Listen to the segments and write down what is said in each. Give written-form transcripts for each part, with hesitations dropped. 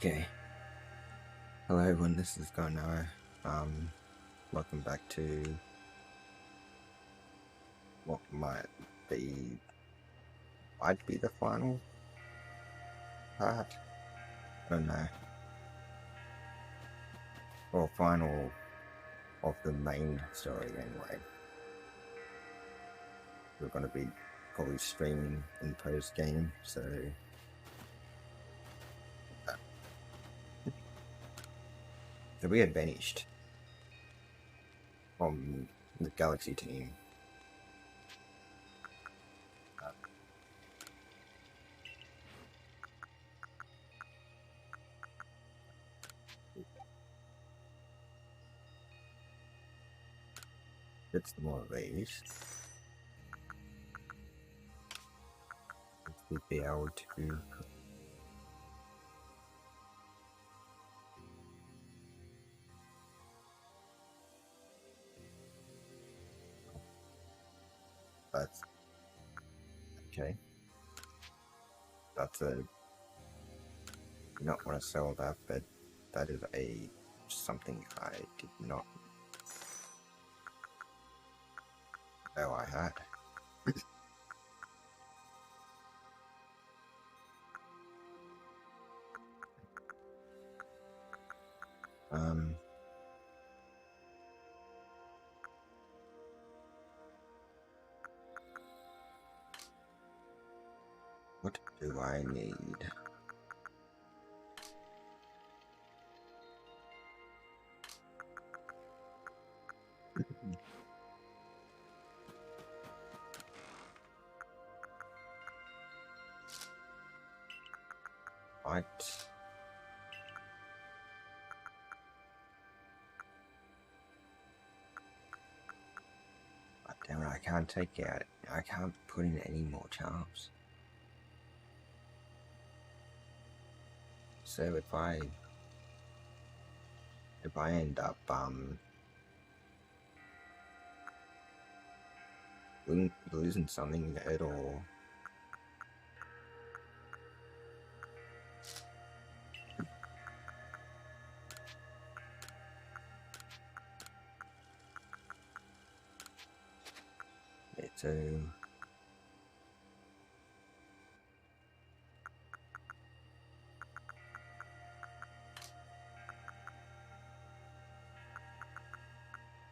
Okay. Hello everyone, this is Garnara. Welcome back to what might be the final part. I don't know. Or final of the main story anyway. We're gonna be probably streaming in post game, so we had vanished from the Galaxy team. Get some more of these. We'd be able to that's okay. That's a not want to sell that, but that is something I did not know I had. What do I need? Right. God damn it, I can't take it out. I can't put in any more charms. So if I end up losing something at all, it's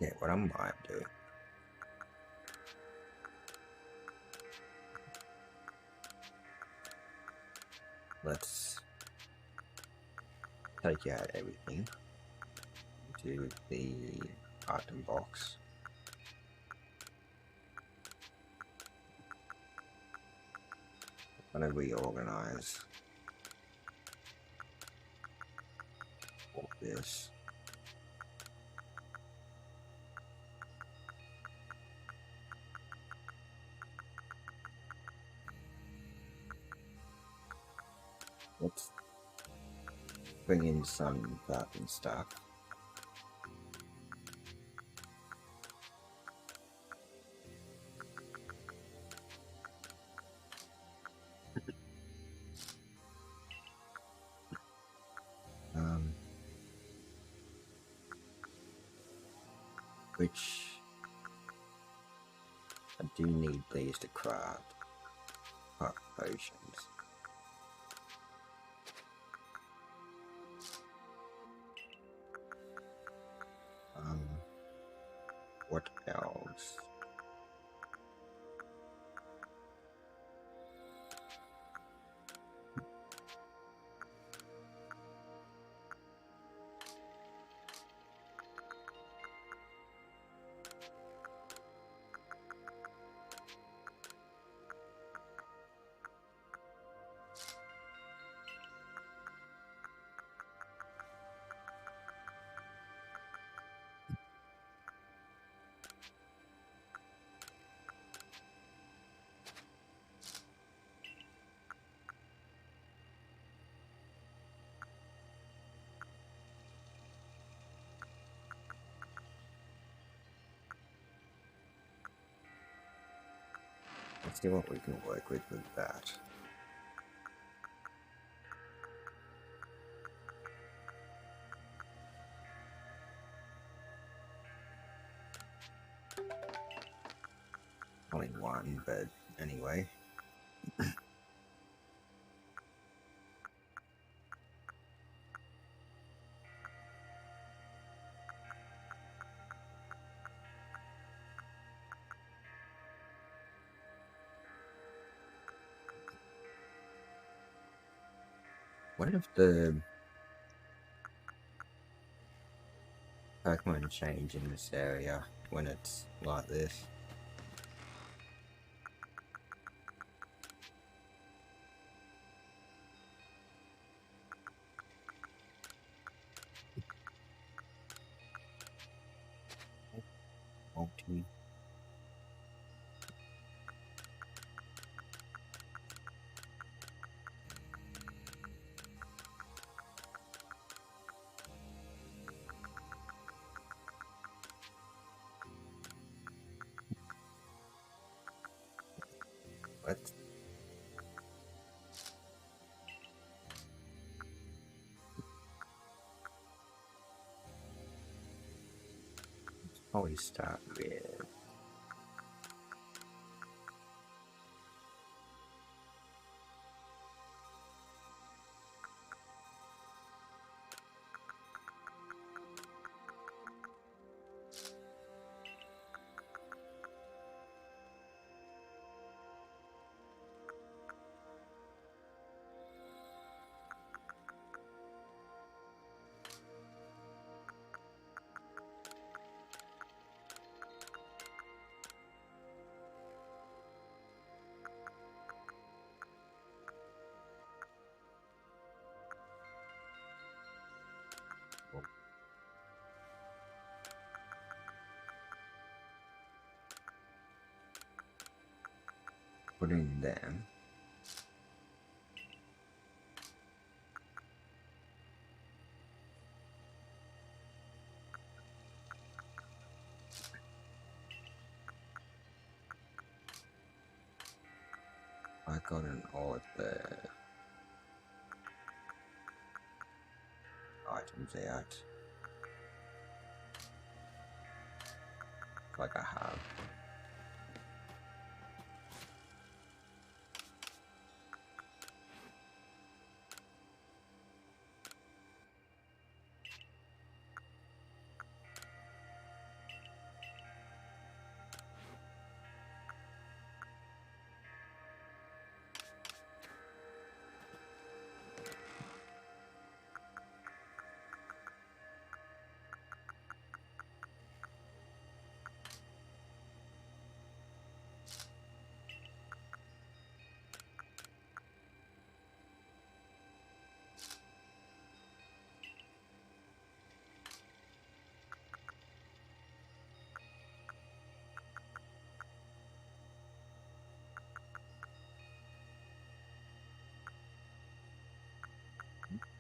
yeah, what I might do. Let's take out everything to the item box. I'm gonna reorganize all this. Let's bring in some weapon stuff. Which I do need these to craft potions. What else? Let's see what we can work with that. Only one, but anyway. What if the Pokemon change in this area when it's like this? Multi. Let's always start with putting them. I got an all the items out like I have.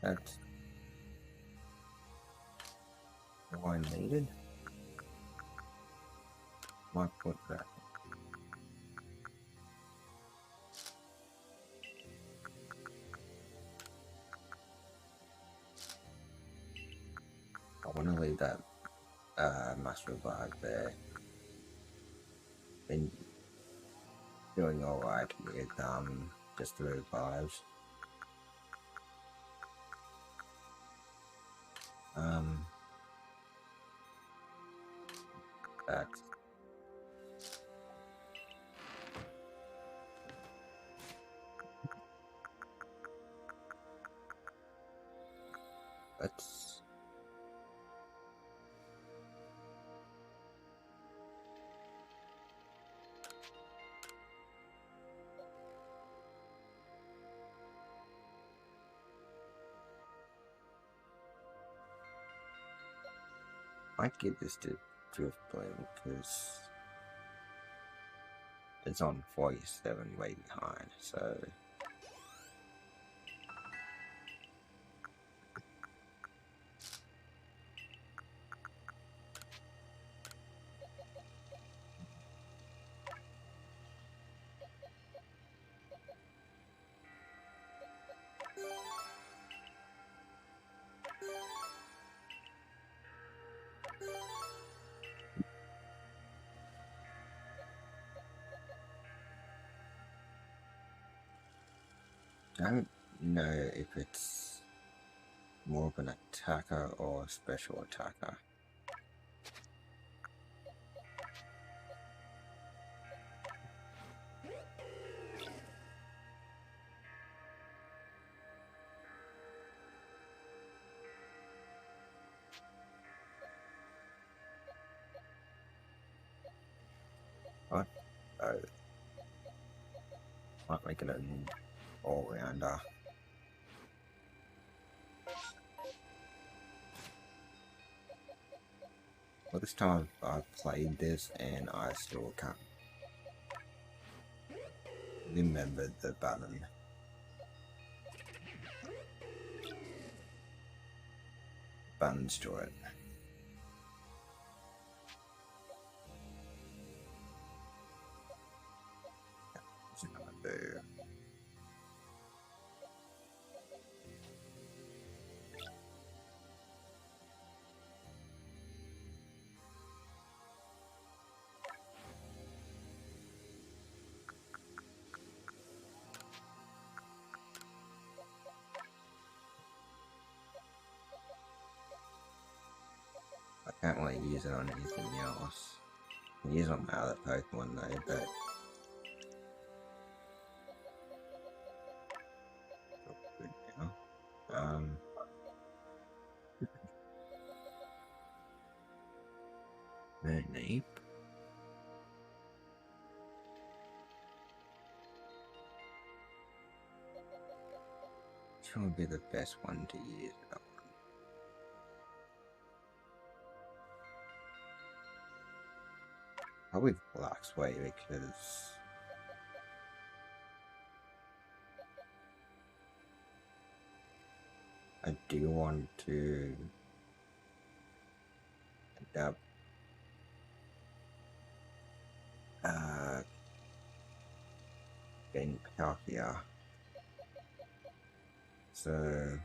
That's all I needed. Might put that. I want to leave that master revive there. Been doing alright with just the revives. That's let's might give this to Drift Bloom because it's on 47 way behind, so Don't know if it's more of an attacker or a special attacker. What? Oh, might make it an all-rounder. Well, this time I've played this and I still can't remember the buttons to it. What's it gonna do? I can't really use it on anything else. I can use it on my other Pokemon though, but not good now. Moonleap. Which one would be the best one to use it on? Probably Blacksway because I do want to end up getting Palkia. So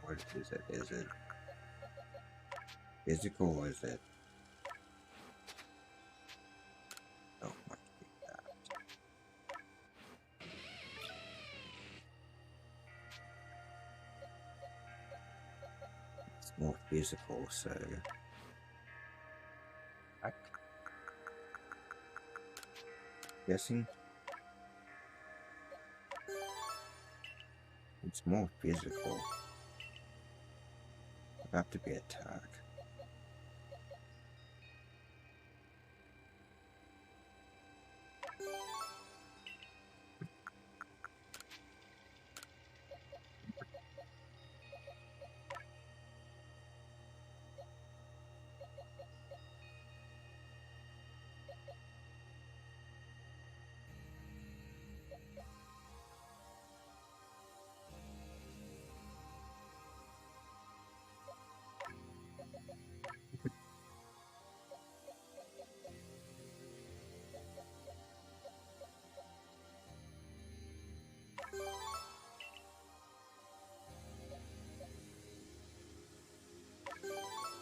what is it? Is it physical or is it? Oh, might be that. It's more physical, so I'm guessing it's more physical. It'd have to be attack.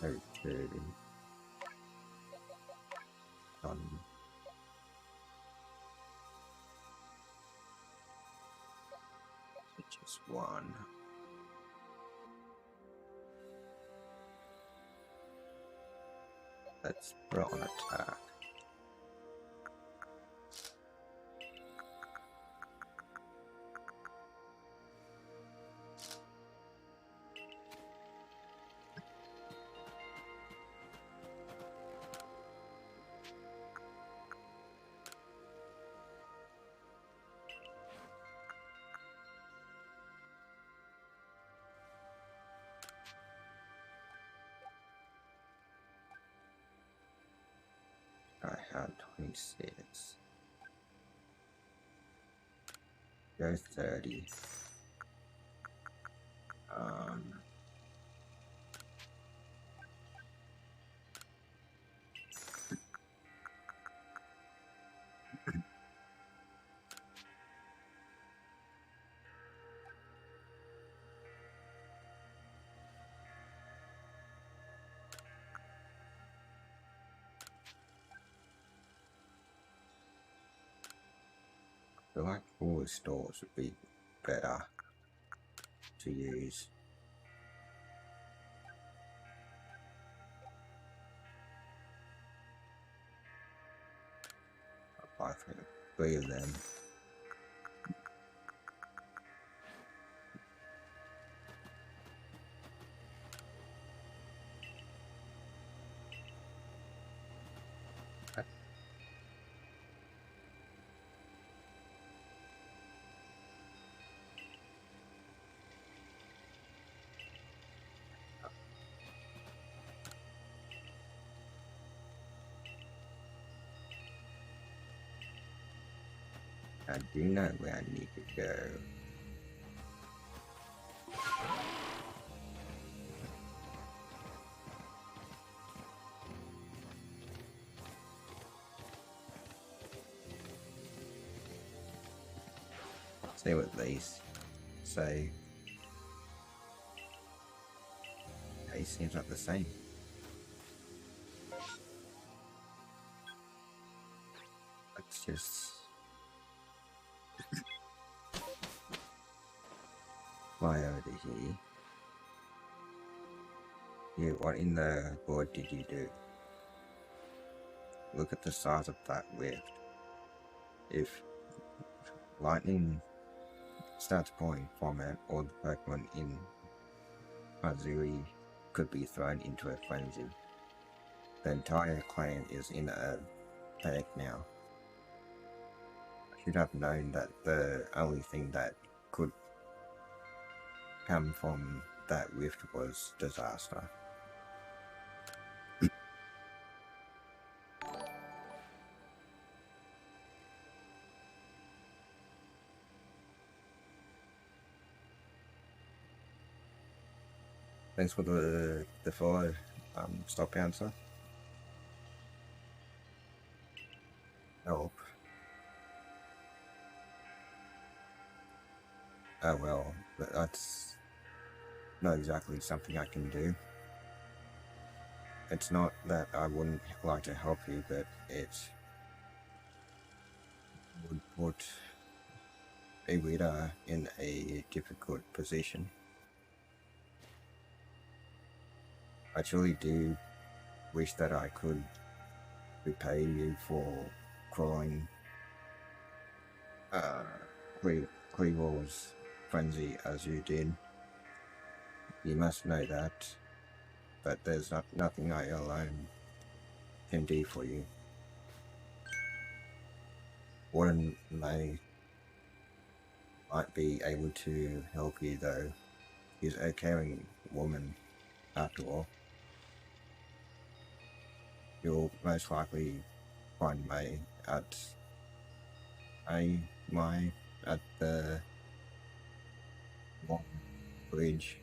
Okay. Done. Just one. Let's put on attack. I have 26. Go 30. feel like all the stores would be better to use. I think 3 of them. I do know where I need to go. See what these say. They seems like the same. Let's just fly over to here. Yeah, what in the board did you do? Look at the size of that rift. If lightning starts pouring from it, all the Pokemon in Hisui could be thrown into a frenzy. The entire clan is in a panic now. I should have known that the only thing that could come from that rift was disaster. Thanks for the follow, stop answer. Help. Oh well, but that's not exactly something I can do. It's not that I wouldn't like to help you, but it would put a reader in a difficult position. I truly do wish that I could repay you for crawling Cleavor's frenzy as you did. You must know that, but there's nothing I alone can do for you. Warden May might be able to help you though. He's a caring woman after all. You'll most likely find May at at the long bridge.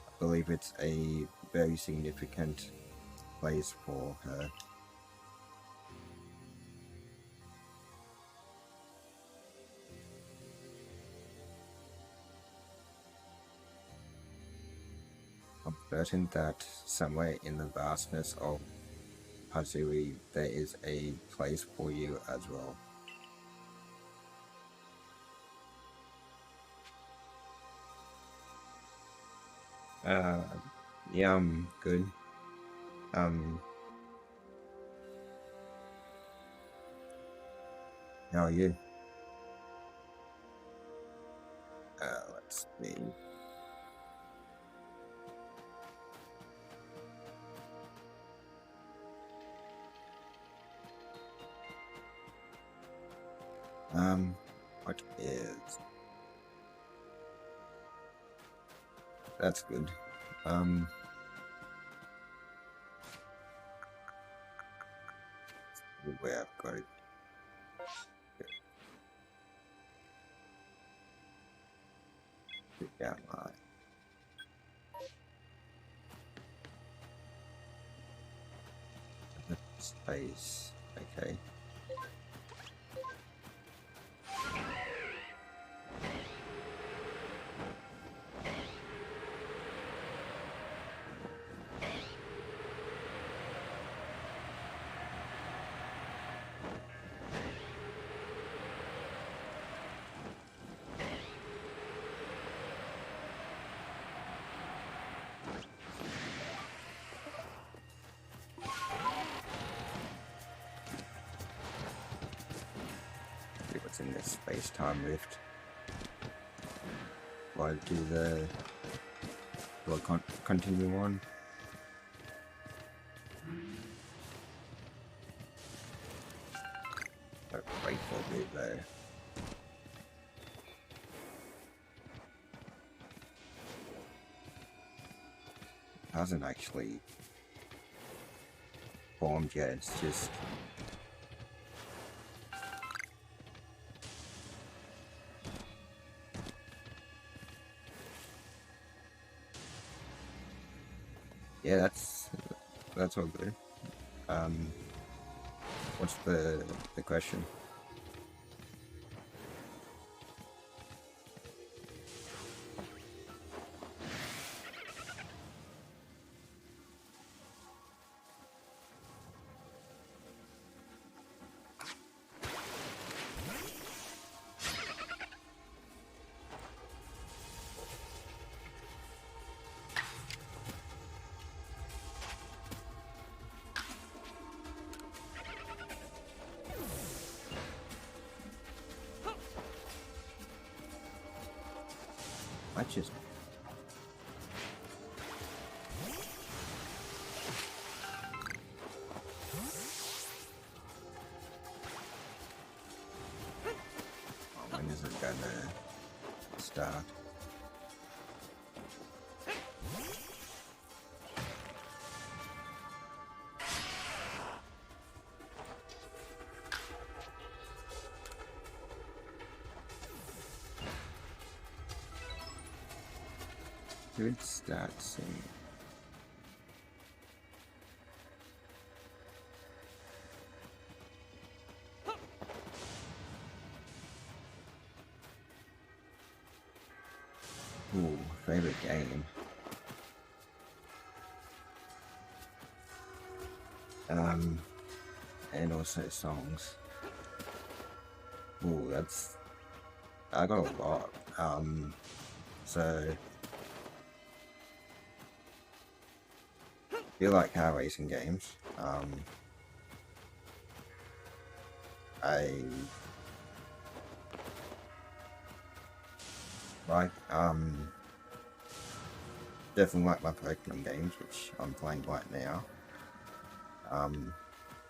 I believe it's a very significant place for her. I'm certain that somewhere in the vastness of Hisui there is a place for you as well. Yeah, I'm good. How are you? Let's see. What is... That's good. Where I've got it. Down line. Space. Okay. what's in this space-time rift. Why do the... will I continue on? Wait for a bit though. Hasn't actually formed yet, it's just yeah, that's all good. What's the question? I just... when is it gonna start? Good start soon. Ooh, favorite game. And also songs. Ooh, that's... I got a lot. So... I feel like car racing games. I like, definitely like my Pokemon games, which I'm playing right now.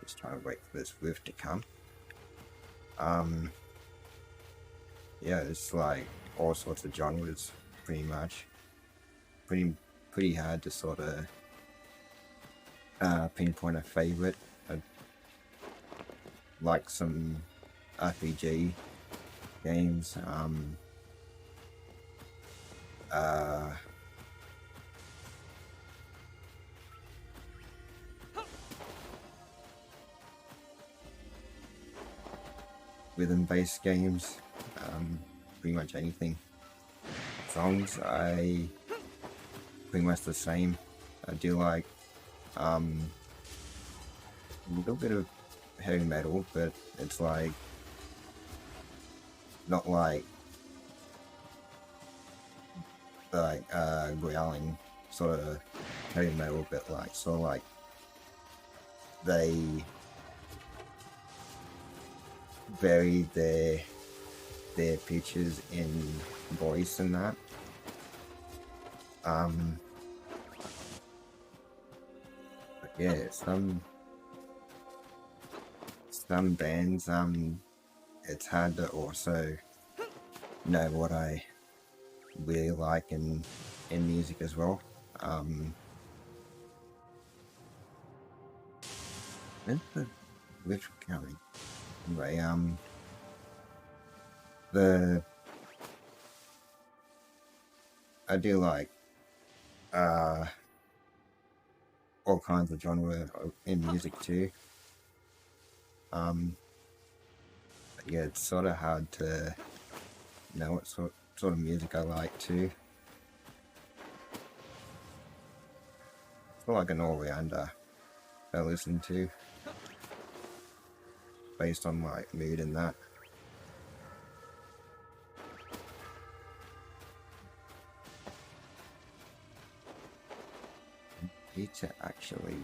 Just trying to wait for this rift to come. Yeah, it's like all sorts of genres, pretty much. Pretty hard to sort of pinpoint a favorite. I like some RPG games. Rhythm-based games, pretty much anything. Songs, I pretty much the same. I do like a little bit of heavy metal, but it's like not like growling sort of heavy metal, but like sort of like they vary their pitches in voice and that. But yeah, some bands, it's hard to also know what I really like in music as well. Where's the literal counting? Anyway, I do like all kinds of genre in music too. But yeah, it's sort of hard to know what sort of music I like too. I feel like an all-rounder I listen to, based on my mood and that. Need to actually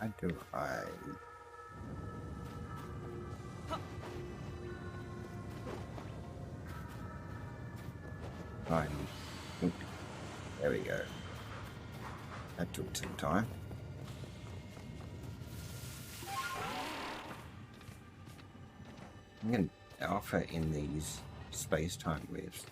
How do I... find... Oop, there we go. That took some time. I'm getting alpha in these space-time waves.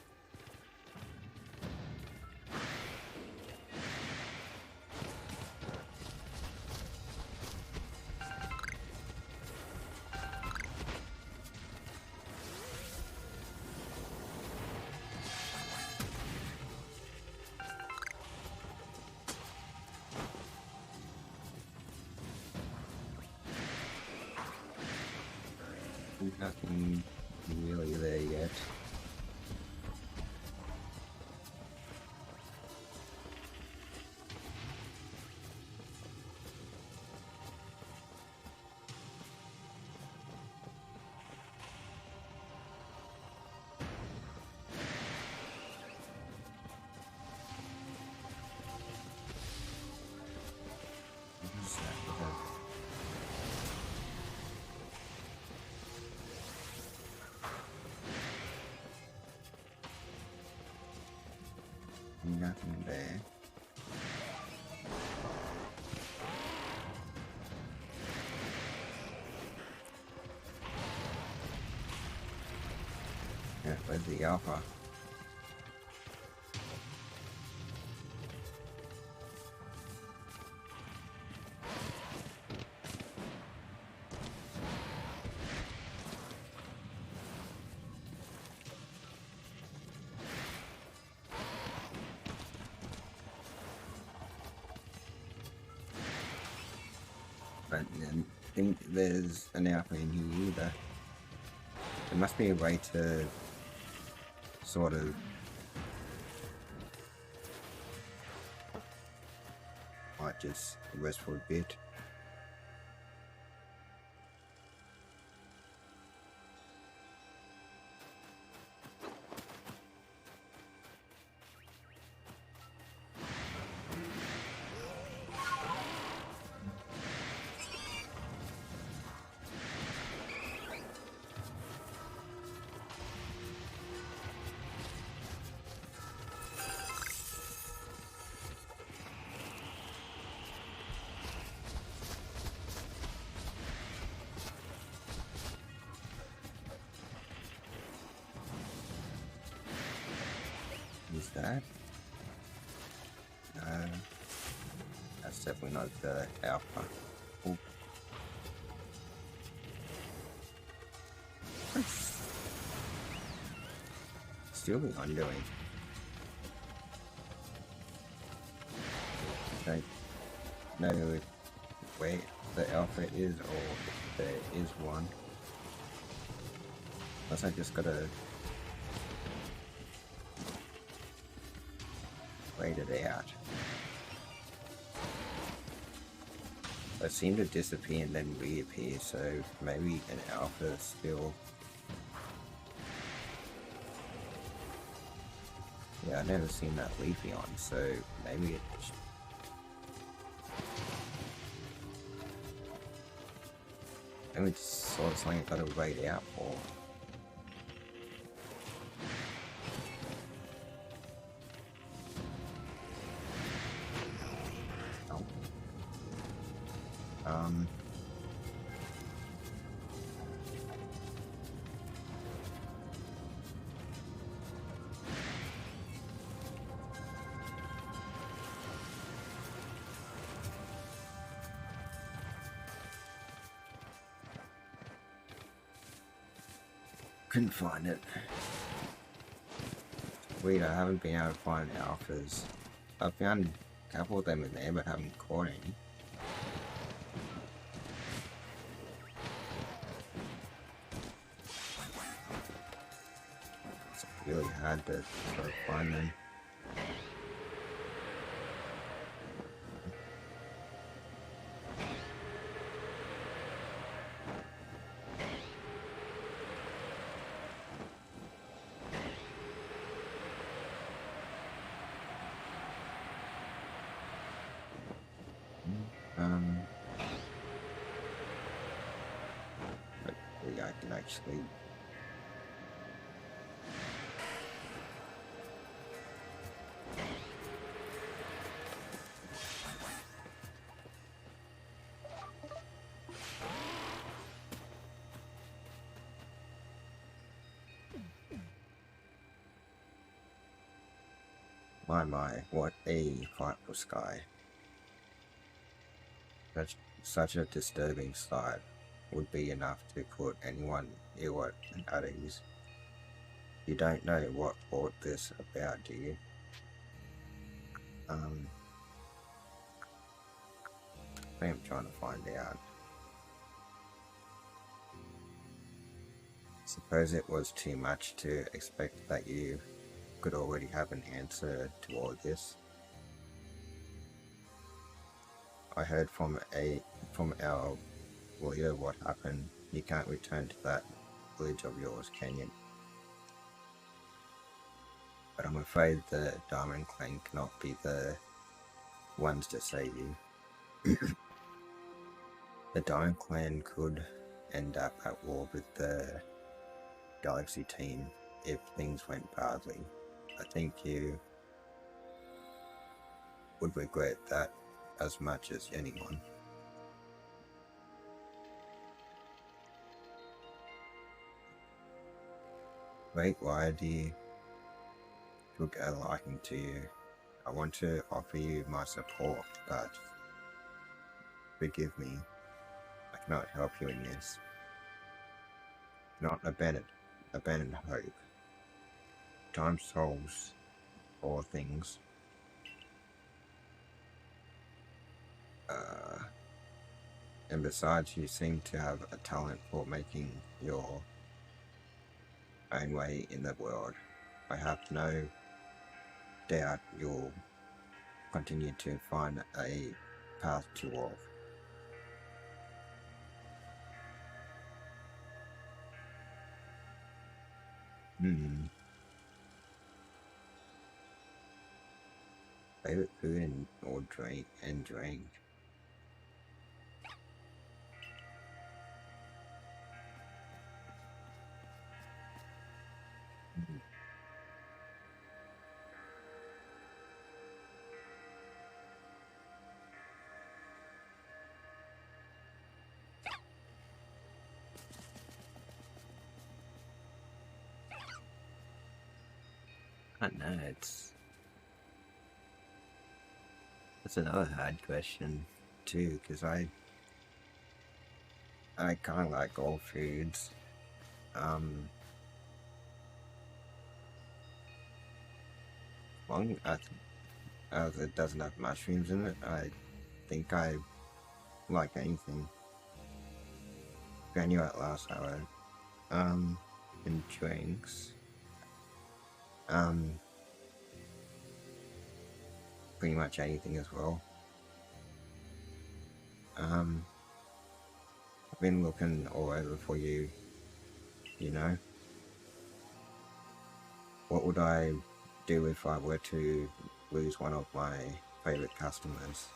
Nothing really there yet. What is that? Nothing there. Yeah, where's the alpha? But I think there's an alpha in here either. There must be a way to sort of might just rest for a bit. Is that? No. That's definitely not the alpha. Oh. Still the undoing. Okay. No, where the alpha is, or there is one. Unless I just gotta wait it out. They seem to disappear and then reappear, so maybe an alpha is still... Yeah, I've never seen that leafy on, so maybe it's... Maybe it's sort of something I've got to wait out for. Couldn't find it. Weird, I haven't been able to find alphas. I've found a couple of them in there, but haven't caught any. It's really hard to sort of find them. actually. My, what a frightful sky. Such a disturbing sight would be enough to put anyone ill at ease. You don't know what brought this about, do you? I am trying to find out. Suppose it was too much to expect that you could already have an answer to all this. I heard from our lawyer what happened. You can't return to that village of yours, can you? But I'm afraid the Diamond Clan cannot be the ones to save you. The Diamond Clan could end up at war with the Galaxy team if things went badly. I think you would regret that as much as anyone. Great Rider took a liking to you. I want to offer you my support, but forgive me, I cannot help you in this. Not abandon hope. Time solves all things. And besides, you seem to have a talent for making your own way in the world. I have no doubt you'll continue to find a path to wealth. Favorite food or drink. I don't know, it's another hard question too, because I kind of like all foods. Long as it doesn't have mushrooms in it, I think I like anything. I knew it last hour. And drinks. Pretty much anything as well. I've been looking all over for you, you know. What would I do if I were to lose one of my favorite customers?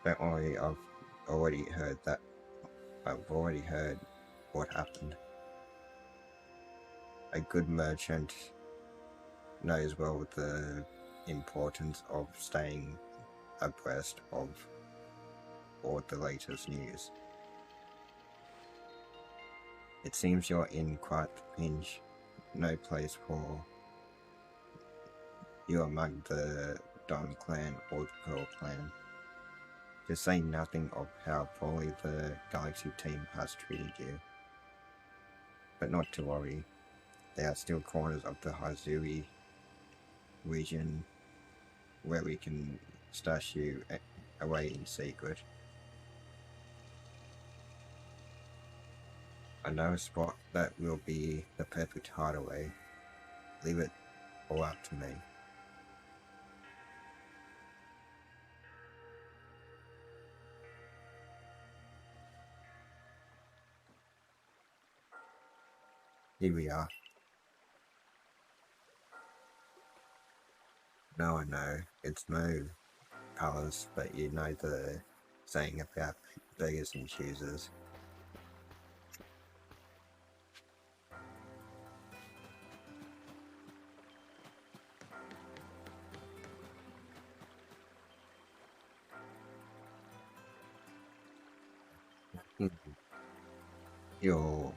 Don't worry, I've already heard what happened. A good merchant knows well the importance of staying abreast of all the latest news. It seems you're in quite the pinch. No place for you among the Diamond Clan or the Pearl Clan. To say nothing of how poorly the Galaxy team has treated you. But not to worry, there are still corners of the Hisui region where we can stash you away in secret. I know a spot that will be the perfect hideaway. Leave it all up to me. Here we are. Now I know it's no palace, but you know the saying about beggars and choosers. Your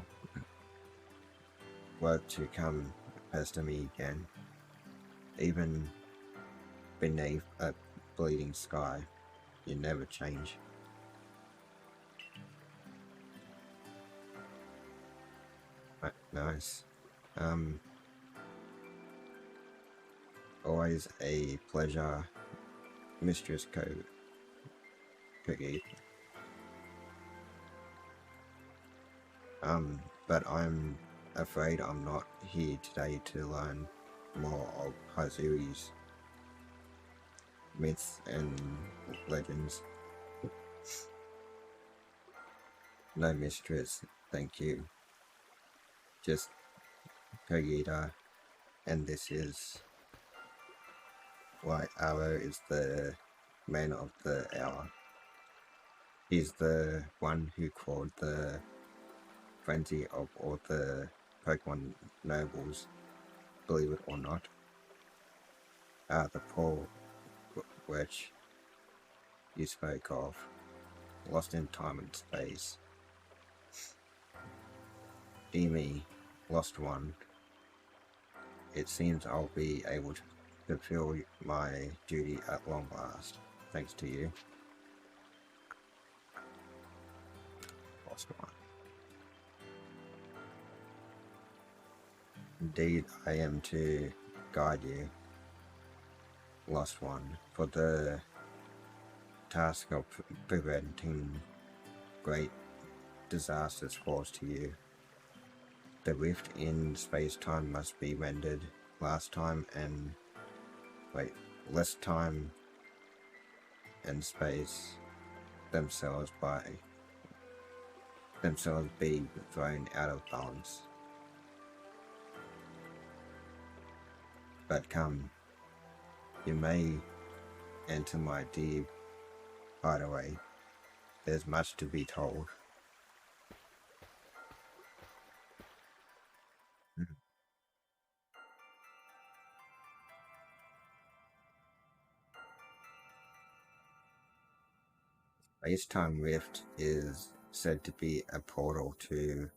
work to come pester me again, even beneath a bleeding sky. You never change. Nice. Um, Always a pleasure, Mistress Cookie. But I'm afraid I'm not here today to learn more of Hisui's myths and legends. No, mistress, thank you. Just Kogita, and this is why Arrow is the man of the hour. He's the one who called the frenzy of all the Pokemon nobles, believe it or not. The poor witch you spoke of, lost in time and space. Emi, lost one. It seems I'll be able to fulfill my duty at long last, thanks to you. Lost one. Indeed, I am to guide you, lost one, for the task of preventing great disasters falls to you. The rift in space-time must be rendered less time and space themselves be thrown out of balance. But come, you may enter my deep hideaway. There's much to be told. Space-time rift is said to be a portal to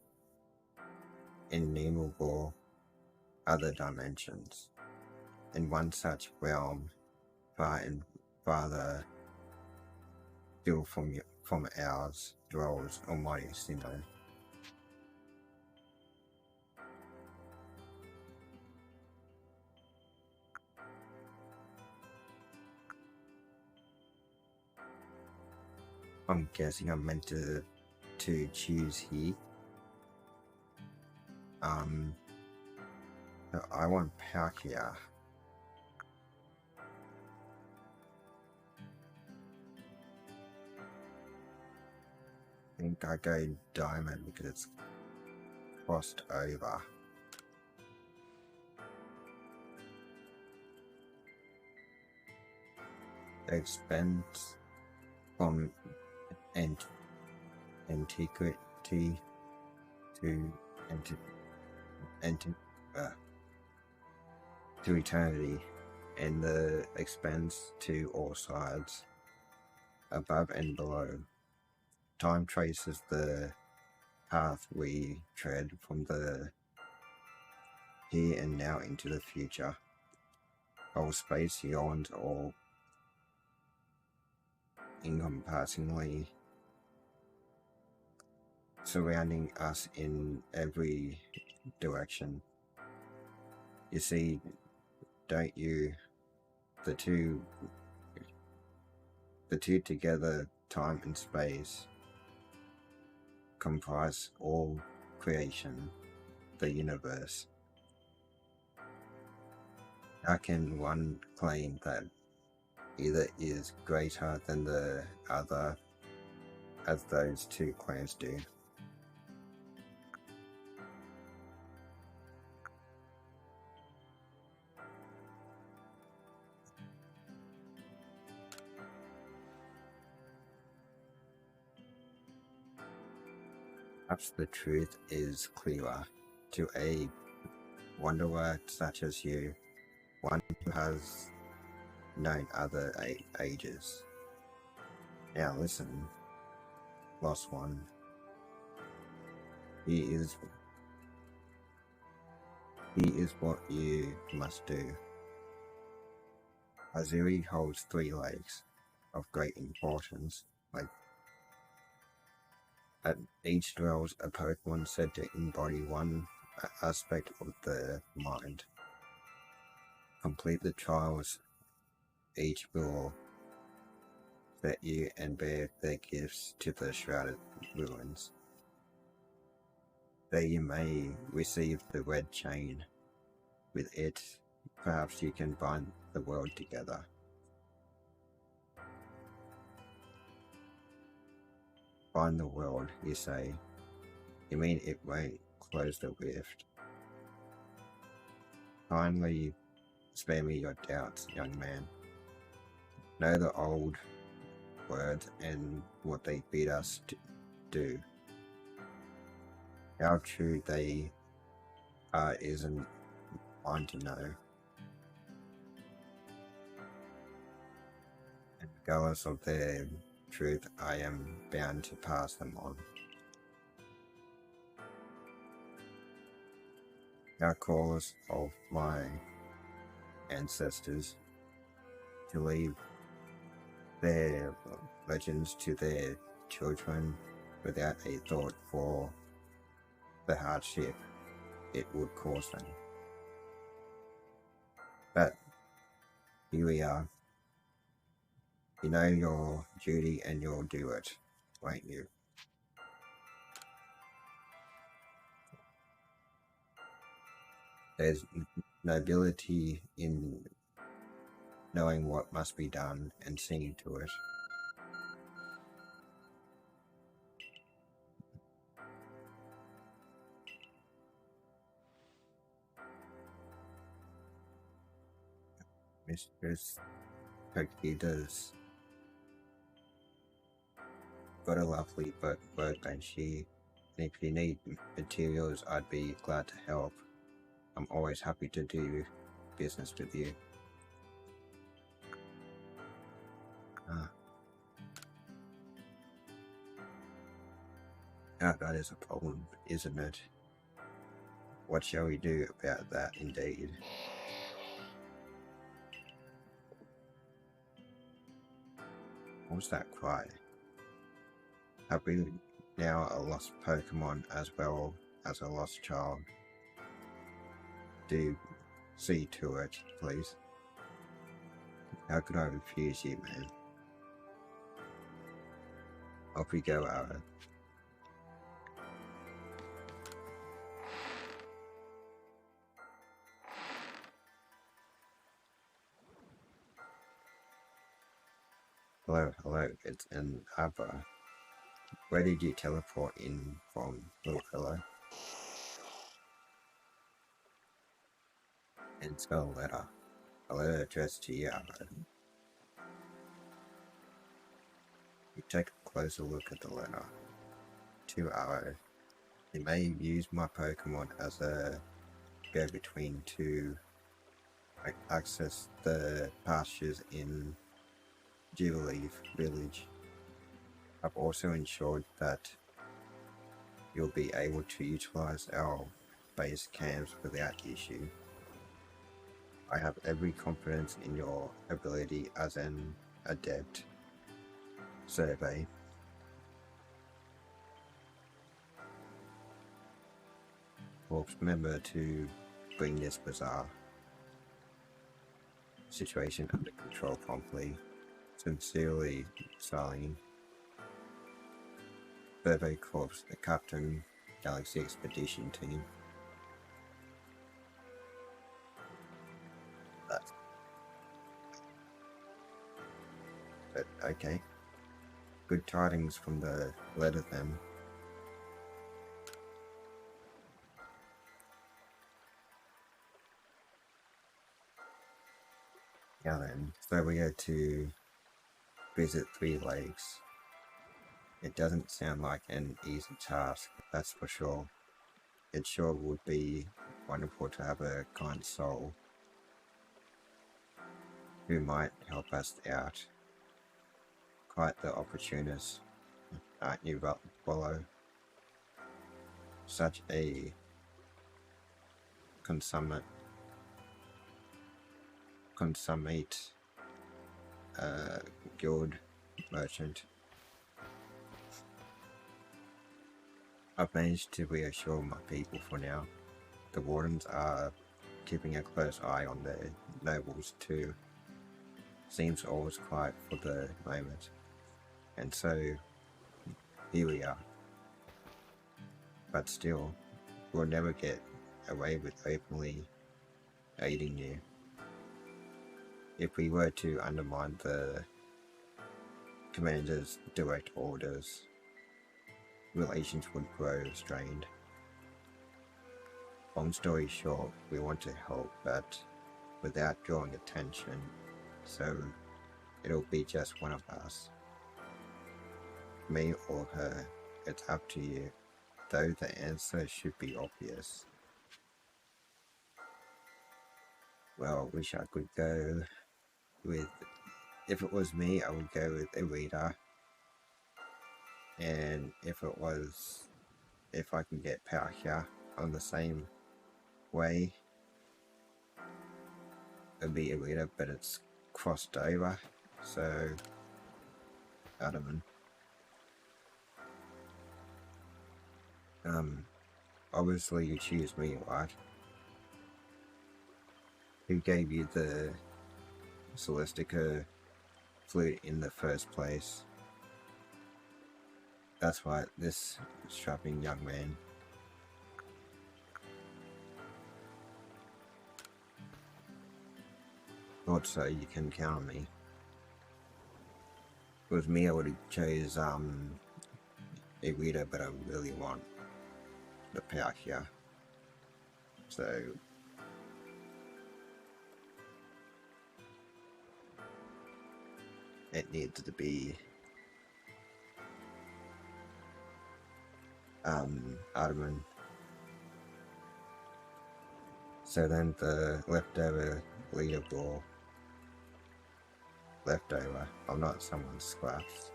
innumerable other dimensions. In one such realm, far and farther still from ours, dwells Almighty Sinnoh. I'm guessing I'm meant to choose here. I want Palkia. I think I go Diamond because it's crossed over. The expense from antiquity to to eternity, and the expense to all sides, above and below. Time traces the path we tread from the here and now into the future. Whole space yawns all encompassingly, surrounding us in every direction. You see, don't you, the two together, time and space, comprise all creation, the universe. How can one claim that either is greater than the other, as those two claims do? Perhaps the truth is clearer to a wanderer such as you, one who has known other ages. Now listen, lost one. He is what you must do. Hisui holds 3 lakes of great importance. Like at each dwells a Pokemon said to embody one aspect of the mind. Complete the trials, each will set you and bear their gifts to the shrouded ruins. There you may receive the red chain. With it, perhaps you can bind the world together. Bind the world, you say. You mean it won't close the rift? Kindly spare me your doubts, young man. Know the old words and what they bid us to do. How true they are isn't mine to know. And regardless of their truth, I am bound to pass them on. Our cause of my ancestors to leave their legends to their children without a thought for the hardship it would cause them. But here we are. You know your duty and you'll do it, won't you? There's nobility in knowing what must be done and seeing to it. Mistress Pakida's got a lovely workbench here, and if you need materials, I'd be glad to help. I'm always happy to do business with you. Now that is a problem, isn't it? What shall we do about that, indeed? What was that cry? Have we now a lost Pokemon as well as a lost child? Do see to it, please. How could I refuse you, man? Off we go, Ara. Hello, it's an Abra. Where did you teleport in from, little fellow? And spell a letter addressed to you, Abra. You take a closer look at the letter. To Arrow. You may use my Pokemon as a go-between to access the pastures in Jubilee Village. I've also ensured that you'll be able to utilize our base camps without issue. I have every confidence in your ability as an adept. Survey. Corps member to bring this bizarre situation under control promptly. Sincerely, Starling. Survey Corps, the Captain, Galaxy Expedition Team. But okay. Good tidings from the letter then. Now then, so we go to visit 3 lakes. It doesn't sound like an easy task, that's for sure. It sure would be wonderful to have a kind soul who might help us out. Quite the opportunist, aren't you, Rollo? Such a consummate guild merchant. I've managed to reassure my people for now. The wardens are keeping a close eye on their nobles too. Seems all is quiet for the moment. And so, here we are. But still, we'll never get away with openly aiding you. If we were to undermine the commander's direct orders, relations would grow strained. Long story short, we want to help, but without drawing attention, so it'll be just one of us. Me or her, it's up to you, though the answer should be obvious. Well, wish I could go with, if it was me, I would go with Irida. And if I can get Palkia on the same way, it'd be Irida, but it's crossed over, so I don't know. Obviously you choose me, right? Who gave you the Celestica flute in the first place? That's right, this strapping young man. Thought so, you can count on me. If it was me, I would have chose Irida, but I really want the Palkia. So it needs to be Ottoman. So then the leftover leaderboard. Leftover. I'm not someone's scraps.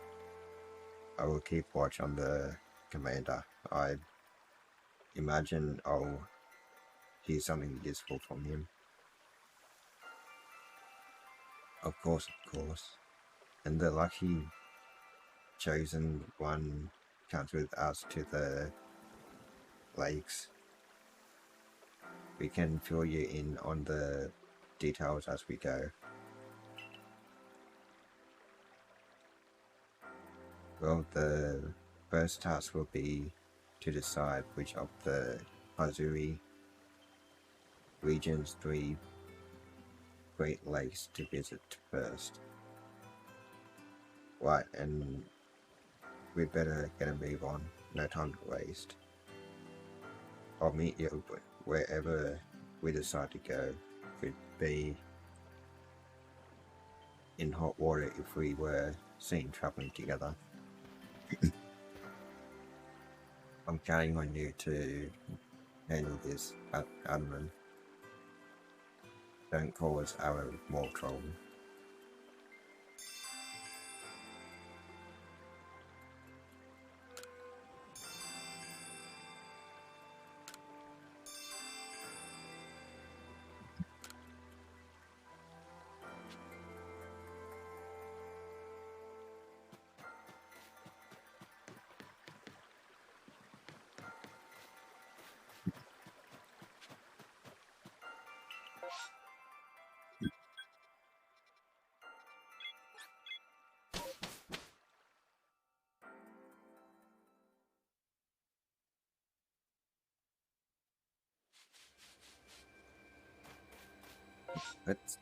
I will keep watch on the commander. I imagine I'll hear something useful from him. Of course. And the lucky chosen one comes with us to the lakes. We can fill you in on the details as we go. Well, the first task will be to decide which of the Hisui region's 3 Great Lakes to visit first. Right, and we'd better get a move on, no time to waste. I'll meet you wherever we decide to go. We'd be in hot water if we were seen traveling together. I'm counting on you to handle this, Admin. Don't cause our more trouble. Let's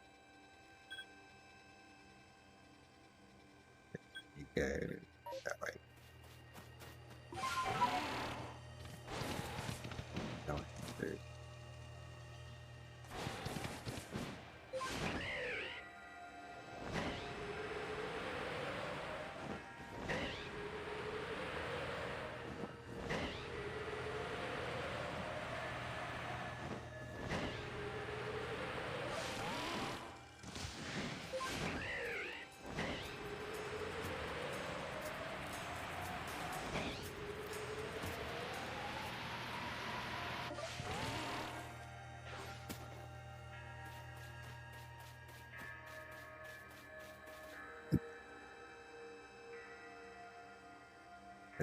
go that way. No, dude.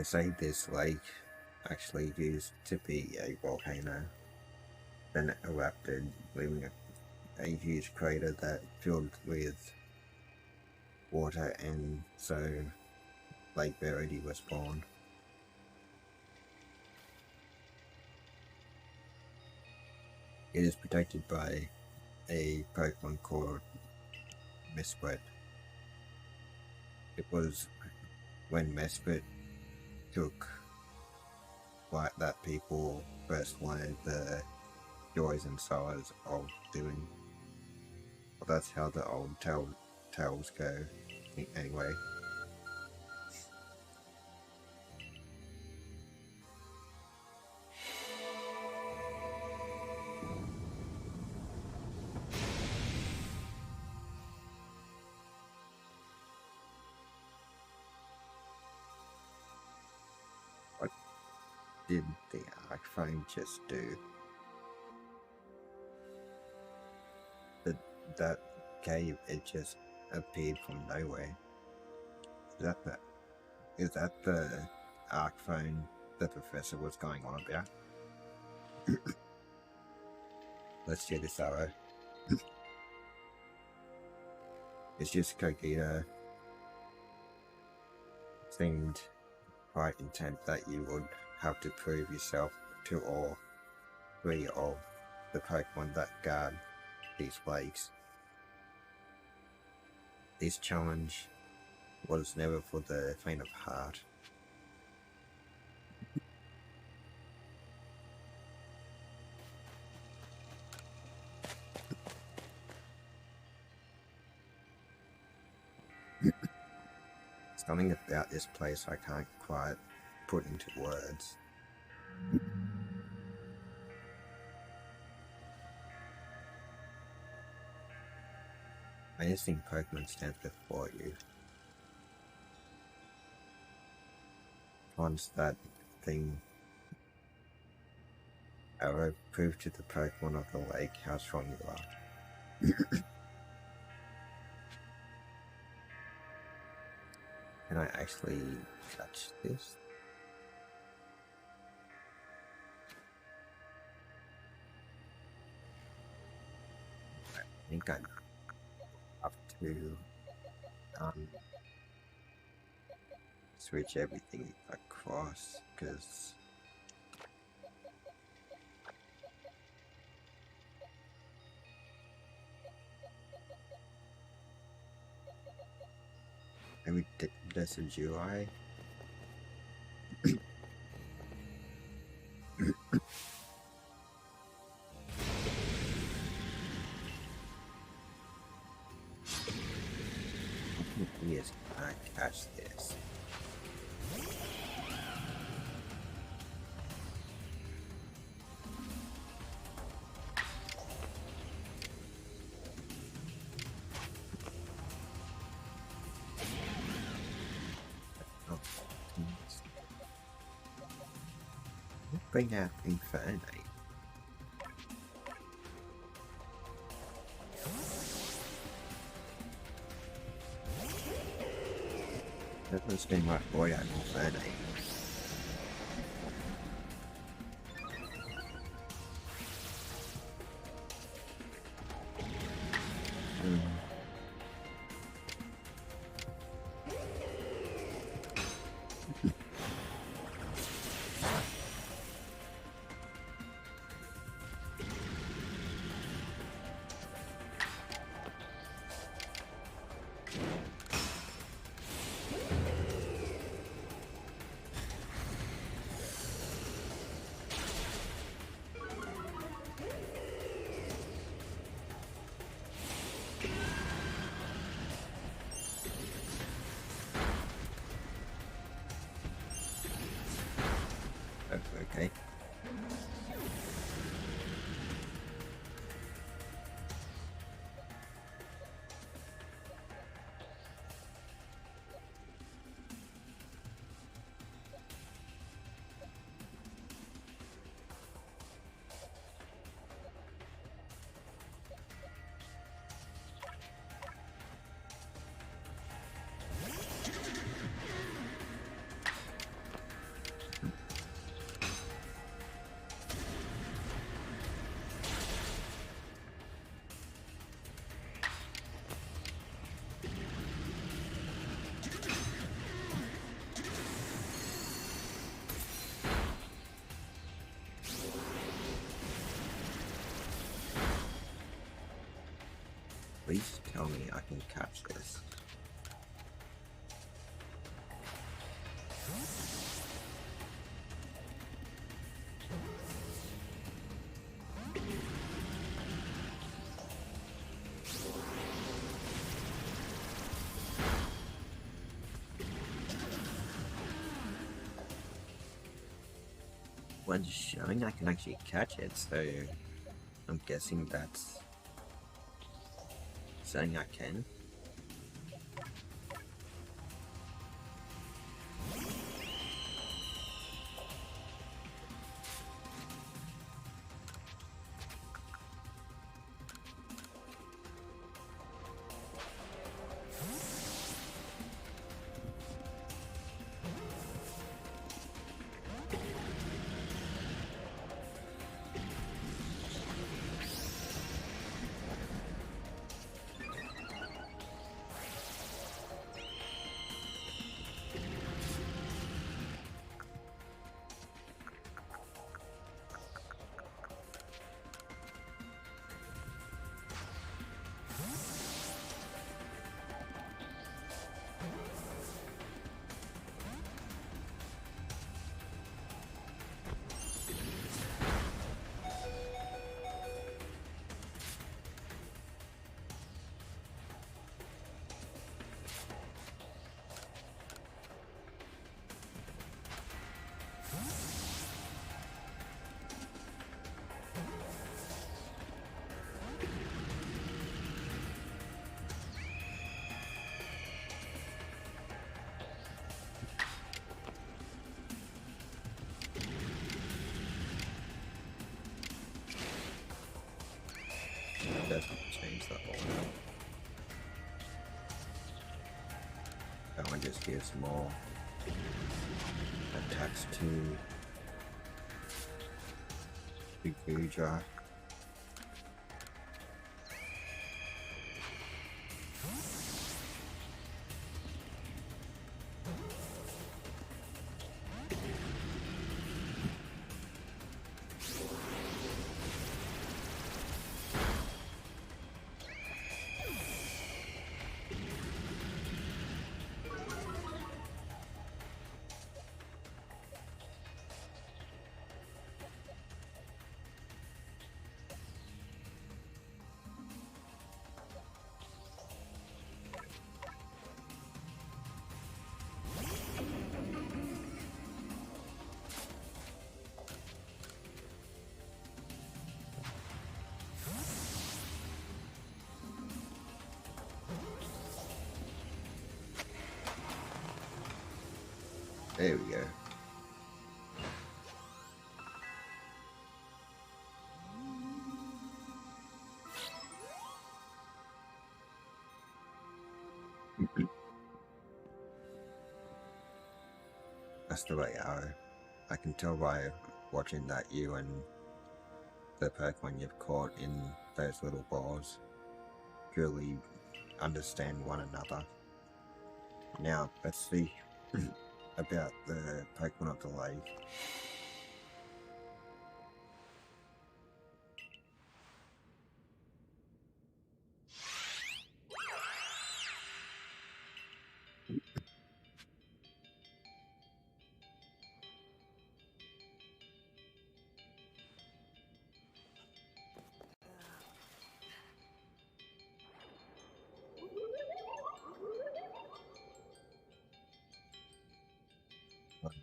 They say this lake actually used to be a volcano, then it erupted, leaving a huge crater that filled with water, and so Lake Verity was born. It is protected by a Pokemon called Mesprit. It was when Mesprit took light that people first learned the joys and sorrows of living. Well, that's how the old tales go, anyway. What did the Arcphone just do? That cave, it just appeared from nowhere. Is that the Arcphone the professor was going on about? Let's do this arrow. It's just Kogita seemed quite intent that you would have to prove yourself to all three of the Pokemon that guard these lakes. This challenge was never for the faint of heart. Something about this place I can't quite put into words. I just think Pokemon stands before you. Once that thing arrow proved to the Pokemon of the lake how strong you are. Can I actually touch this? I think I'm up to switch everything across, because maybe that's a UI. Yes, I catch this. Bring out Infernape. That must be my boy out Infernape. Please tell me I can catch this. Well, it's showing I can actually catch it, so I'm guessing that's saying I can. Definitely change that order. That one just gives more attacks to Big Buja. There we go. That's the way I can tell by watching that you and the Pokemon you've caught in those little balls truly understand one another. Now, let's see about the Pokemon of the Lake.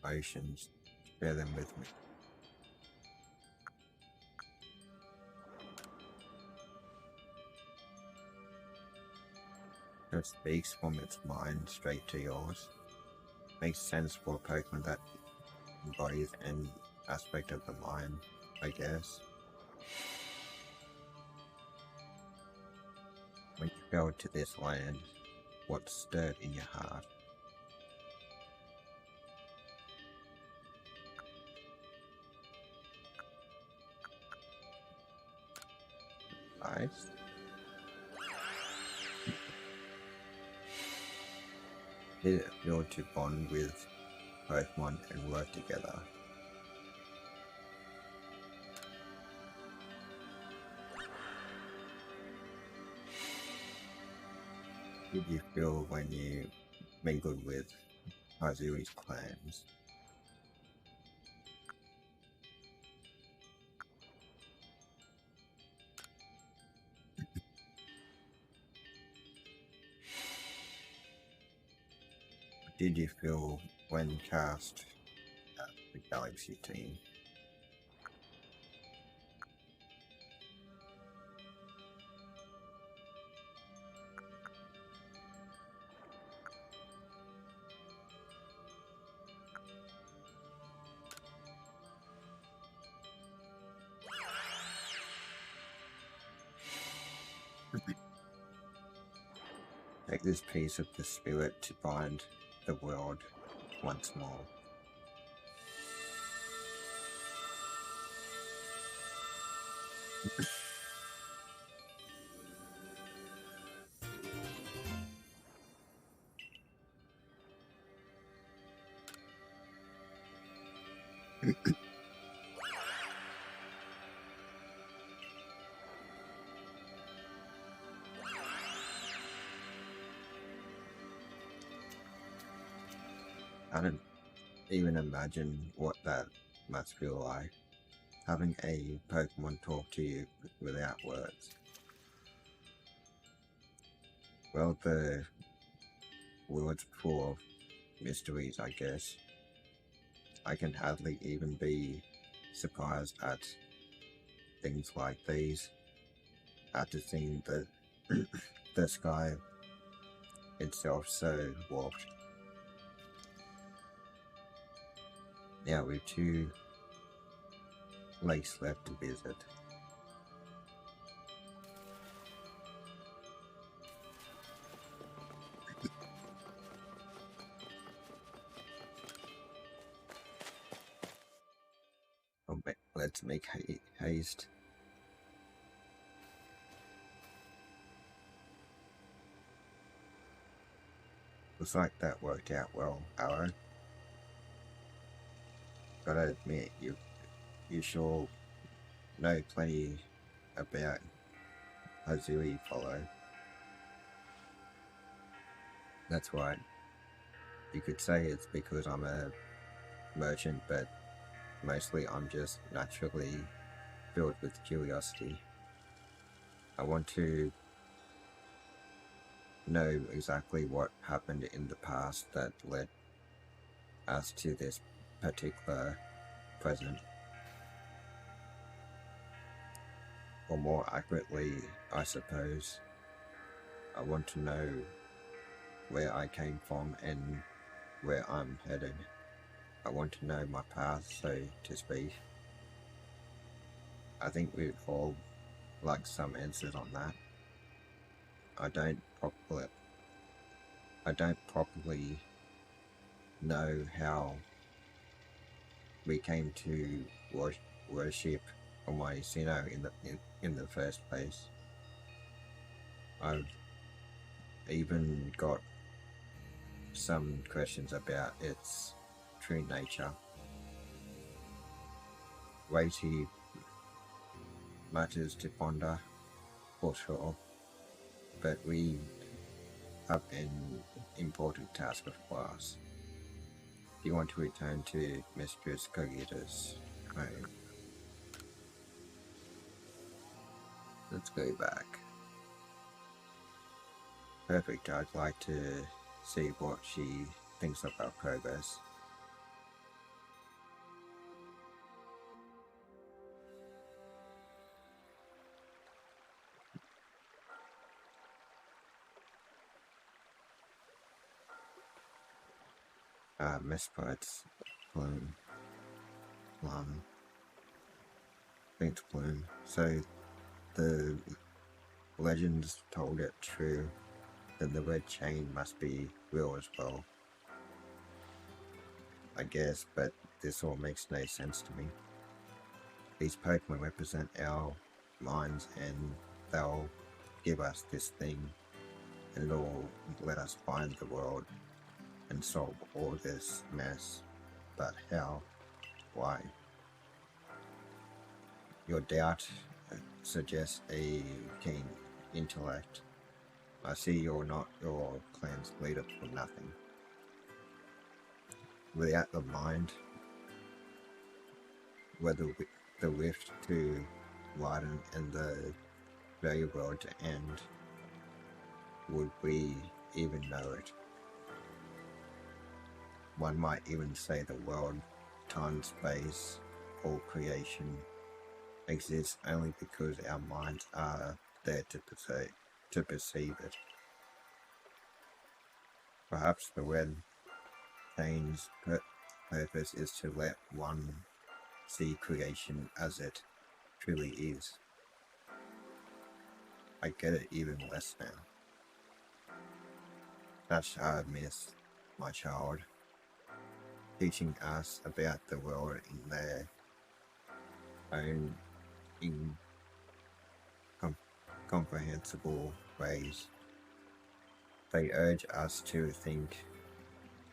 Emotions, share them with me. It speaks from its mind straight to yours. Makes sense for a Pokemon that embodies an aspect of the mind, I guess. When you go to this land, what stirred in your heart? Nice. Did it feel to bond with Pokemon and work together? did you feel when you mingled with Hizui's clans? Did you feel when cast at the Galaxy team? Take this piece of the spirit to bind the world once more. I don't even imagine what that must feel like, having a Pokemon talk to you without words. Well, the world's full of mysteries, I guess. I can hardly even be surprised at things like these after seeing the sky itself so warped. Now we've 2 lakes left to visit. Let's make haste. Looks like that worked out well, Arrow. Gotta admit, you sure know plenty about Hisui follow. That's right. You could say it's because I'm a merchant, but mostly I'm just naturally filled with curiosity. I want to know exactly what happened in the past that led us to this particular present. Or more accurately, I suppose, I want to know where I came from and where I'm headed. I want to know my path, so to speak. I think we'd all like some answers on that. I don't properly know how we came to worship Almighty Sinnoh in the first place. I've even got some questions about its true nature. Weighty matters to ponder, for sure, but we have an important task before us. Do you want to return to Mistress Kogita's home? Let's go back. Perfect, I'd like to see what she thinks of our progress. Misprints, Plume, Plum, Pink Plume. So the legends told it true, then the red chain must be real as well. I guess, but this all makes no sense to me. These Pokemon represent our minds and they'll give us this thing and it'll let us find the world and solve all this mess. But how? Why? Your doubt suggests a keen intellect. I see you're not your clan's leader for nothing. Without the mind, whether the rift to widen and the very world to end, would we even know it? One might even say the world, time, space, all creation exists only because our minds are there to perceive it. Perhaps the red chain's purpose is to let one see creation as it truly is. I get it even less now. That's our myth, my child, teaching us about the world in their own incomprehensible ways. They urge us to think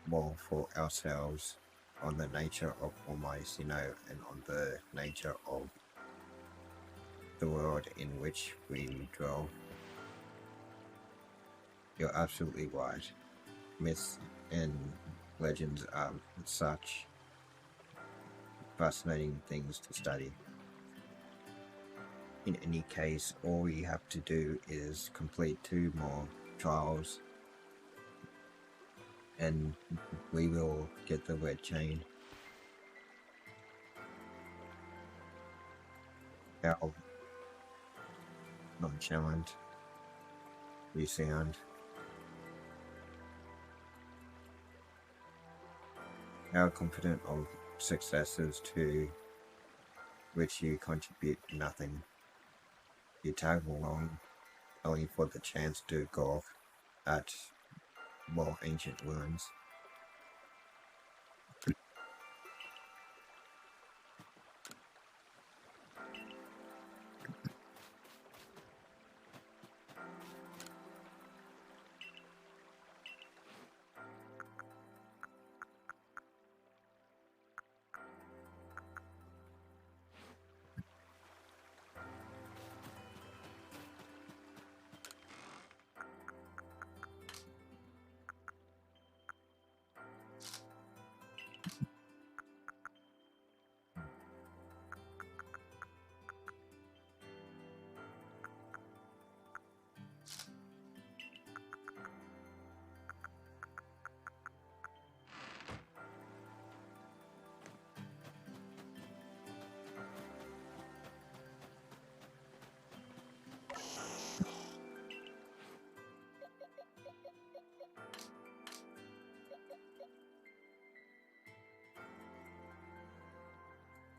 more for ourselves on the nature of Almighty and on the nature of the world in which we dwell. You're absolutely right. Myths and legends are such fascinating things to study. In any case, all we have to do is complete 2 more trials and we will get the red chain. How nonchalant you sound. How confident of successes to which you contribute nothing. You tag along only for the chance to gawk at more ancient ruins.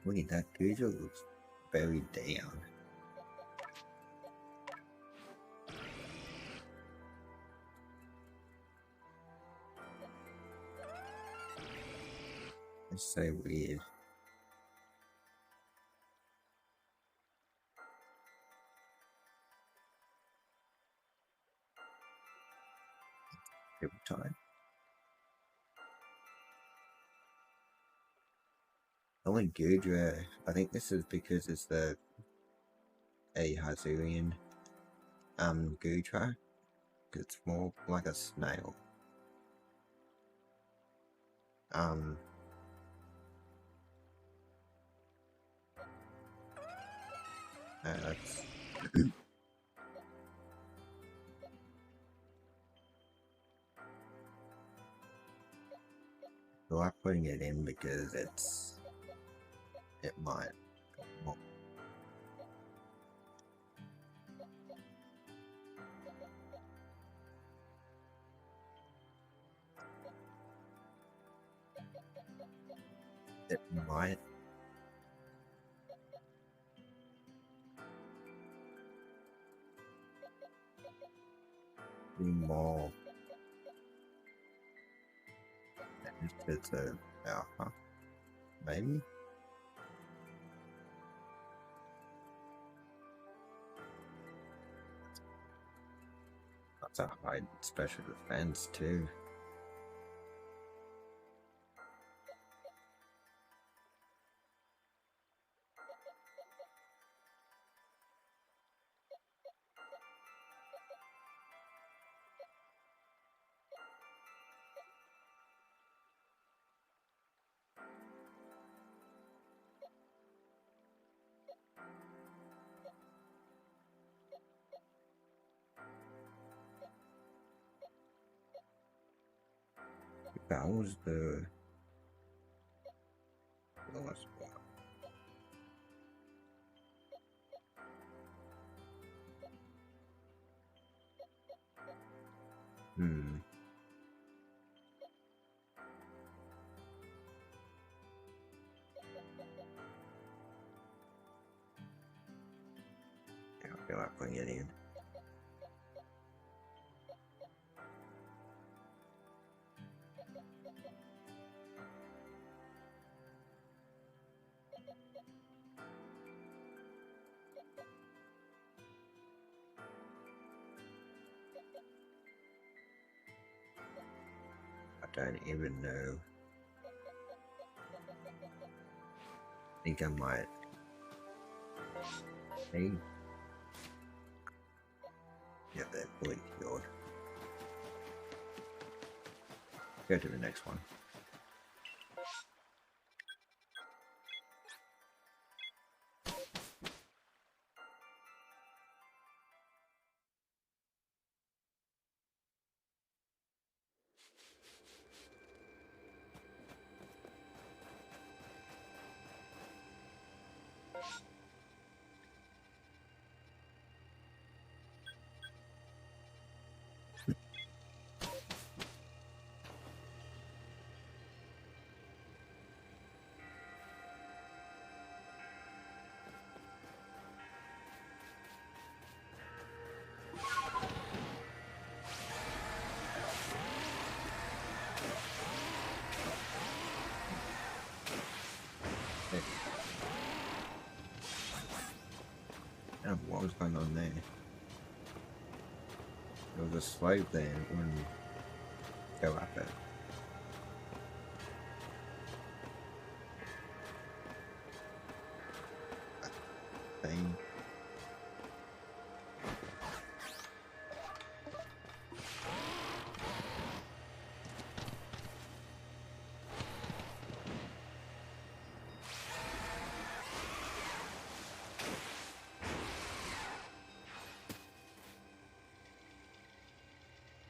Wait, that creature looks very down. It's so weird. Every time. Only Gudra, I think this is because it's a Hisuian Gudra. It's more like a snail. That's I like putting it in because it might well, it might be more interested to alpha, maybe? That's a high special defense too. That was the last one. Yeah, I feel like putting it in. I don't even know. I think I might. Hey. Yeah, they're fully cured. Go to the next one. Hey. What was going on there? There was a slave there and it wouldn't go up it. Thing.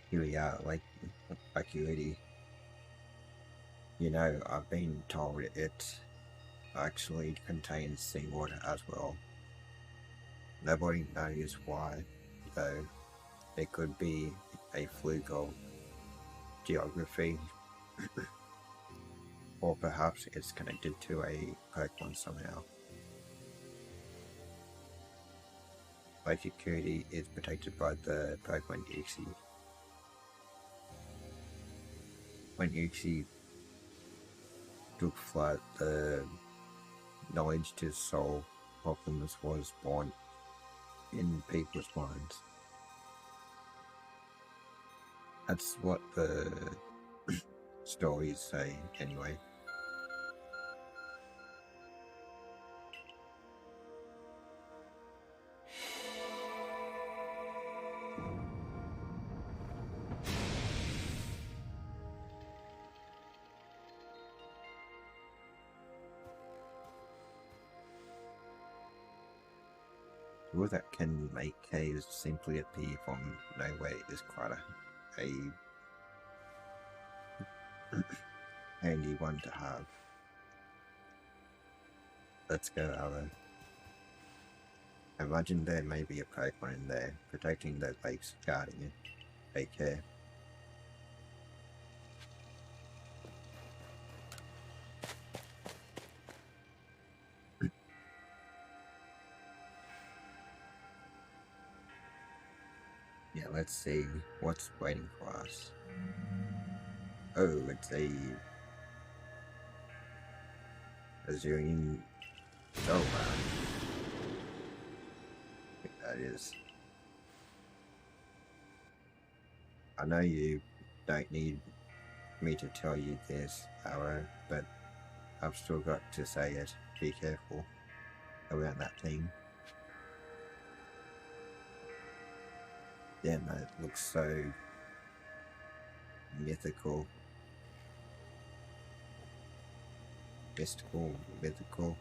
Here we are, like acuity. You know, I've been told it actually contains seawater as well. Nobody knows why, though. It could be a fluke of geography, or perhaps it's connected to a Pokemon somehow. Lake Acuity is protected by the Pokemon Uxie. When Uxie took flight, the knowledge to solve problems was born in people's minds. That's what the stories say, anyway. Tool that can make caves simply appear from nowhere is quite a handy one to have. Let's go, Alan. Imagine there may be a Pokemon in there, protecting the lakes, guarding it. Take care. Yeah, let's see what's waiting for us. Oh, it's a Azurian. Oh wow. I think that is. I know you don't need me to tell you this, Arrow, but I've still got to say it. Be careful around that thing. Damn, that looks so mythical. Mystical, mythical.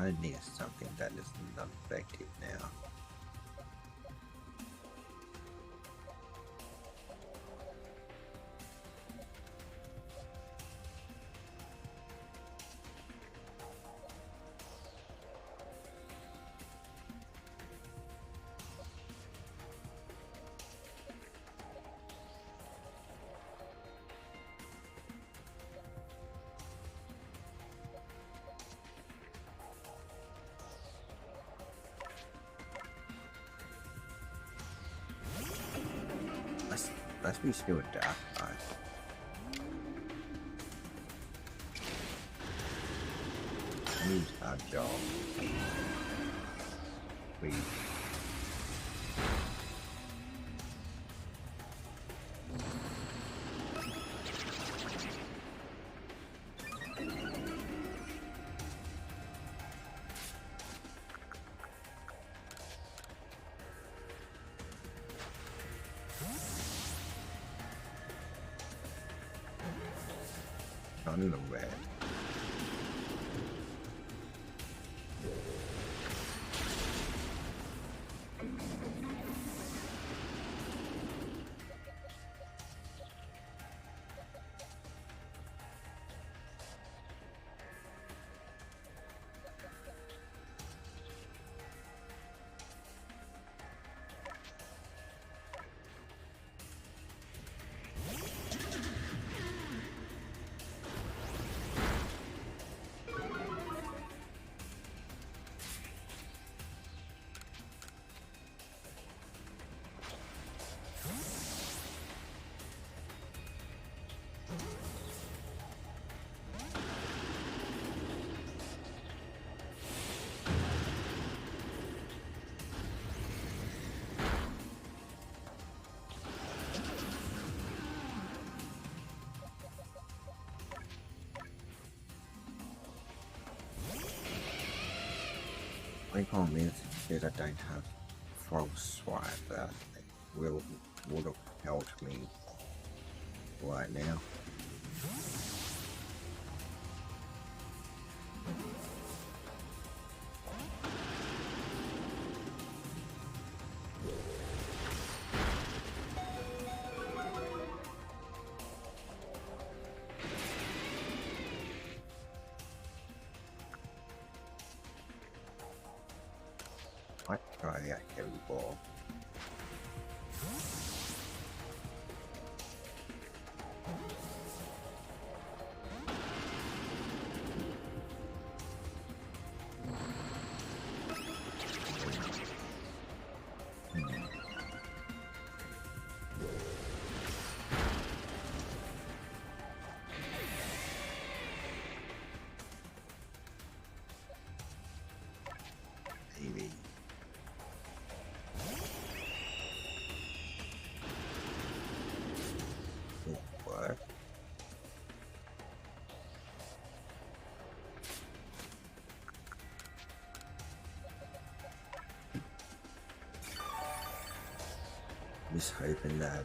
kind of need something that is not effective now. Let's be still dark eyes. Use our job. Please. On the red. My problem is that I don't have false swipe that would have helped me right now. Let's try that heavy ball. Maybe. What? Just hoping that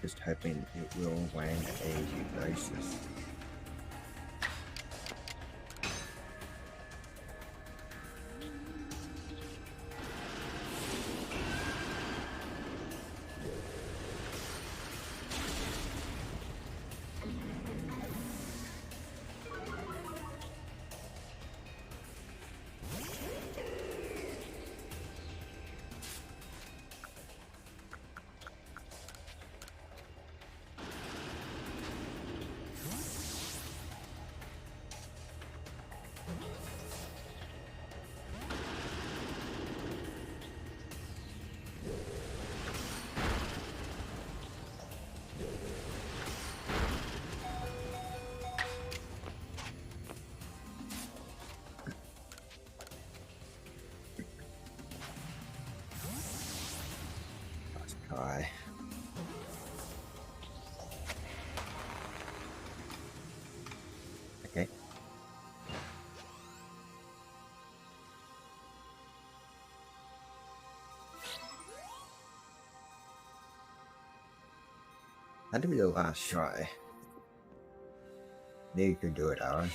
just hoping it will land a hypnosis. Hi. Okay. Had to be the last try. Knew you could do it, Aaron.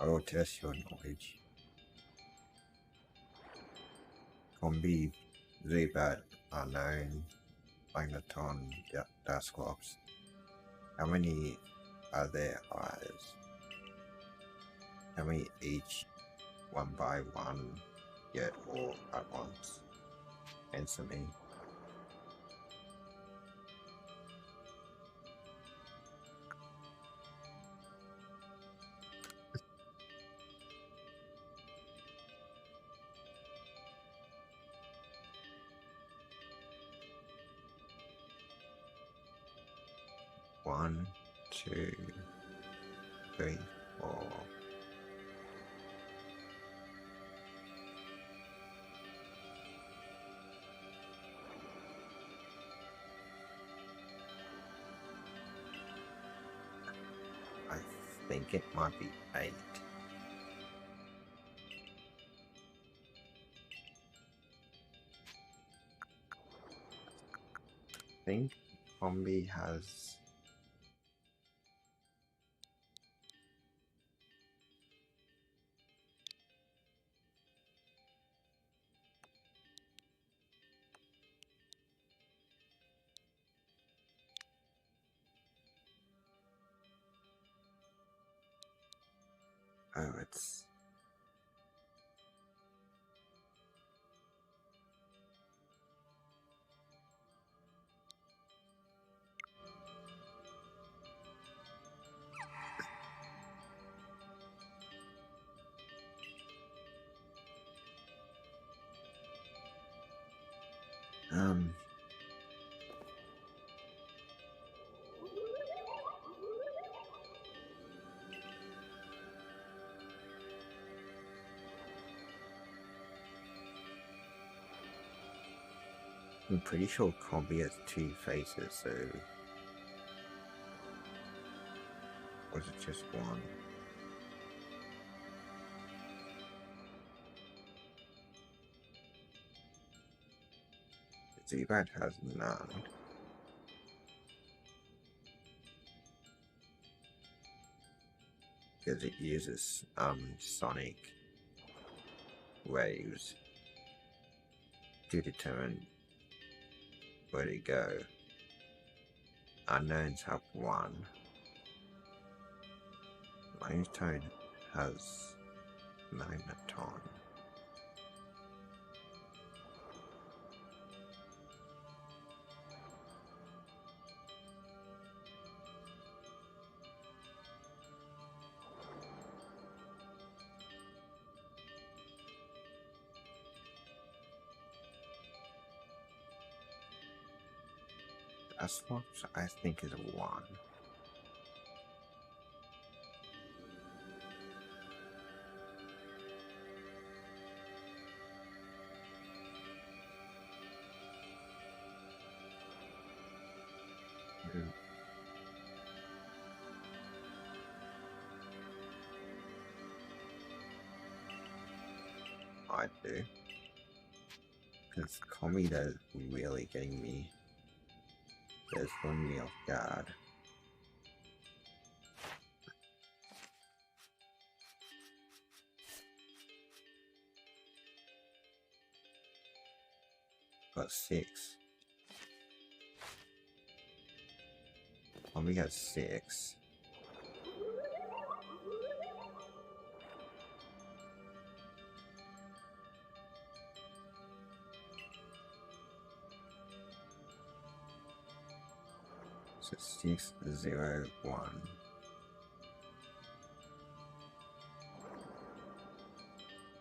I will test your knowledge. Combi, Zubat, Unknown, Magneton, Dusclops. How many are there eyes? How many each, one by one, yet all at once? Answer me. One, two, three, four. I think it might be 8. I think Combi has... Oh, it's... I'm pretty sure Combi has 2 faces, so... Or is it just one? Zubat has none. Because it uses sonic waves to determine where to go. Unknowns have 1. Magneton has Magneton. Dusclops, I think, is a 1. I do. Because Combi is really getting me. There's one me off guard. Got 6. Combi has 6. So 6, 0, 1.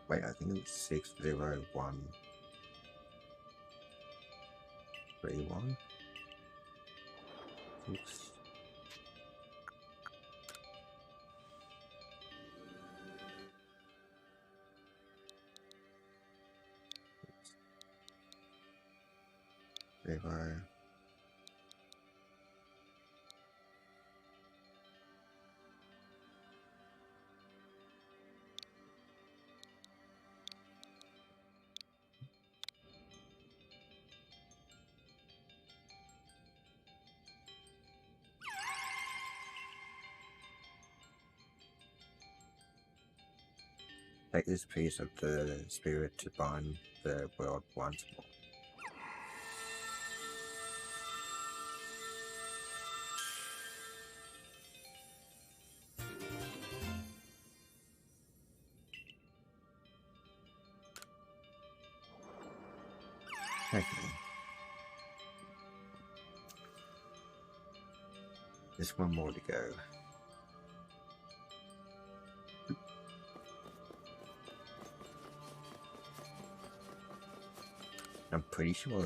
Wait, I think it's 6, 0, 1, 3, 1. Oops. River. Take this piece of the spirit to bind the world once more. Okay. There's one more to go. I'm pretty sure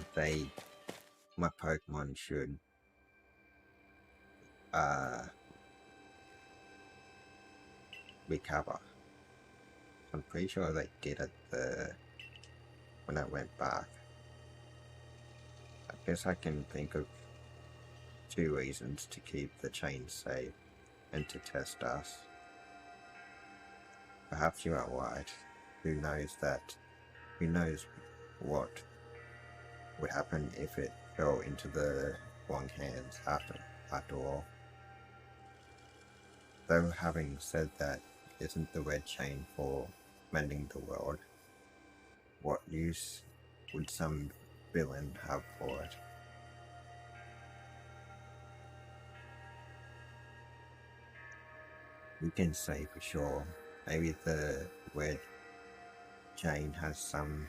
my Pokemon should, recover. I'm pretty sure they did it when I went back. I guess I can think of 2 reasons to keep the chain safe and to test us. Perhaps you are right. Who knows what would happen if it fell into the wrong hands after all. Though having said that, isn't the red chain for mending the world? What use would some villain have for it? We can say for sure, maybe the red chain has some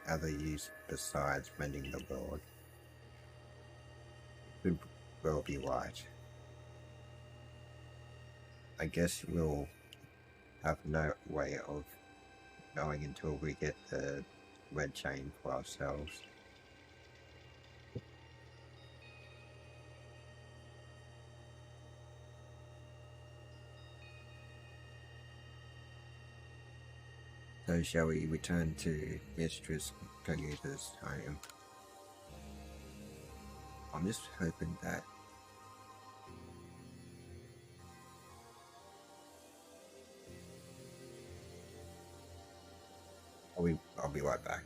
other use besides mending the world. We will be right. I guess we'll have no way of knowing until we get the red chain for ourselves. So shall we return to Mistress Kaguta's home? I'm just hoping that I'll be right back.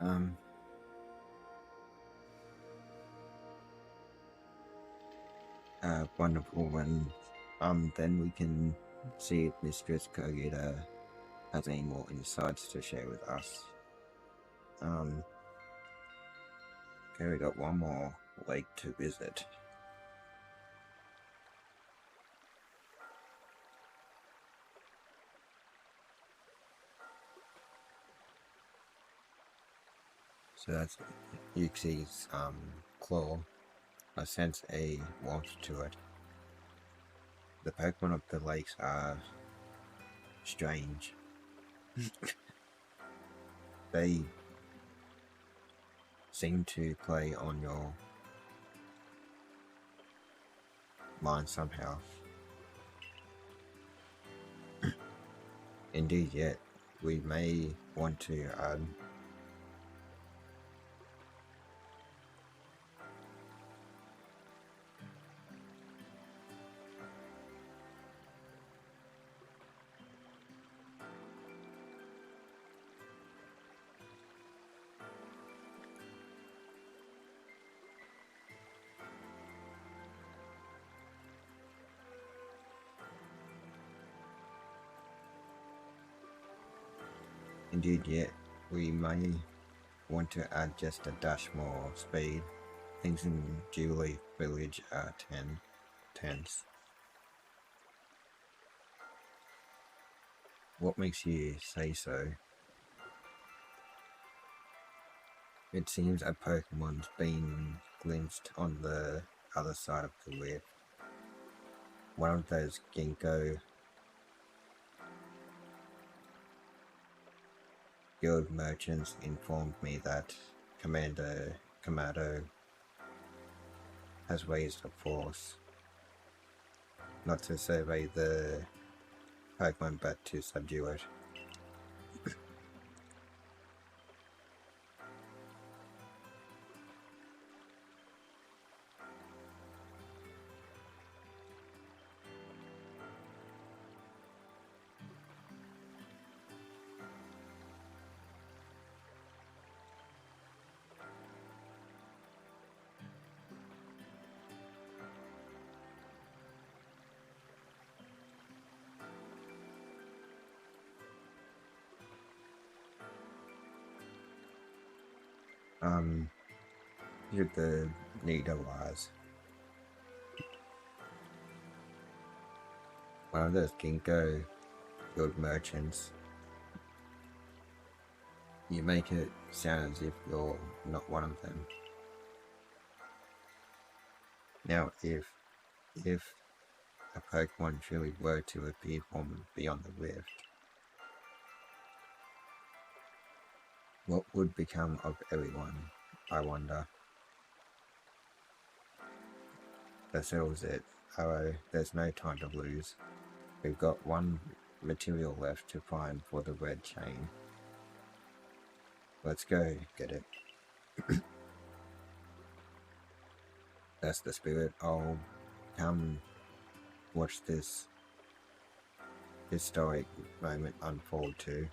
Um, Wonderful. And then we can see if Mistress Kogita has any more insights to share with us. Okay, we got one more lake to visit. So that's Yuxi's claw. I sense a warmth to it. The Pokemon of the lakes are strange. They seem to play on your mind somehow. Indeed, yet we may want to indeed, yet we may want to add just a dash more speed. Things in Jubilee Village are tense. What makes you say so? It seems a Pokemon's been glimpsed on the other side of the rift. One of those Ginkgo guild merchants informed me that Commander Kamado has raised a force, not to survey the Pokemon but to subdue it. Here's the needle eyes. One of those Ginkgo guild merchants. You make it sound as if you're not one of them. Now, if a Pokemon truly were to appear from beyond the rift, what would become of everyone, I wonder? That settles it. Hello, there's no time to lose. We've got one material left to find for the red chain. Let's go get it. That's the spirit. I'll come watch this historic moment unfold too.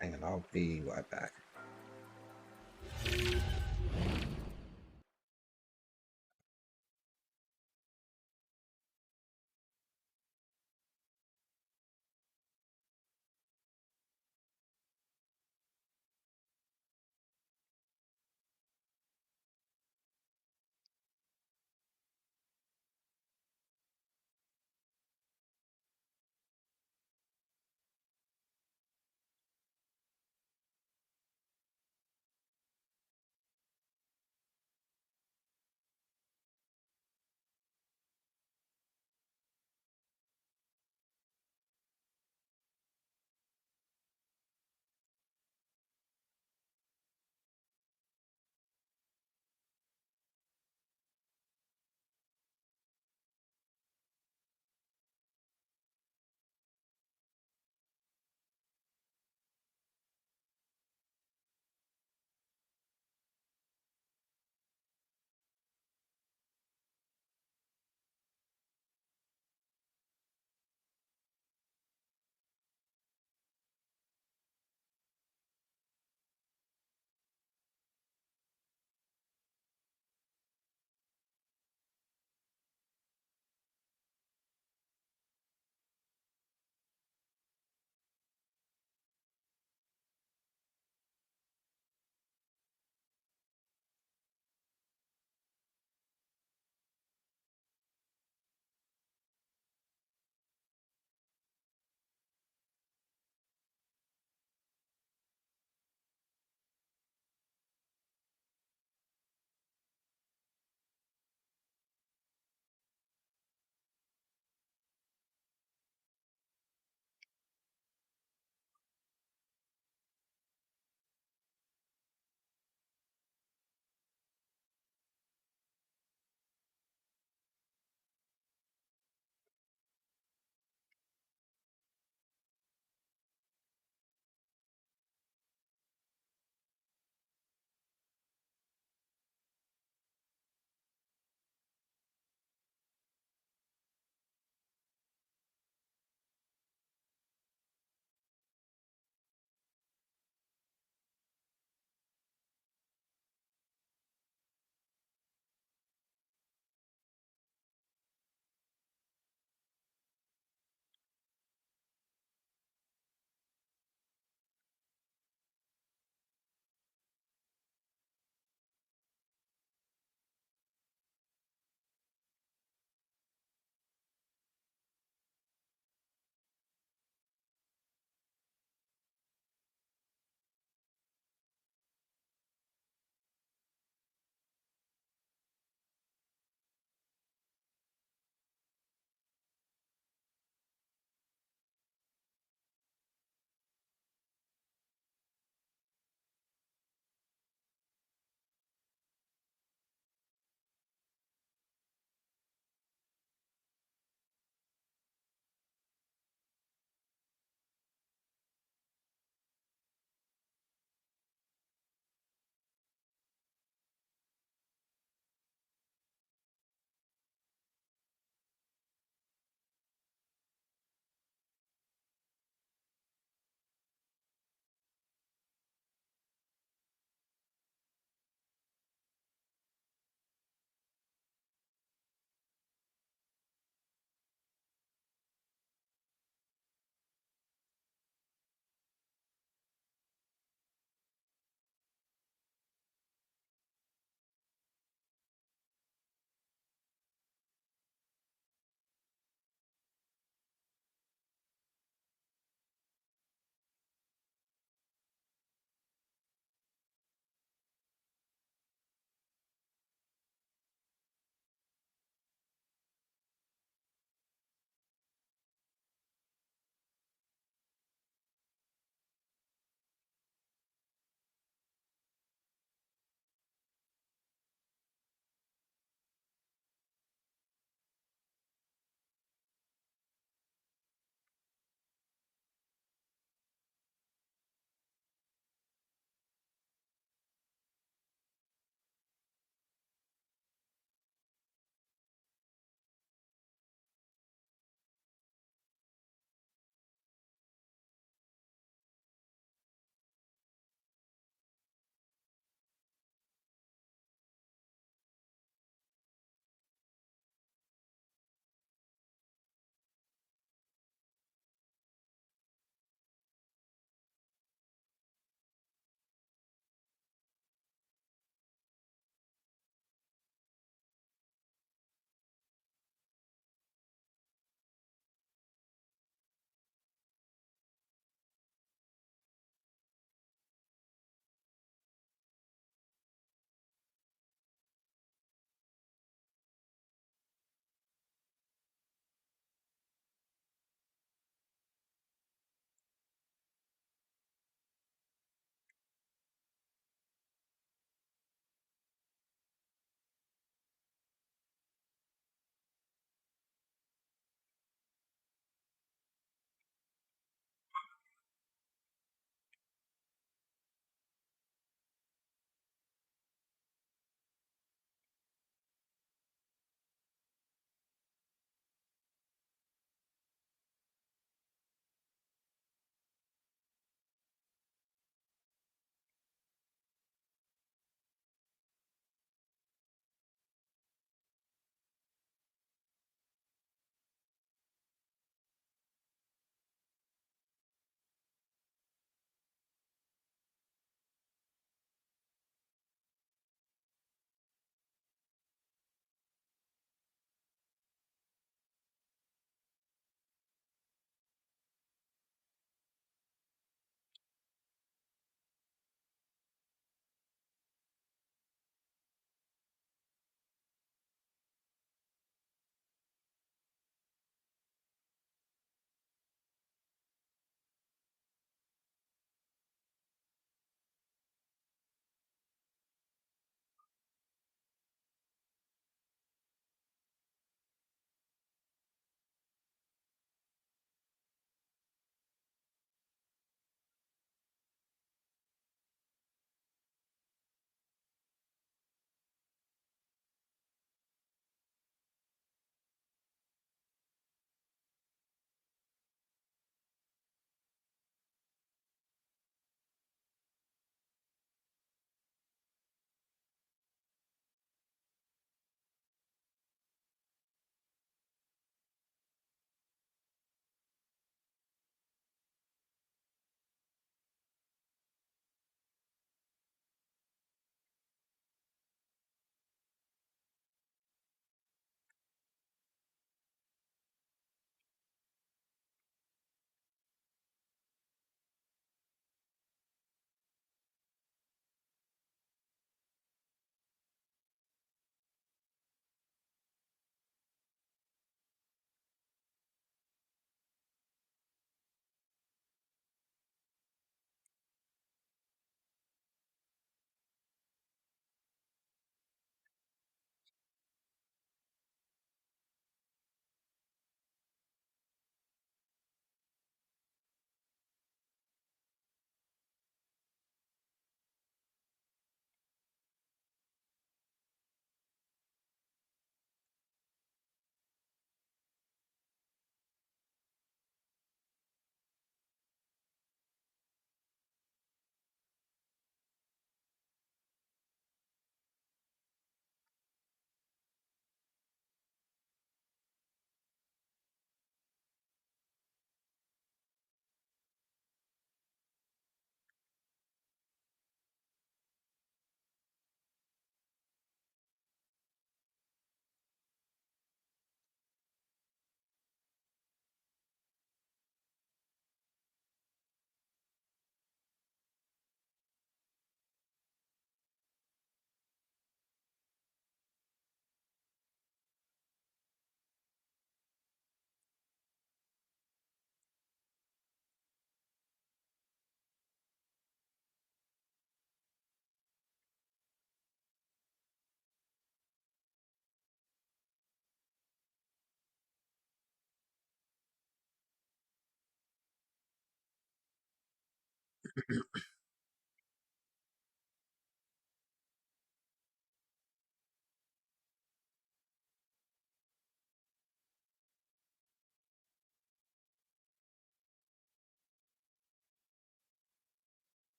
Hang on, I'll be right back.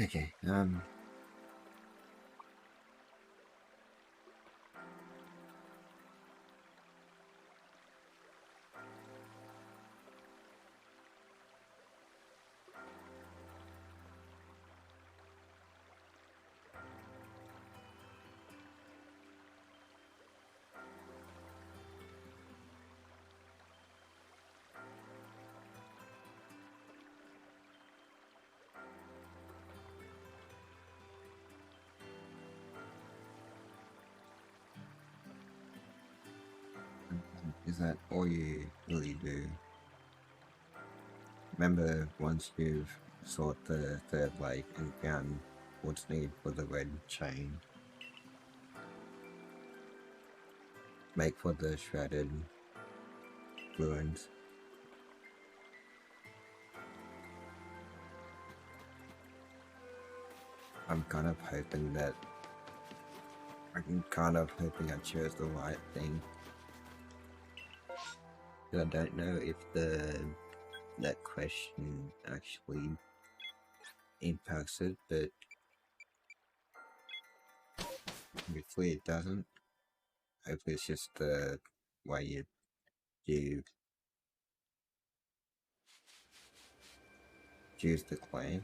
Okay. Is that all you really do? Remember, once you've sought the third lake and found what's needed for the red chain, make for the shredded ruins. I'm kind of hoping that I chose the right thing. I don't know if that question actually impacts it, but hopefully it doesn't. Hopefully it's just the way you choose the claim.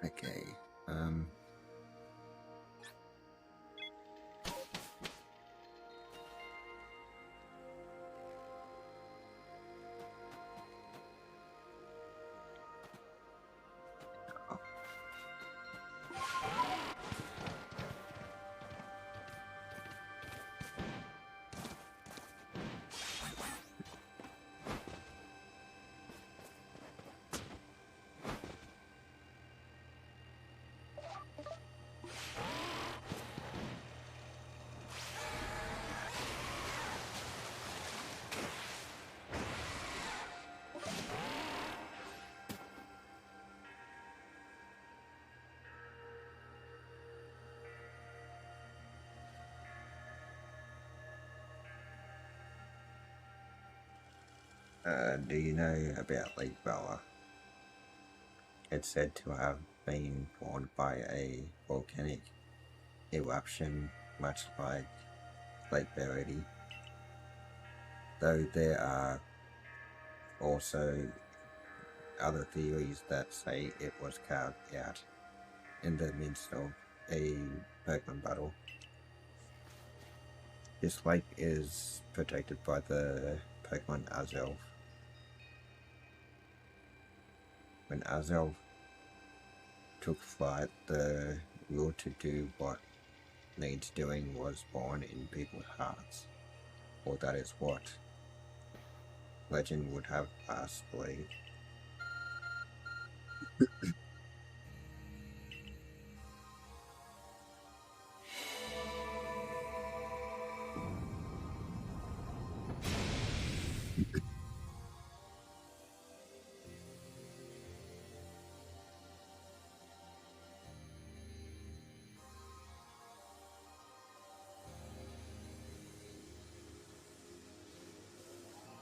Okay. Do you know about Lake Bella? It's said to have been formed by a volcanic eruption, much like Lake Verity, though there are also other theories that say it was carved out in the midst of a Pokemon battle. This lake is protected by the Pokemon Azelf. When Azelf took flight, the will to do what needs doing was born in people's hearts, or that is what legend would have us believe.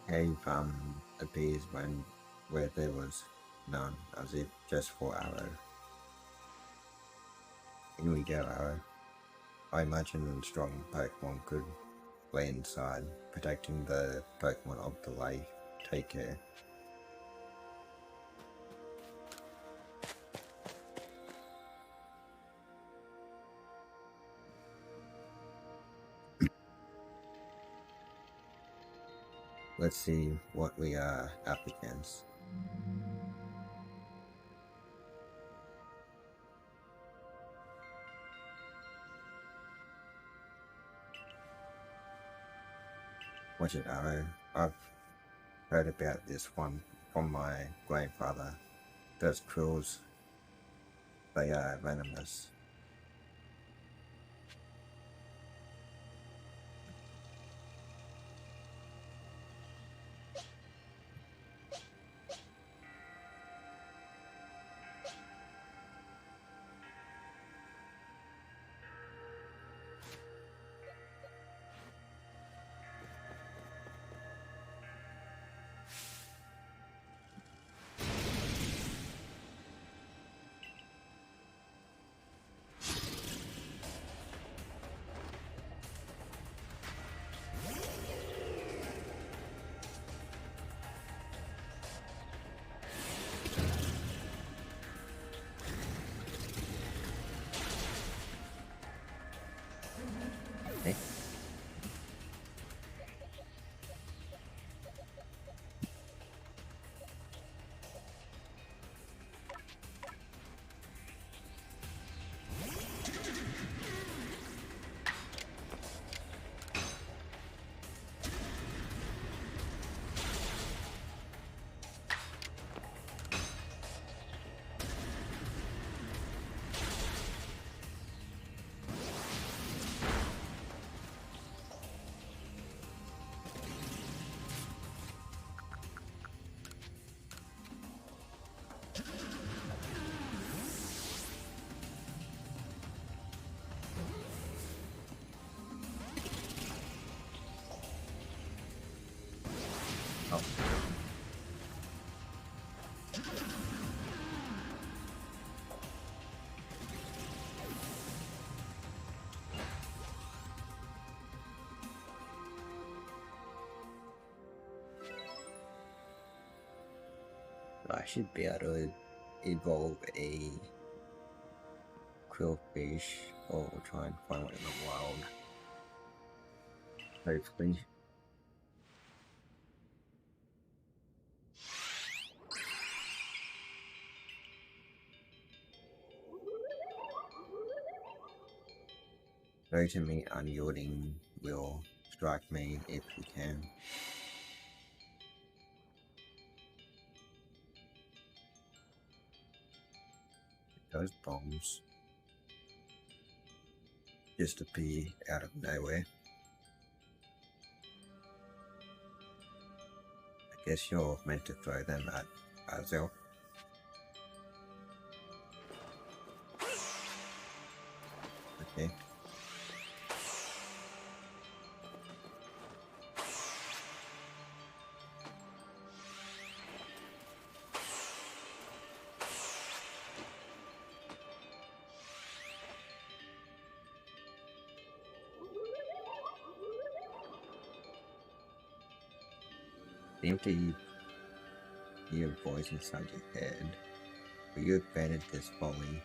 Cave appears where there was none, as if just for Arrow. In we go, Arrow. I imagine strong Pokemon could lay inside, protecting the Pokemon of the lake. Take care. Let's see what we are up against. Watch it, Arrow. I've heard about this one from my grandfather. Those quills, they are venomous. Eh? Oh. I should be able to evolve a quillfish or try and find one in the wild. Hopefully. Go to me unyielding will strike me if you can. Those bombs just appear out of nowhere. I guess you're meant to throw them at Azel. Okay. Seem to hear a voice inside your head. Will you abandon this folly?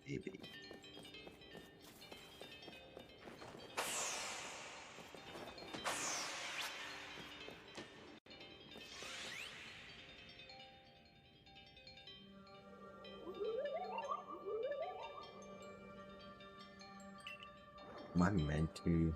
Maybe. Am I meant to?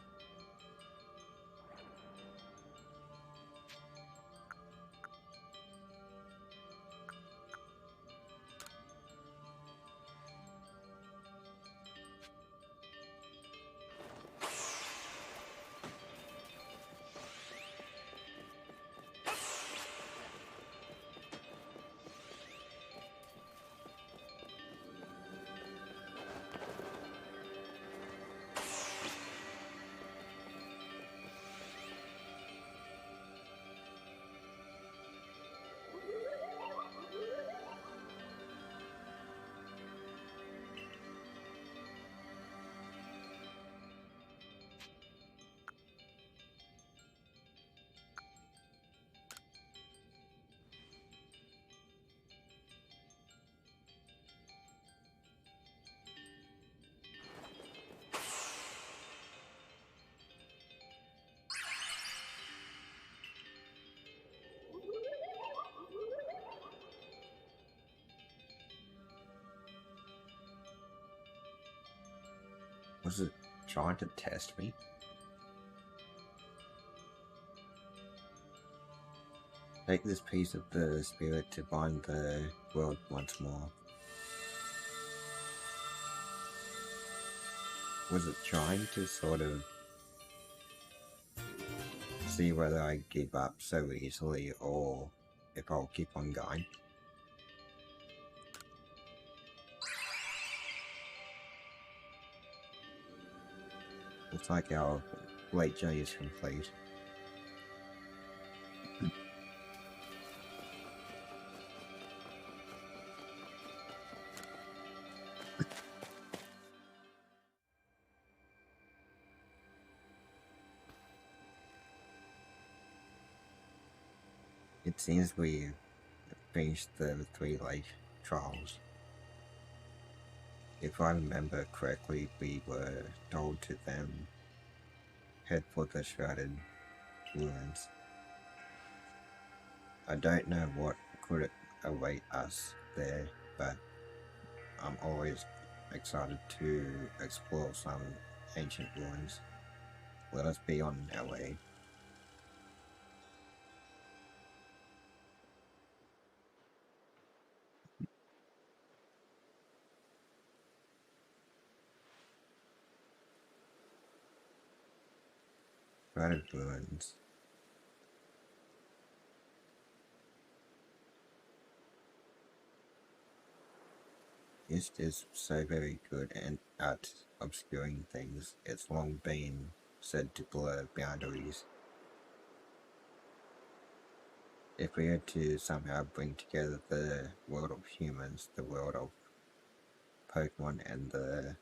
Was it trying to test me? Take this piece of the spirit to bind the world once more. Was it trying to sort of see whether I give up so easily or if I'll keep on going? Looks like our late journey is complete. It seems we finished the 3 lake trials. If I remember correctly, we were told to then head for the shrouded ruins. I don't know what could await us there, but I'm always excited to explore some ancient ruins. Let us be on our way. Shrouded ruins. East is so very good at obscuring things. It's long been said to blur boundaries. If we are to somehow bring together the world of humans, the world of Pokemon, and the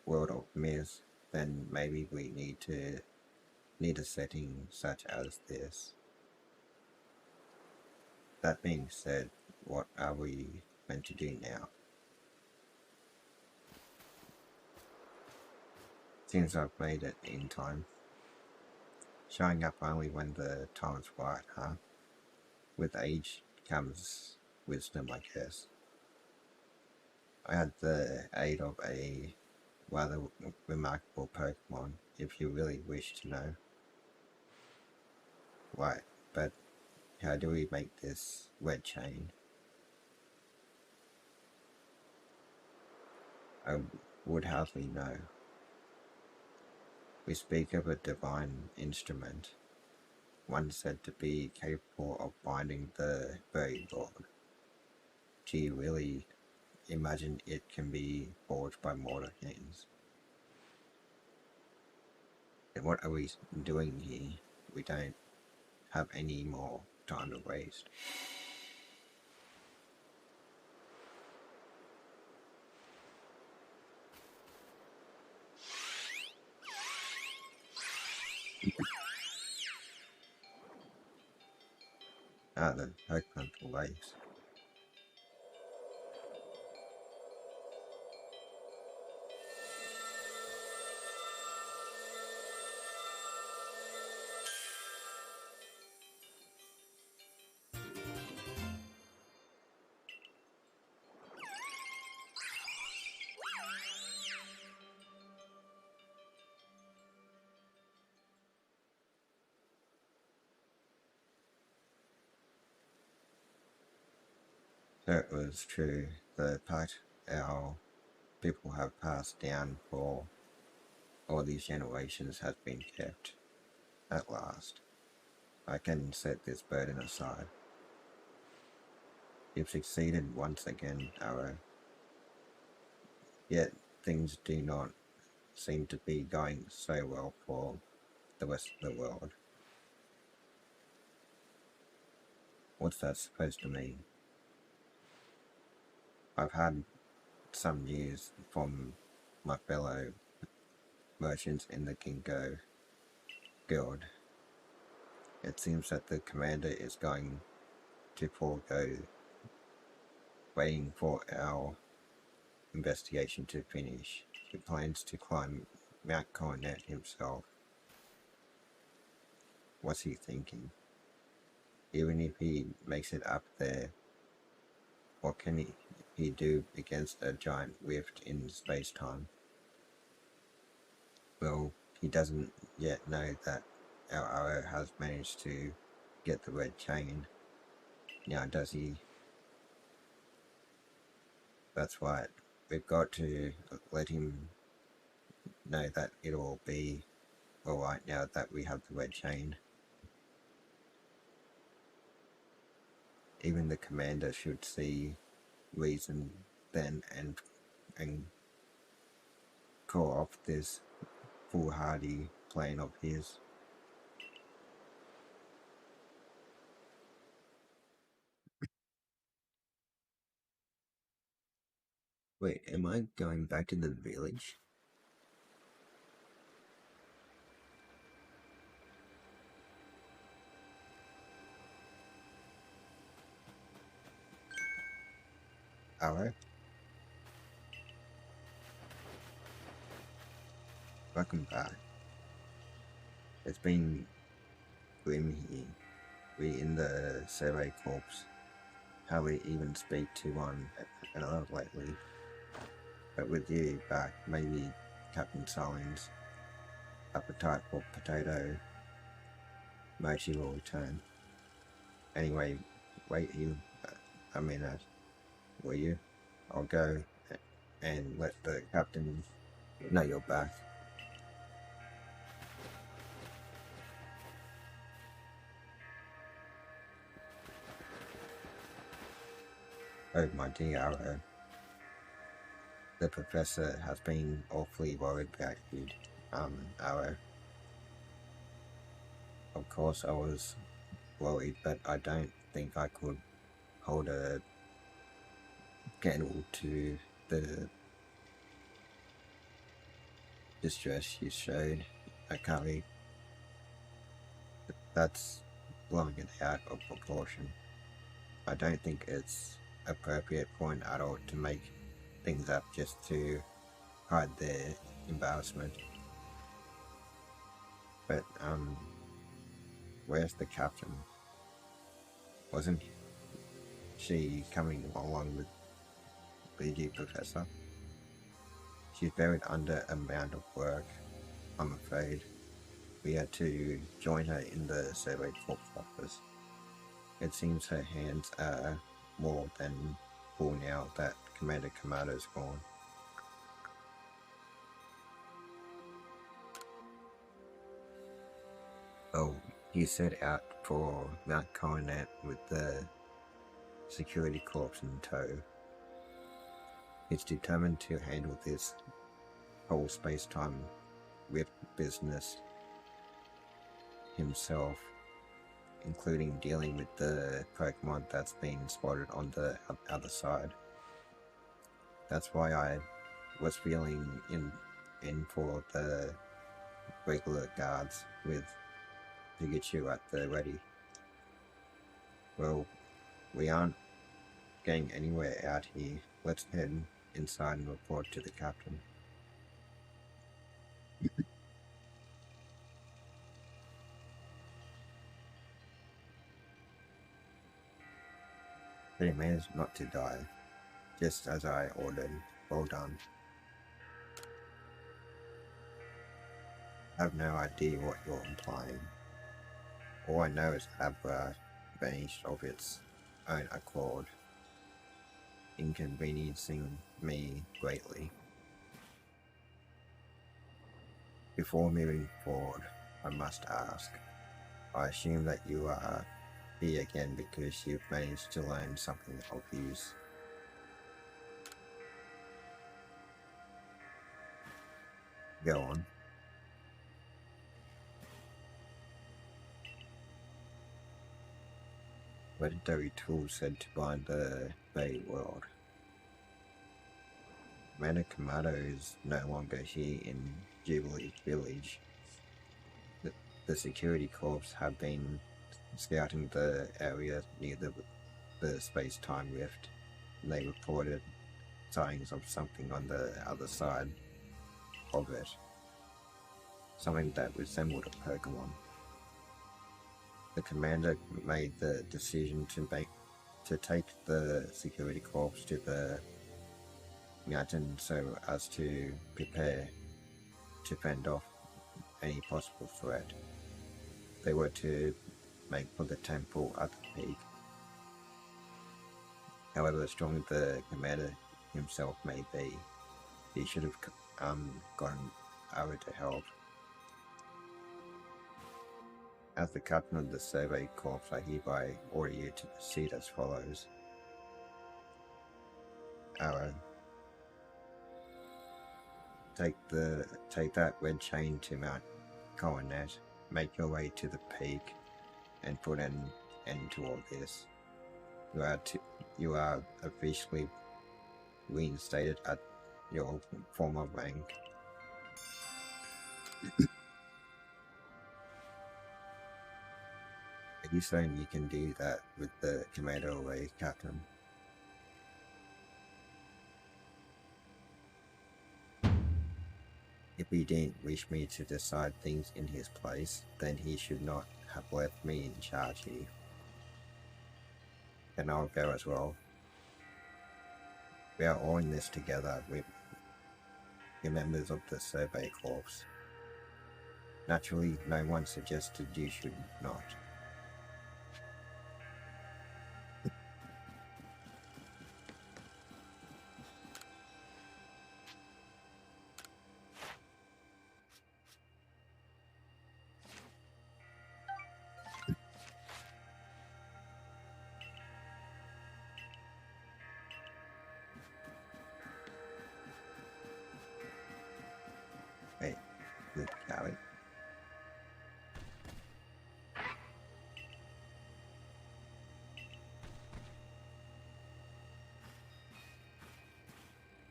world of myth, then maybe we need a setting such as this. That being said, what are we meant to do now? Seems I've made it in time. Showing up only when the time's right, huh? With age comes wisdom, I guess. I had the aid of a rather remarkable Pokemon, if you really wish to know. Right, but how do we make this red chain? I would hardly know. We speak of a divine instrument, one said to be capable of binding the very Lord. Do you really imagine it can be forged by mortal hands? And what are we doing here? We don't have any more time to waste. The Pokemon lakes. So it was true, the part our people have passed down for all these generations has been kept. At last, I can set this burden aside. You've succeeded once again, Arrow. Yet things do not seem to be going so well for the rest of the world. What's that supposed to mean? I've had some news from my fellow merchants in the Ginkgo Guild. It seems that the commander is going to forego waiting for our investigation to finish. He plans to climb Mount Coronet himself. What's he thinking? Even if he makes it up there, what can he do against a giant rift in space-time? Well, he doesn't yet know that our arrow has managed to get the red chain. Now, does he? That's right. We've got to let him know that it'll be alright now that we have the red chain. Even the commander should see reason then and call off this foolhardy plan of his. Wait, am I going back to the village? Alright. Welcome back. It's been grim here. We in the survey corps hardly even speak to one another lately. But with you back, maybe Captain Salin's appetite for potato mochi will return. Anyway, wait here a minute, will you? I'll go and let the captain know you're back. Oh, my dear Arrow. The professor has been awfully worried about you, Arrow. Of course I was worried, but I don't think I could hold a candle to the distress you showed. Okay, that's blowing it out of proportion. I don't think it's appropriate for an adult to make things up just to hide their embarrassment. But, where's the captain? Wasn't she coming along with the professor? She's buried under a mound of work, I'm afraid. We had to join her in the survey corps office. It seems her hands are more than full now that Commander Kamato's gone. Oh, he set out for Mount Coronet with the security corps in tow. He's determined to handle this whole space-time rift business himself, including dealing with the Pokemon that's been spotted on the other side. That's why I was feeling in for the regular guards with Pikachu at the ready. Well, we aren't getting anywhere out here. Let's head inside and report to the captain. They managed not to die, just as I ordered. Well done. I have no idea what you're implying. All I know is Abra vanished of its own accord, inconveniencing me greatly. Before moving forward, I must ask, I assume that you are here again because you've managed to learn something of use. Go on. Legendary tools said to bind the Bay world. Commander Kamato is no longer here in Jubilee Village. The security corps have been scouting the area near the space-time rift, and they reported sightings of something on the other side of it. Something that resembled a Pokemon. The commander made the decision to take the security corps to the mountain so as to prepare to fend off any possible threat. They were to make for the temple at the peak. However strong the commander himself may be, he should have gotten Ara to help. As the captain of the survey corps, I hereby order you to proceed as follows. Ara, take that red chain to Mount Coronet, make your way to the peak, and put an end to all this. You are officially reinstated at your former rank. Are you saying you can do that with the commander away, Captain? If he didn't wish me to decide things in his place, then he should not have left me in charge here. And I'll go as well. We are all in this together with the members of the Survey Corps. Naturally, no one suggested you should not. Good Gary.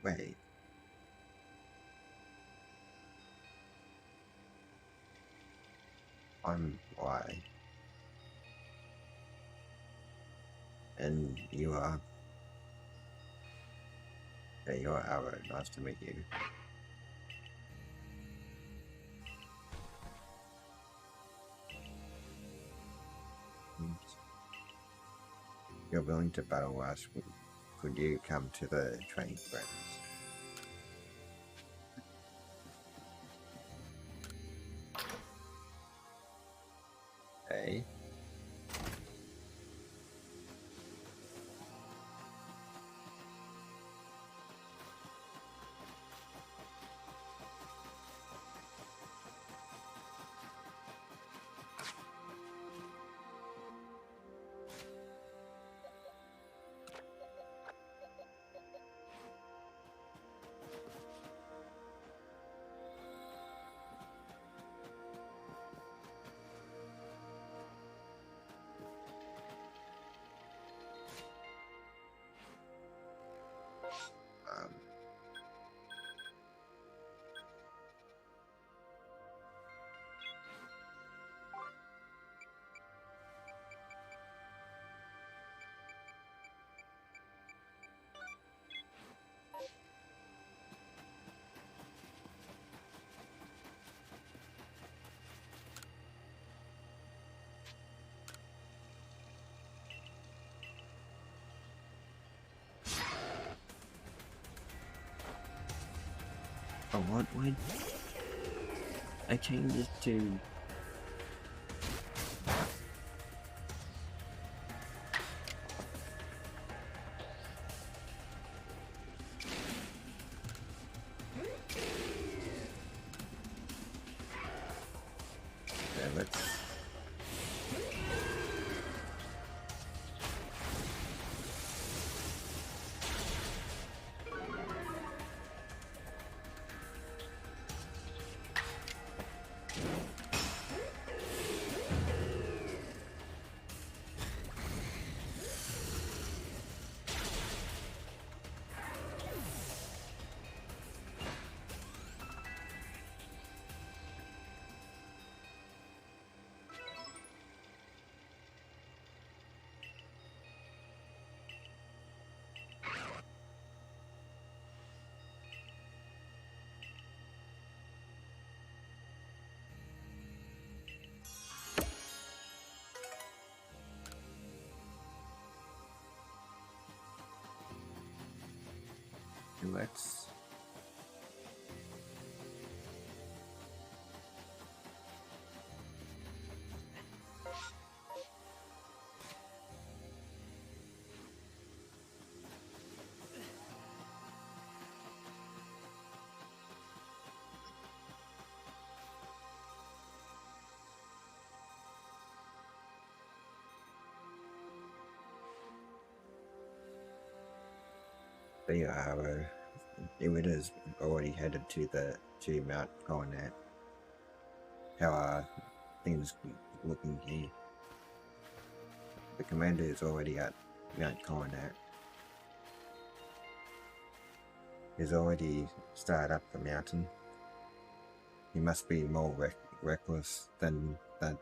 Wait. I'm Y. And you are... Yeah, you're Arrow. Nice to meet you. You're willing to battle us. Could you come to the training grounds? Hey. Oh, what would I change it to? Yeah, let's... Let's... There you are. It is already headed to Mount Coronet. How are things looking here? The commander is already at Mount Coronet. He's already started up the mountain. He must be more reckless than that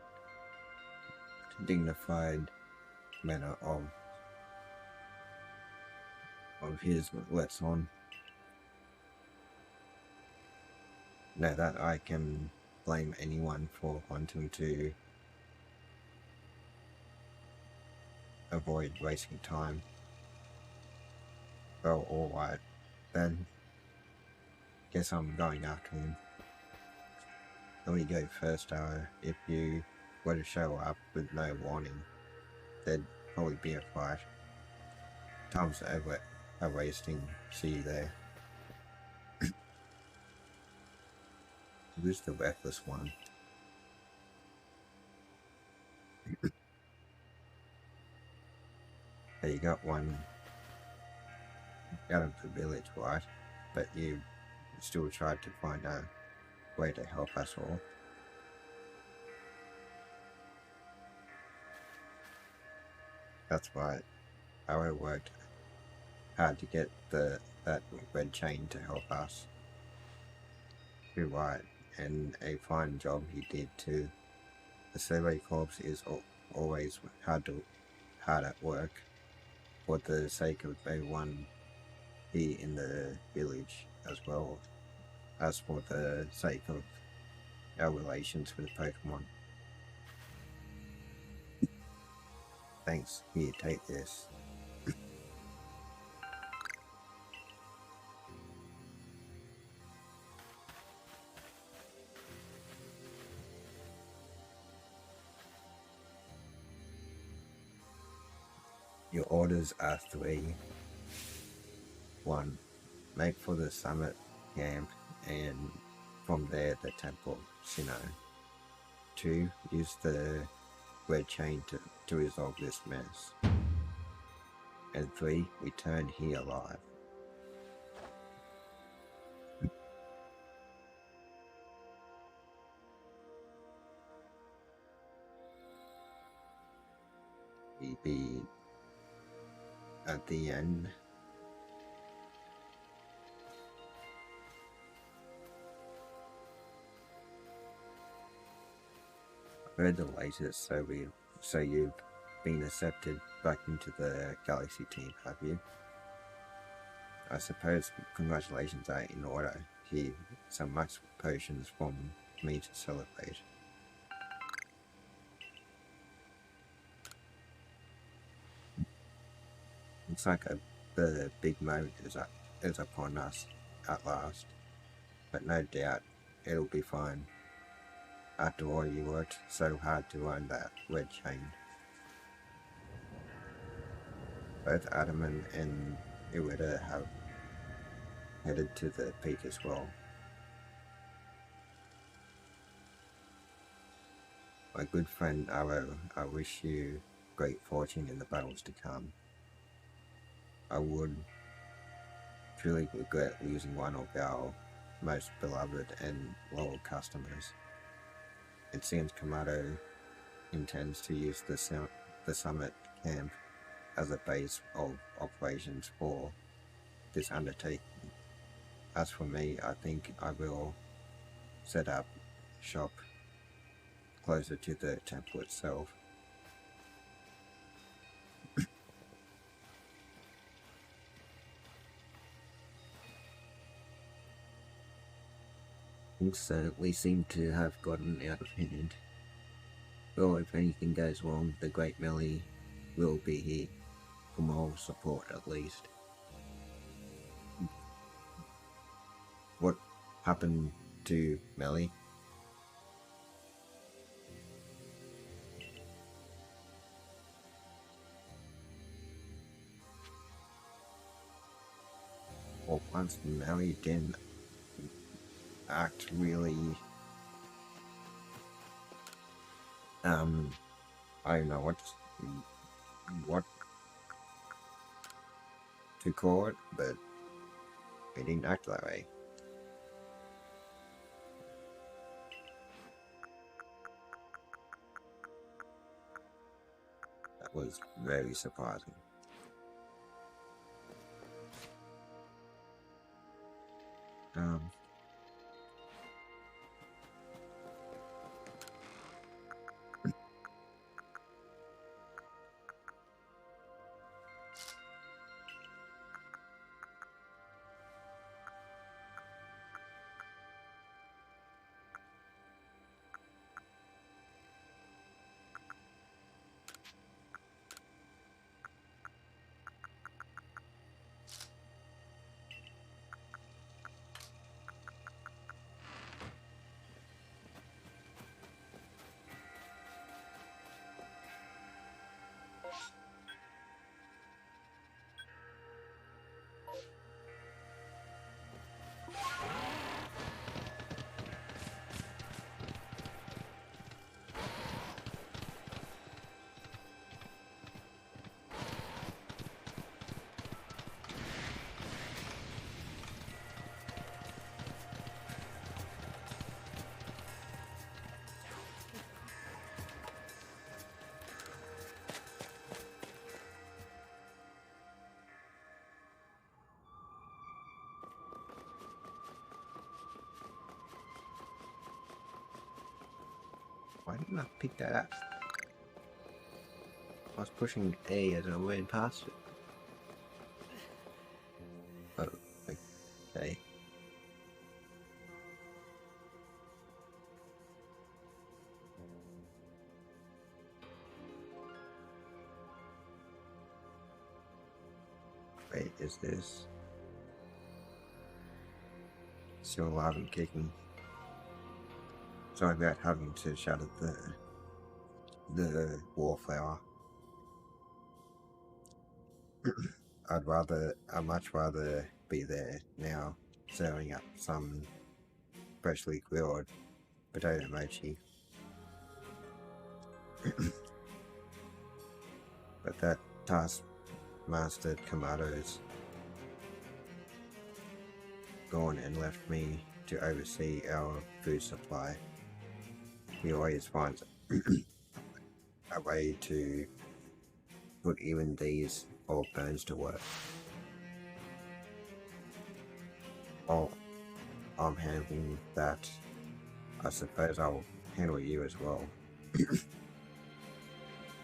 dignified manner of his lets on. Now that I can blame anyone for wanting to avoid wasting time. Oh, alright, then guess I'm going after him. Let me go first, if you were to show up with no warning, there'd probably be a fight. Time's over, wasting. See you there. Who's the reckless one? Hey, you got one out of the village, right? But you still tried to find a way to help us all. That's why I worked hard to get that red chain to help us. You're right, and a fine job he did too. The Survey Corps is always hard at work for the sake of everyone here in the village, as well as for the sake of our relations with Pokemon. Thanks, here, take this. Your orders are 3. 1. Make for the summit camp, and from there the temple, Sinnoh. 2. Use the red chain to resolve this mess. And 3. Return here alive. Be at the end. I heard the latest, so you've been accepted back into the Galaxy team, have you? I suppose congratulations are in order. Here, some max potions from me to celebrate. Looks like the big moment is upon us at last, but no doubt it'll be fine. After all, you worked so hard to earn that red chain. Both Adam and Irida have headed to the peak as well. My good friend Arrow, I wish you great fortune in the battles to come. I would truly regret losing one of our most beloved and loyal customers. It seems Kamado intends to use the summit camp as a base of operations for this undertaking. As for me, I think I will set up shop closer to the temple itself. Things certainly seem to have gotten out of hand. Well, if anything goes wrong, the Great Melly will be here for moral support at least. What happened to Melly? Well, once Melly didn't act really, I don't know what to call it, but it didn't act that way. That was very surprising. Why didn't I pick that up? I was pushing A as I went past it. Oh, okay. Wait, is this still alive and kicking? Sorry about having to shatter the wallflower. I'd much rather be there now, serving up some freshly grilled potato mochi. But that taskmaster Kamato's gone and left me to oversee our food supply. He always finds a way to put even these old bones to work. While I'm handling that, I suppose I'll handle you as well.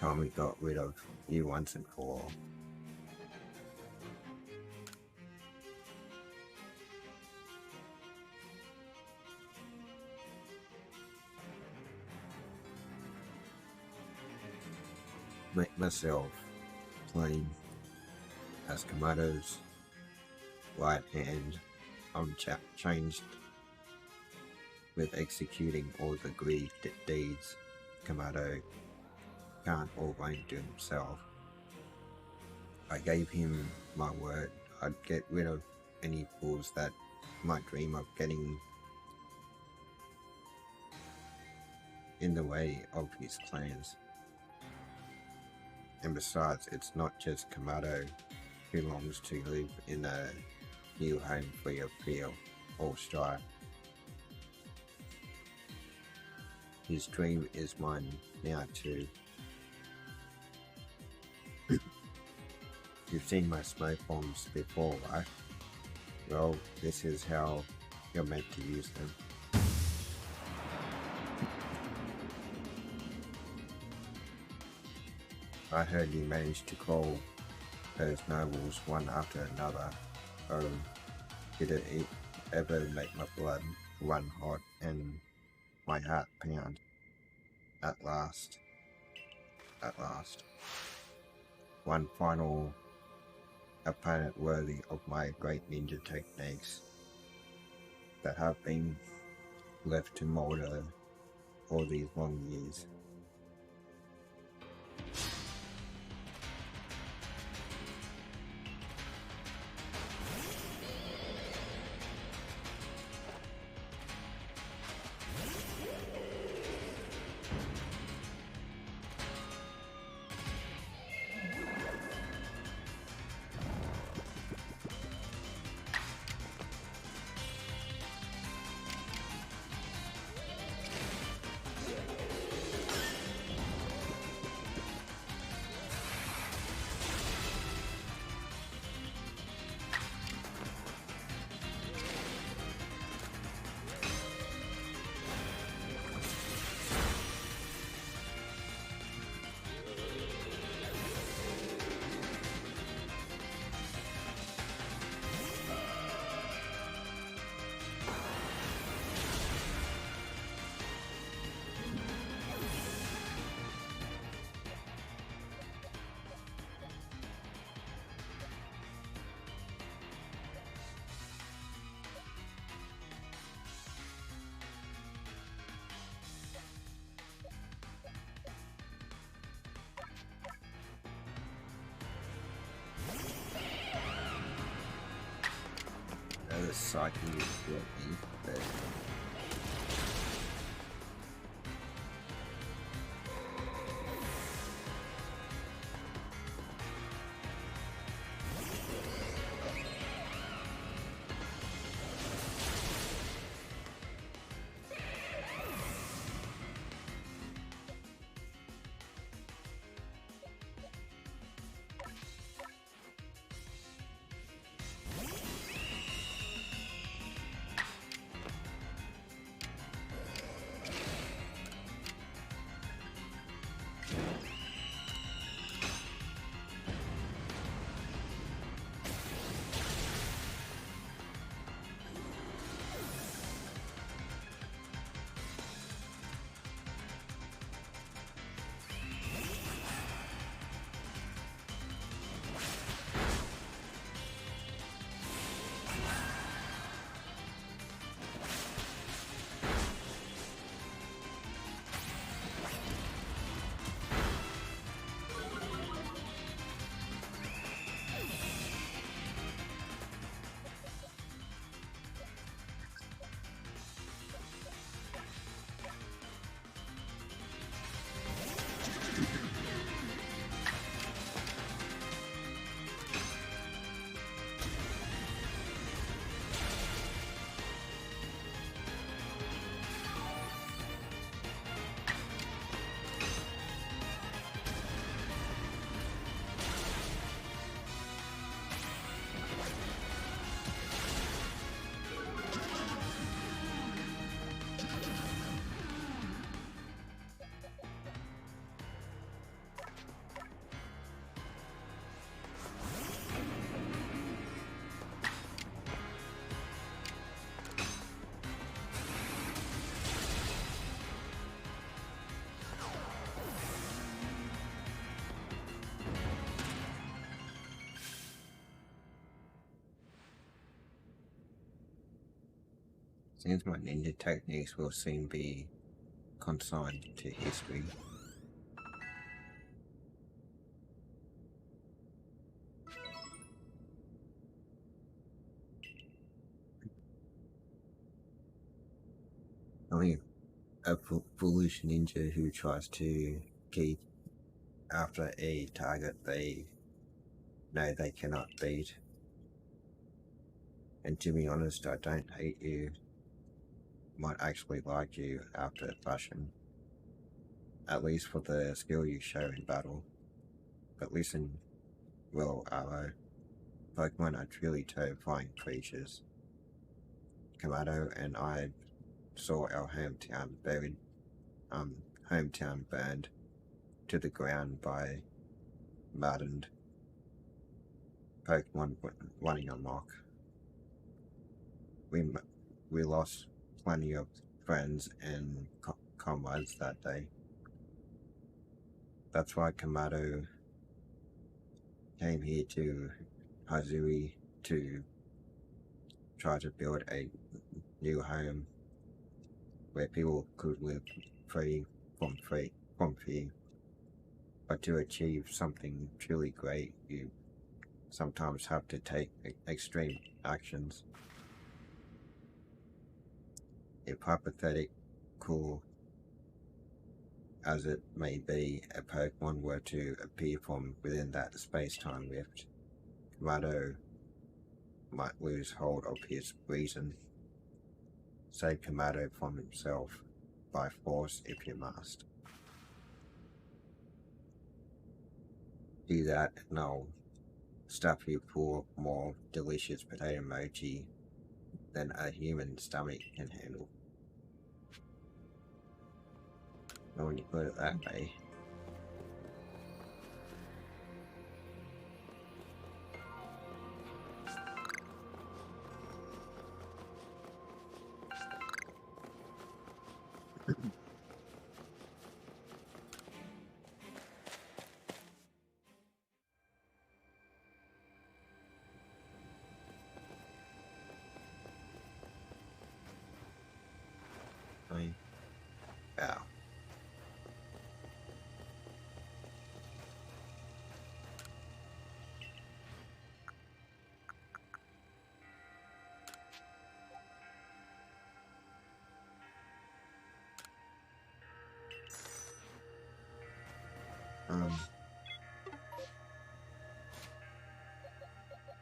Time we got rid of you once and for all. Make myself plain as Kamato's right hand. I'm changed with executing all the greed deeds Kamato can't always do himself. I gave him my word I'd get rid of any fools that might dream of getting in the way of his plans. And besides, it's not just Kamato who longs to live in a new home free of fear or strife. His dream is mine now too. You've seen my smoke bombs before, right? Well, this is how you're meant to use them. I heard you managed to call those nobles one after another. Oh, did it ever make my blood run hot and my heart pound? At last. One final opponent worthy of my great ninja techniques that have been left to molder all these long years. The cycle is working, but Seems my ninja techniques will soon be consigned to history. Only a foolish ninja who tries to keep after a target they know they cannot beat. And to be honest, I don't hate you. Might actually like you after fashion. At least for the skill you show in battle. But listen, well, Arrow, Pokemon are truly terrifying creatures. Kamado and I saw our hometown burned to the ground by maddened Pokemon running amok. We lost plenty of friends and comrades that day. That's why Kamado came here to Hisui to try to build a new home where people could live free from fear. But to achieve something truly great, you sometimes have to take extreme actions. If hypothetical as it may be, a Pokemon were to appear from within that space-time rift, Kamado might lose hold of his reason. Save Kamado from himself by force if you must. Do that and I'll stuff you full of more delicious potato mochi than a human stomach can handle. And when you put it that way, wow.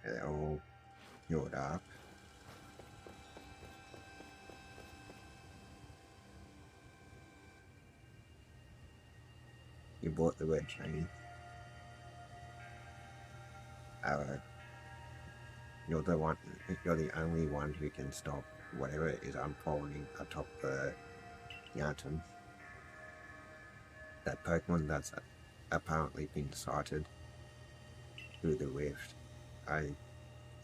They're all healed up. You bought the red chain. You're the only one who can stop whatever is unfolding atop the mountain. That Pokemon that's apparently been sighted through the rift. I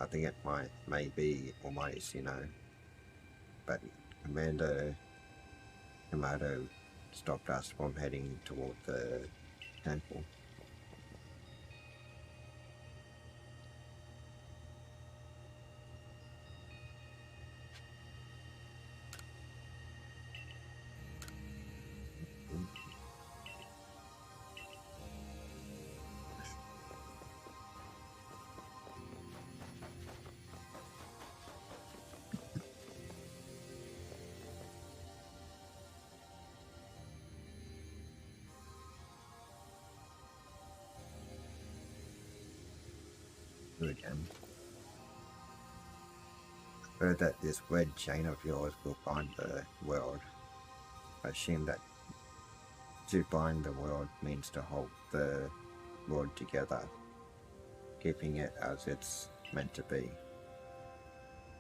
think it may be almost, but Commander Kamado stopped us from heading toward the temple. Again. Heard that this red chain of yours will bind the world. I assume that to bind the world means to hold the world together, keeping it as it's meant to be.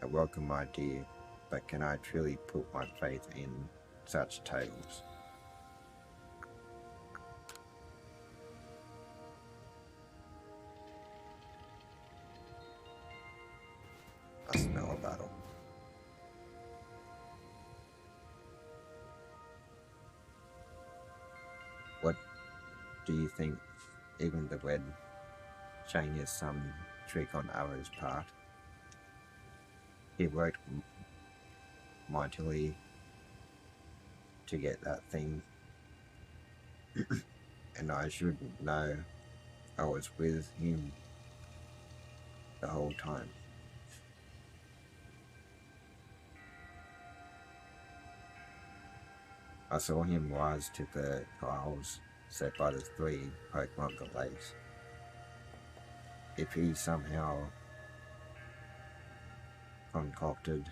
A welcome idea, but can I truly put my faith in such tales? I smell a battle. What do you think? Even the red chain is some trick on Arrow's part. He wrote mightily to get that thing, and I shouldn't know I was with him the whole time. I saw him rise to the trials set by the 3 Pokemon delays. If he somehow concocted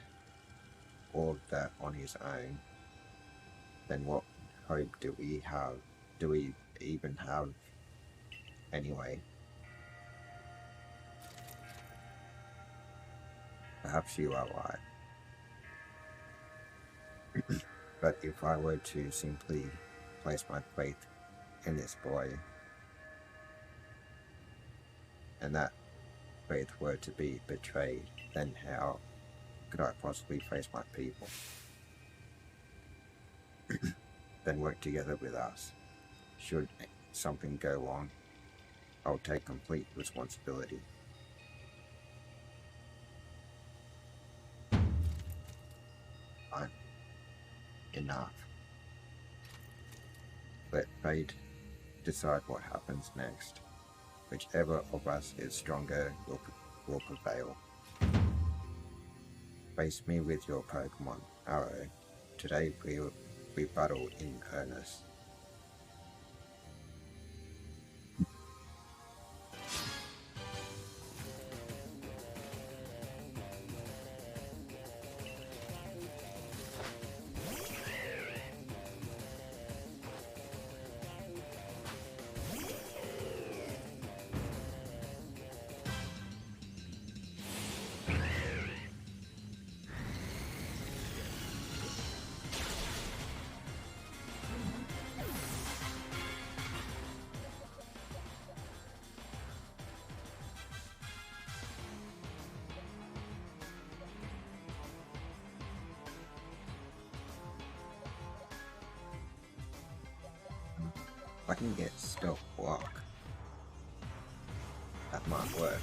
all of that on his own, then what hope do we have? Do we even have anyway? Perhaps you are right. But if I were to simply place my faith in this boy, and that faith were to be betrayed, then how could I possibly face my people? Then work together with us. Should something go wrong, I'll take complete responsibility. Fine. Enough. Let fate decide what happens next. Whichever of us is stronger will prevail. Face me with your Pokemon, Arrow. Today we battle in earnest. I can get stealth block. That might work.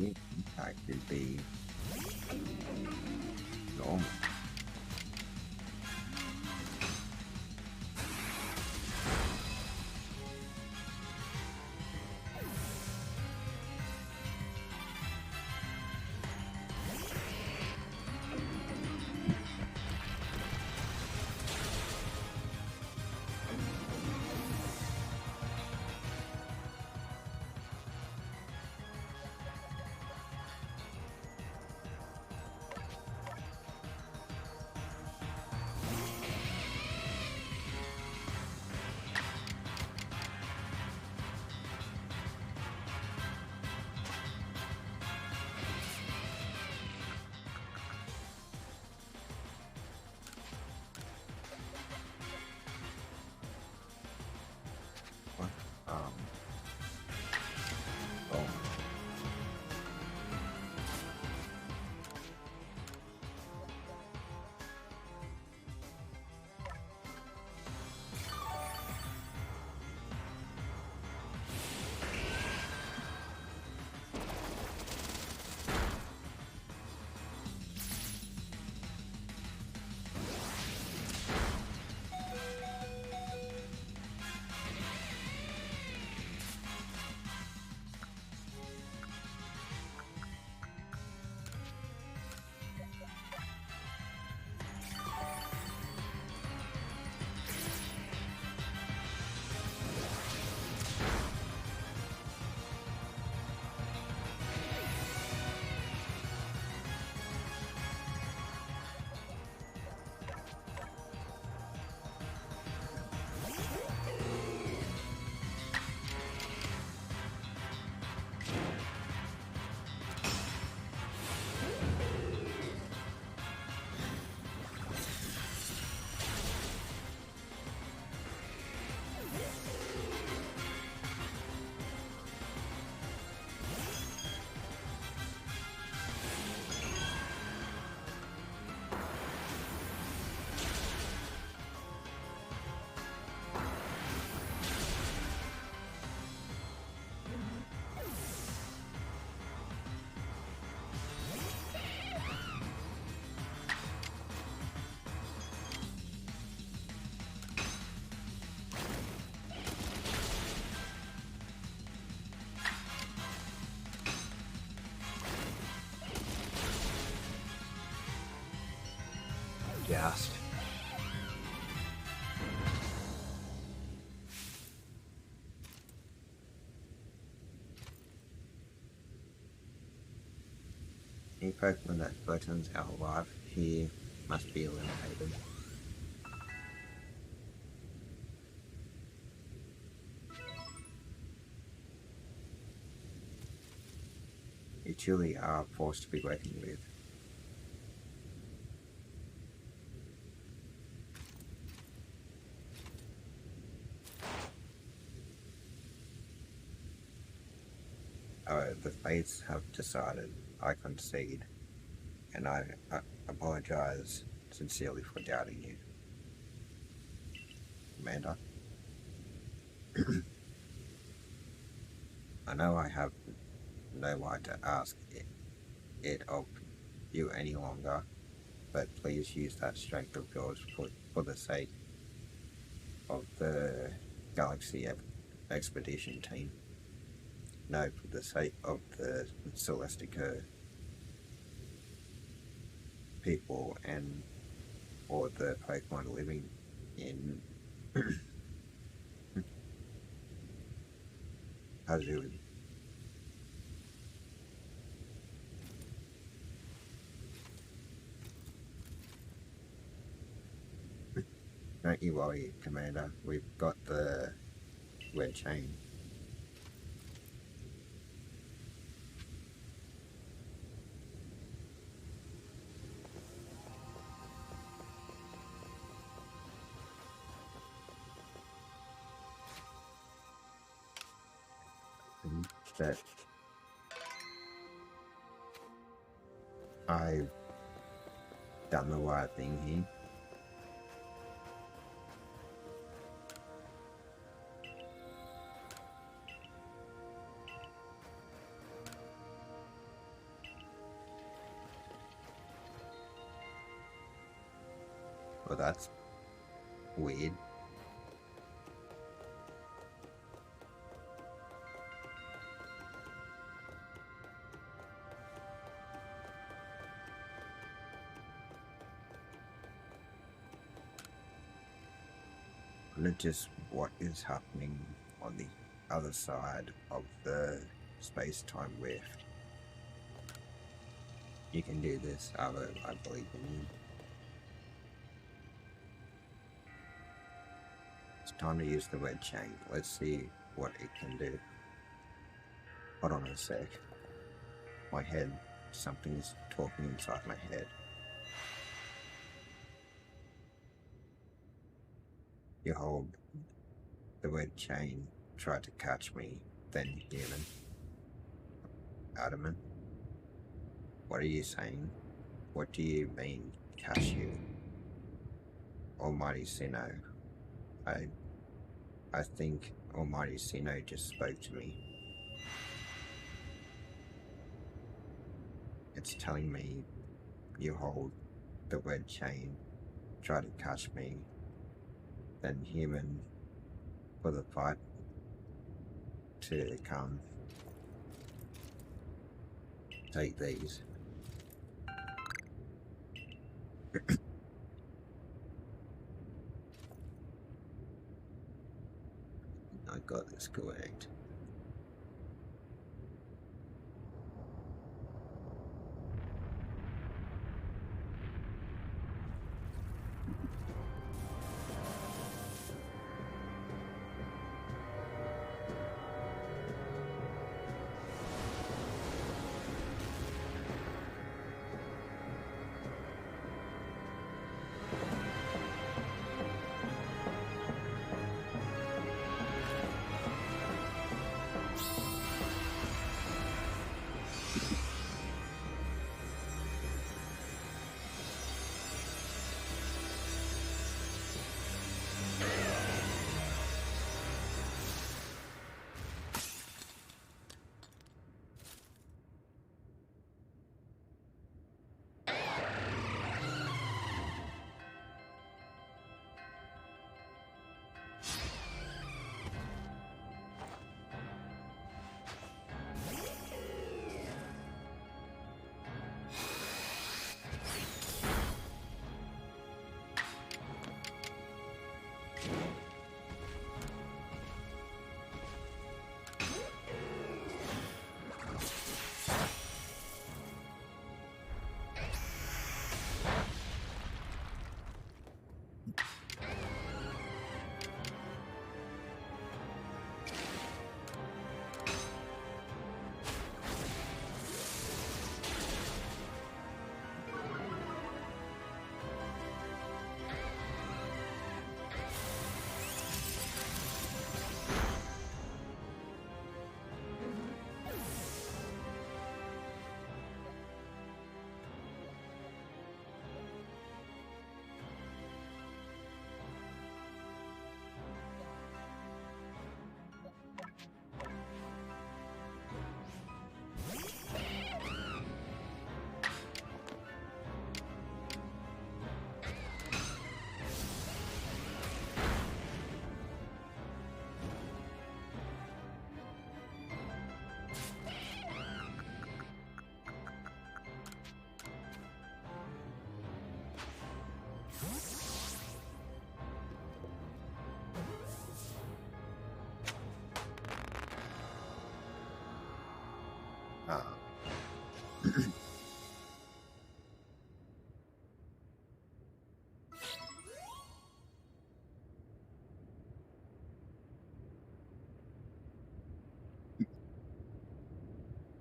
the impact would be normal. What? Oh. Gassed. Any Pokemon that buttons are alive here must be eliminated. You truly are forced to be working with. The fates have decided. I concede, and I apologize sincerely for doubting you, Amanda. I know I have no right to ask it of you any longer, but please use that strength of yours for the sake of the Galaxy Expedition team. No, for the sake of the Celestica people and or the Pokemon living in Hisui. Don't you worry, Commander. We've got the red chain. That I've done the right thing here. But that's weird. Notice what is happening on the other side of the space-time rift. You can do this, Avo, I believe in you. It's time to use the red chain. Let's see what it can do. Hold on a sec. My head, something's talking inside my head. You hold the red chain, try to catch me, then human. Adamant. What are you saying? What do you mean, catch you? Almighty Sinnoh. I think Almighty Sinnoh just spoke to me. It's telling me you hold the red chain, try to catch me, then human for the fight to come. Take these. I got this correct.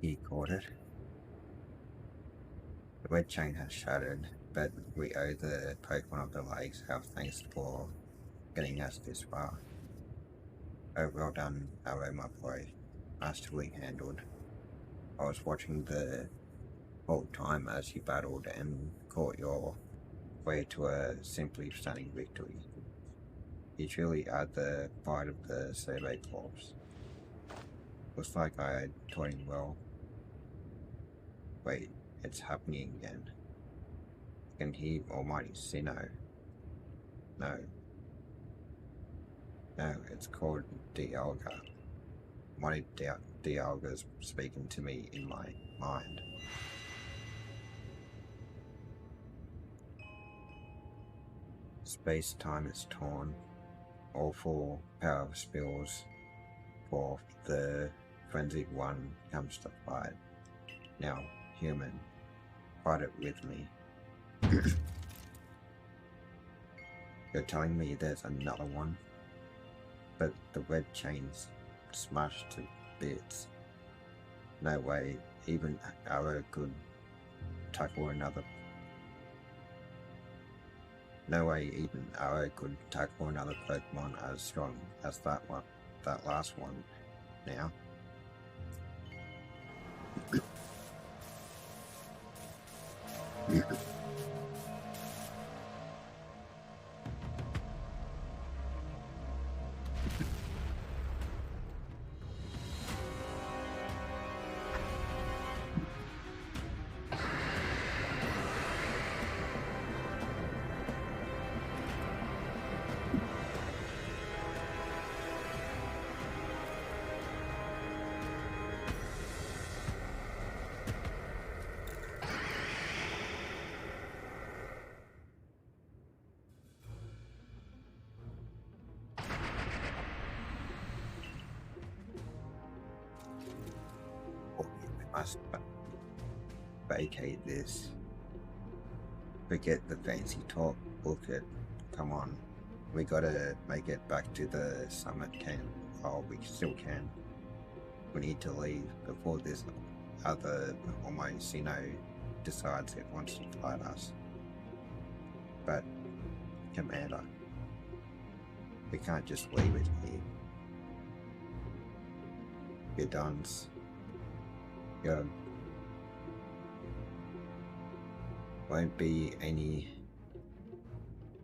He caught it. The red chain has shattered, but we owe the Pokemon of the Lakes our thanks for getting us this far. Oh, well done, Arrow, my boy. Masterfully handled. I was watching the whole time as you battled and caught your way to a simply stunning victory. You truly are the pride of the Survey Corps. Looks like I taught him well. Wait, it's happening again. I can hear Almighty Sinnoh. No, no, it's called Dialga. One of Dialga's speaking to me in my mind. Space-time is torn. All four power spills for the frenzied one comes to fight. Now, human, fight it with me. You're telling me there's another one? But the red chain's smashed to bits. No way, even Arrow could tackle another. No way, even Arrow could tackle another Pokemon as strong as that one, that last one. Now. Must vacate this. Forget the fancy talk, book it. Come on, we gotta make it back to the summit camp. Oh, we still can. We need to leave before this other Almocino decides it wants to fight us. But, Commander, we can't just leave it here. You're done. Go. Won't be any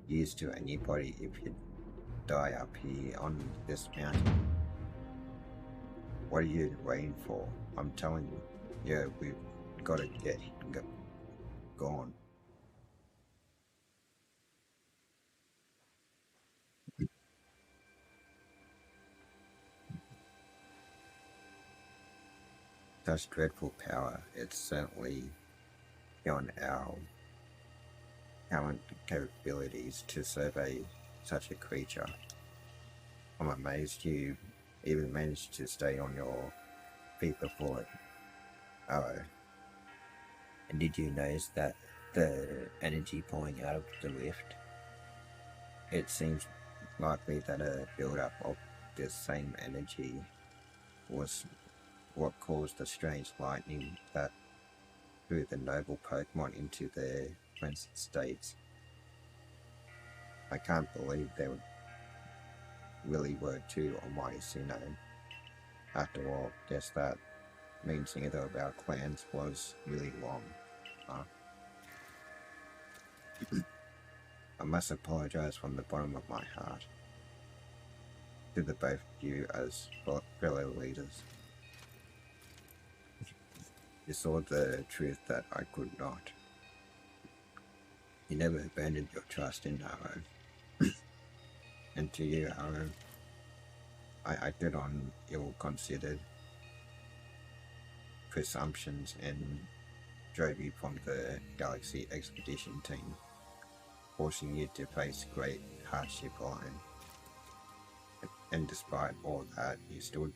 use to anybody if you die up here on this mountain. What are you waiting for? I'm telling you, yeah, we've got to get gone. Such dreadful power, it's certainly beyond our current capabilities to survey such a creature. I'm amazed you even managed to stay on your feet before it. Oh. And did you notice that the energy pouring out of the rift? It seems likely that a build-up of this same energy was what caused the strange lightning that threw the noble Pokemon into their frenzied states. I can't believe there really were two almighty Sinnoh. After all, guess that means neither of our clans was really long, huh? I must apologize from the bottom of my heart to the both of you as fellow leaders. You saw the truth that I could not. You never abandoned your trust in Arrow. And to you, Arrow, I acted on ill-considered presumptions and drove you from the Galaxy Expedition team, forcing you to face great hardship alone. And despite all that, you still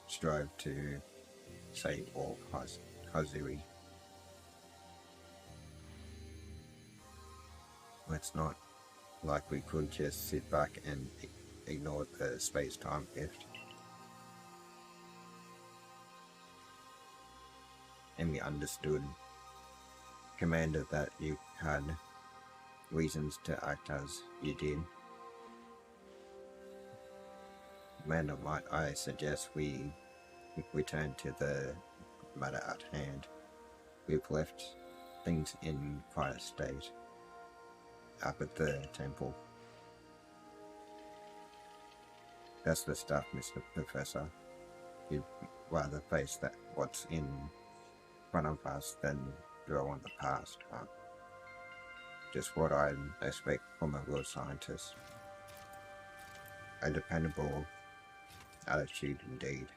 strove to save all Hisui. It's not like we could just sit back and ignore the space-time rift. And we understood, Commander, that you had reasons to act as you did. Commander, might I suggest we return to the matter at hand. We've left things in quite a state up at the temple. That's the stuff, Mr. Professor. You'd rather face what's in front of us than dwell on the past, huh? Just what I expect from a real scientist. A dependable attitude indeed.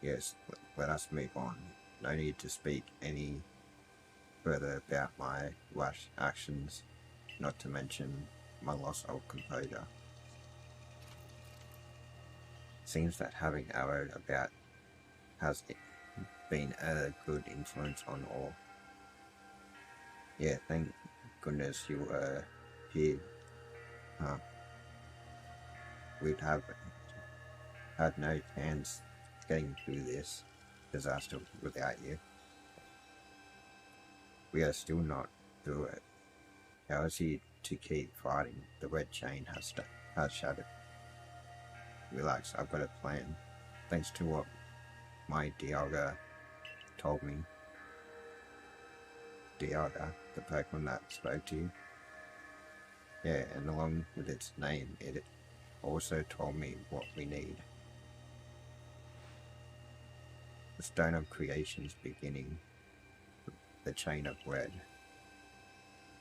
Yes, let us move on. No need to speak any further about my rash actions, not to mention my loss of composure. Seems that having Arrow about has been a good influence on all. Yeah, thank goodness you were here. We'd have had no chance getting through this disaster without you. We are still not through it. How is he to keep fighting? The red chain has shattered. Relax, I've got a plan. Thanks to what my Dialga told me. Dialga, the Pokemon that spoke to you. Yeah, and along with its name, it also told me what we need. The Stone of Creation's beginning, the Chain of Red,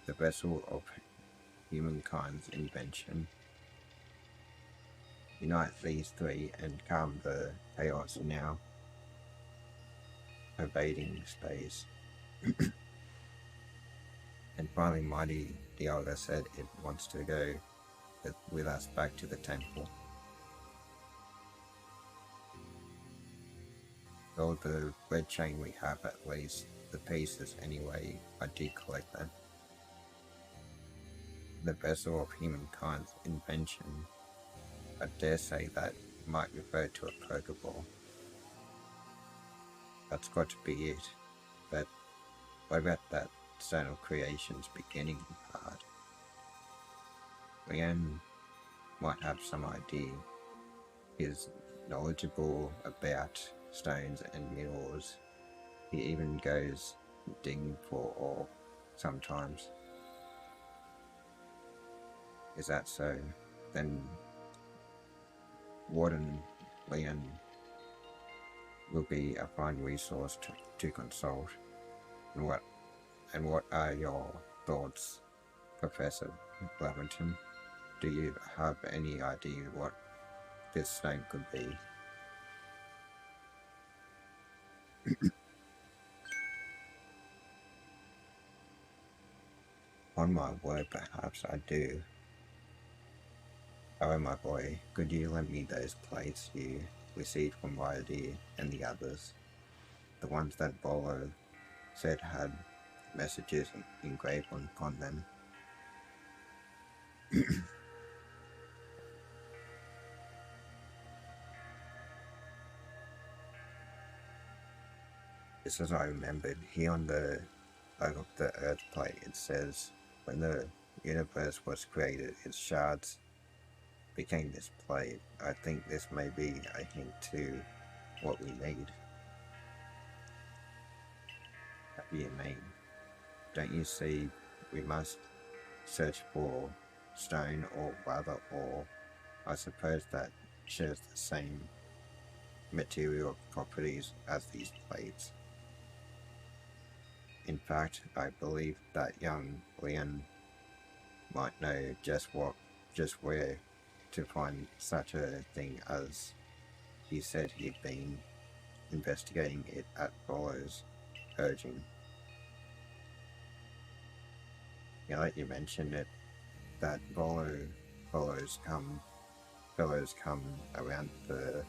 the vessel of humankind's invention. Unite these three and calm the chaos now pervading space. And finally, Mighty Dialga said it wants to go with us back to the temple. Though the red chain we have, at least the pieces anyway, I did collect them. The vessel of humankind's invention, I dare say that might refer to a Pokeball. That's got to be it. But what about that Stone of Creation's beginning part? Leanne might have some idea. He's knowledgeable about stones and minerals. He even goes digging for ore sometimes. Is that so? Then Warden Leon will be a fine resource to consult. And what are your thoughts, Professor Lavington? Do you have any idea what this stone could be? On my word, perhaps I do. Oh, my boy, could you lend me those plates you received from Riley and the others? The ones that Bolo said had messages engraved upon them. Just as I remembered, here on the back of the Earth plate it says, when the universe was created, its shards became this plate. I think this may be a hint to what we need. What do you mean? Don't you see we must search for stone or rather ore? I suppose that shares the same material properties as these plates. In fact, I believe that young Leon might know just where to find such a thing, as he said he'd been investigating it at Bolo's urging. Now that you mention it, that fellows come around the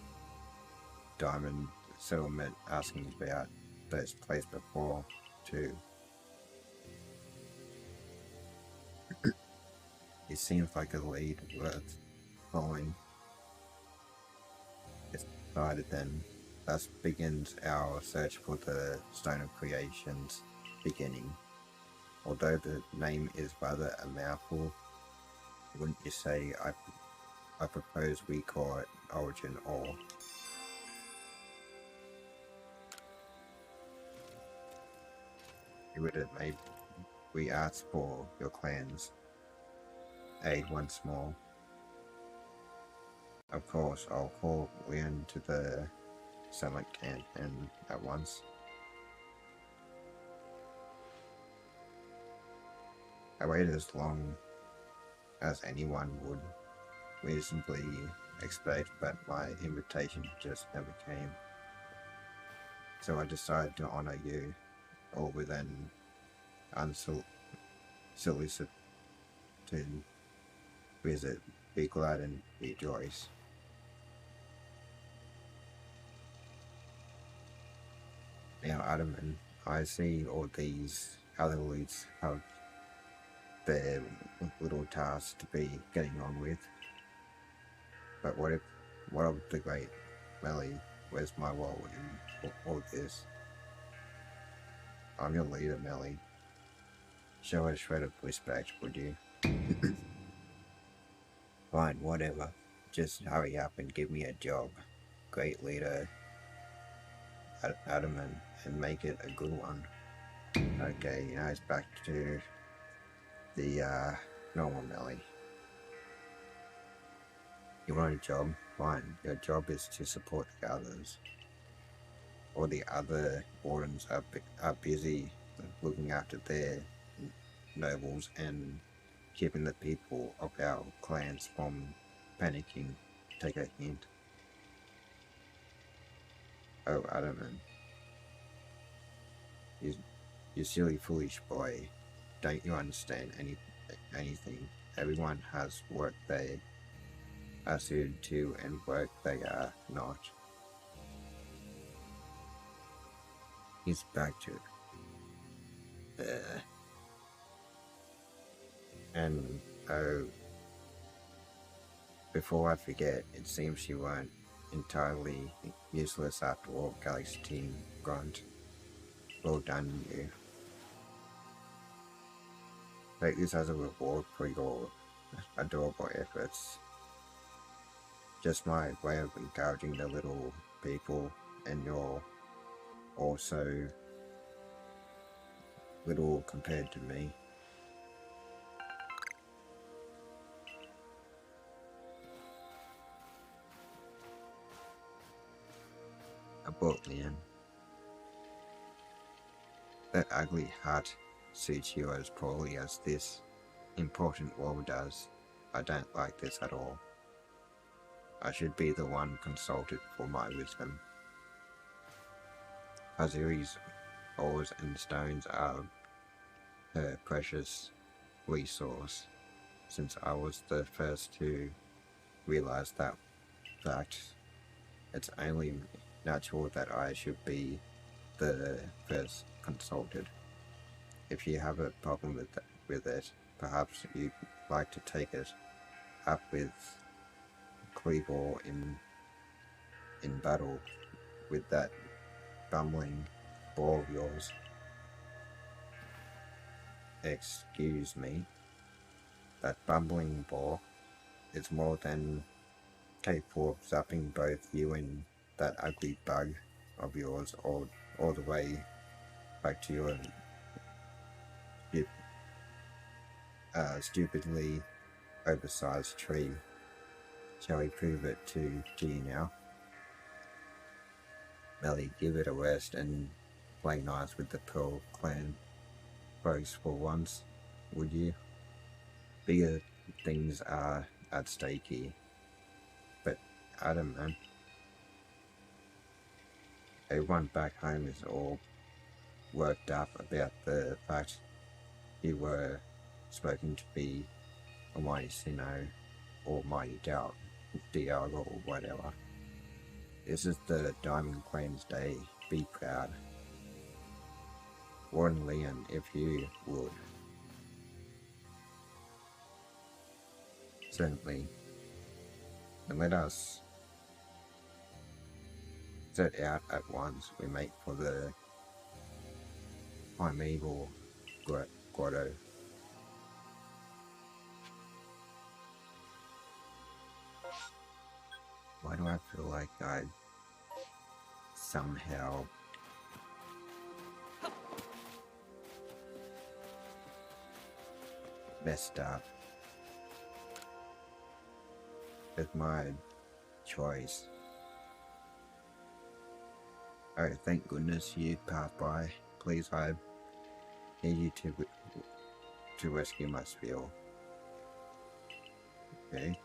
diamond settlement asking about those places before too. It seems like a lead worth following. It's decided then. Thus begins our search for the Stone of Creation's beginning. Although the name is rather a mouthful, wouldn't you say? I propose we call it Origin Ore. It would have made we ask for your clan's aid once more. Of course, I'll call Leon to the settlement camp and at once. I waited as long as anyone would reasonably expect, but my invitation just never came. So I decided to honor you all with an unsolicited visit. Be glad and rejoice. Now, Adam, and I see all these other leads have their little tasks to be getting on with. But what of the great Melly? Where's my role in all this? I'm your leader, Melly. Show a shred of respect, would you? Fine, whatever. Just hurry up and give me a job. Great leader, Adam, and make it a good one. Okay, now it's back to the normal Melly. You want a job? Fine. Your job is to support the others. All the other wardens are busy looking after their nobles and keeping the people of our clans from panicking. Take a hint. Oh, I don't know. You silly, foolish boy. Don't you understand anything? Everyone has work they are suited to and work they are not. He's back to it. And oh, before I forget, it seems you weren't entirely useless after all, Galaxy Team Grunt. Well done, you. Take this as a reward for your adorable efforts. Just my way of encouraging the little people, and you're also little compared to me. A book, man. That ugly hut suits you as poorly as this important role does. I don't like this at all. I should be the one consulted for my wisdom. Hizui's ores and stones are her precious resource, since I was the first to realize that fact. It's only natural that I should be the first consulted. If you have a problem with it, perhaps you'd like to take it up with Cleavor in battle with that bumbling ball of yours. Excuse me, that bumbling ball is more than capable of zapping both you and that ugly bug of yours all the way back to your stupidly oversized tree. Shall we prove it to you now? Melly, give it a rest and play nice with the Pearl Clan folks for once, would you? Bigger things are at stake here. But I don't know. Everyone back home is all worked up about the fact you were spoken to be a mighty Sinnoh or mighty Dialga or whatever. This is the Diamond Clan's day. Be proud. Warren Leon, if you would. Certainly. And let us set out at once. We make for the primeval grotto. Why do I feel like I somehow messed up with my choice? Oh, thank goodness you passed by. Please, I need you to rescue my spill. Okay.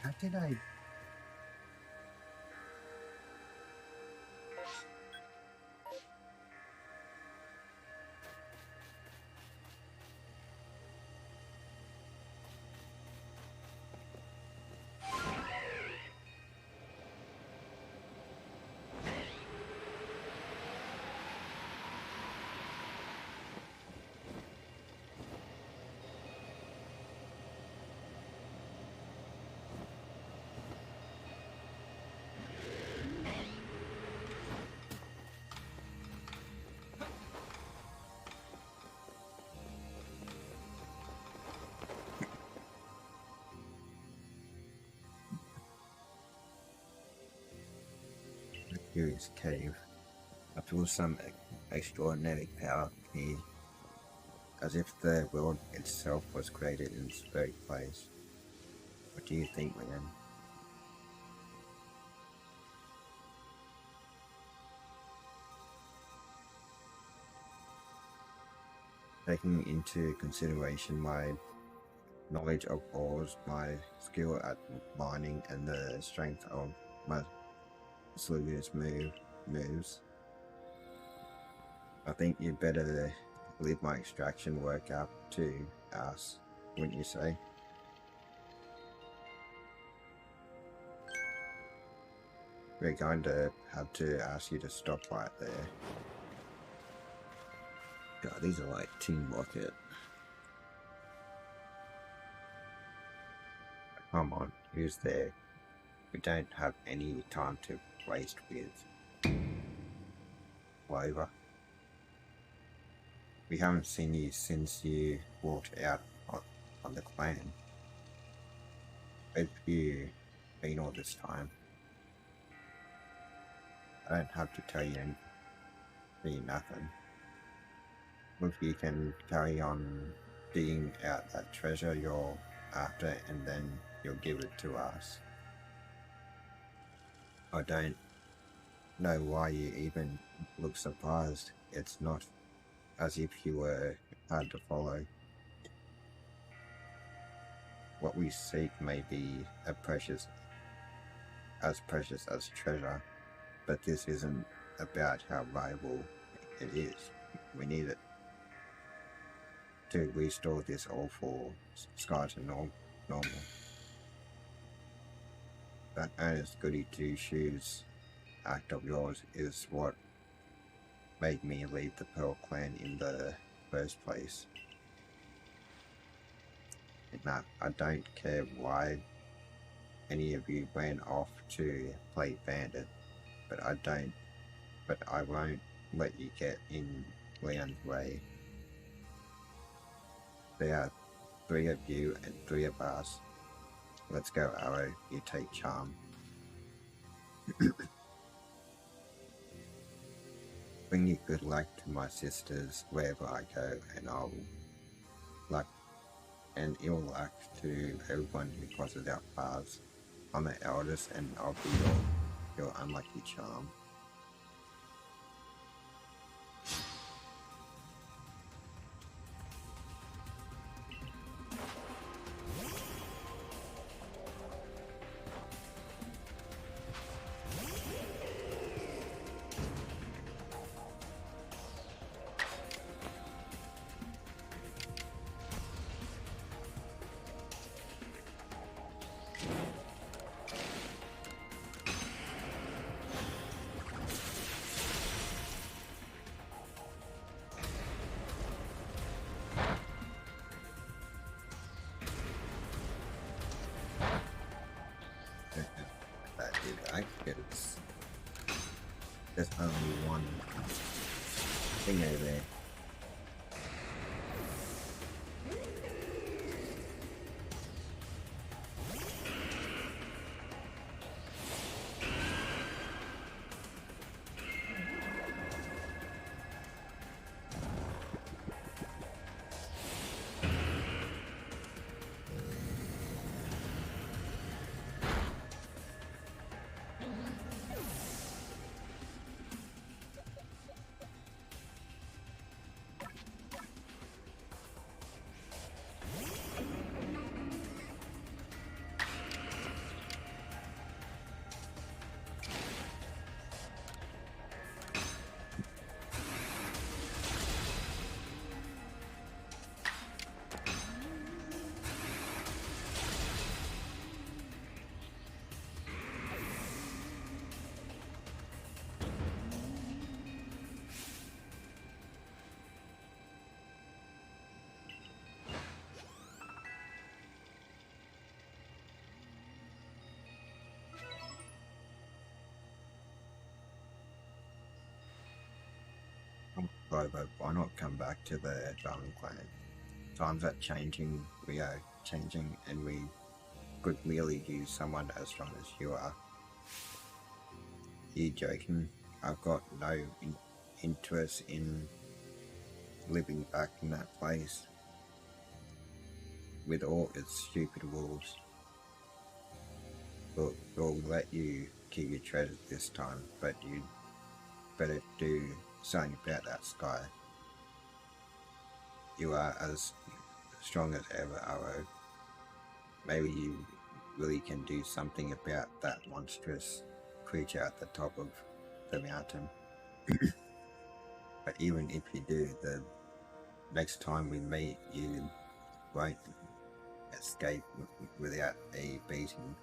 How did I? Curious cave. I feel some extraordinary power here, as if the world itself was created in this very place. What do you think, man? Taking into consideration my knowledge of ores, my skill at mining, and the strength of my Sluga's moves, I think you'd better leave my extraction work up to us, wouldn't you say? We're going to have to ask you to stop right there. God, these are like Team Rocket. Come on, who's there? We don't have any time to waste with Clover. We haven't seen you since you walked out on the clan. Where have you been all this time? I don't have to tell you nothing. If you can carry on digging out that treasure you're after, and then you'll give it to us. I don't know why you even look surprised. It's not as if you were hard to follow. What we seek may be precious as treasure, but this isn't about how valuable it is. We need it to restore this awful sky to normal. That earnest goody two-shoes act of yours is what made me leave the Pearl Clan in the first place. And I don't care why any of you ran off to play bandit, but I won't let you get in Leon's way. There are 3 of you and 3 of us. Let's go, Arrow. You take Charm. Bring you good luck to my sisters wherever I go, and ill luck to everyone who crosses our paths. I'm the eldest, and I'll be your unlucky charm. back because there's only one thing over there. But why not come back to the Diamond Clan? Times are changing, we are changing, and we could really use someone as strong as you are. You joking? I've got no interest in living back in that place with all its stupid rules. But we'll let you keep your treasures this time, but you better do something about that sky. You are as strong as ever, Arrow. Maybe you really can do something about that monstrous creature at the top of the mountain. But even if you do, the next time we meet, you won't escape without a beating.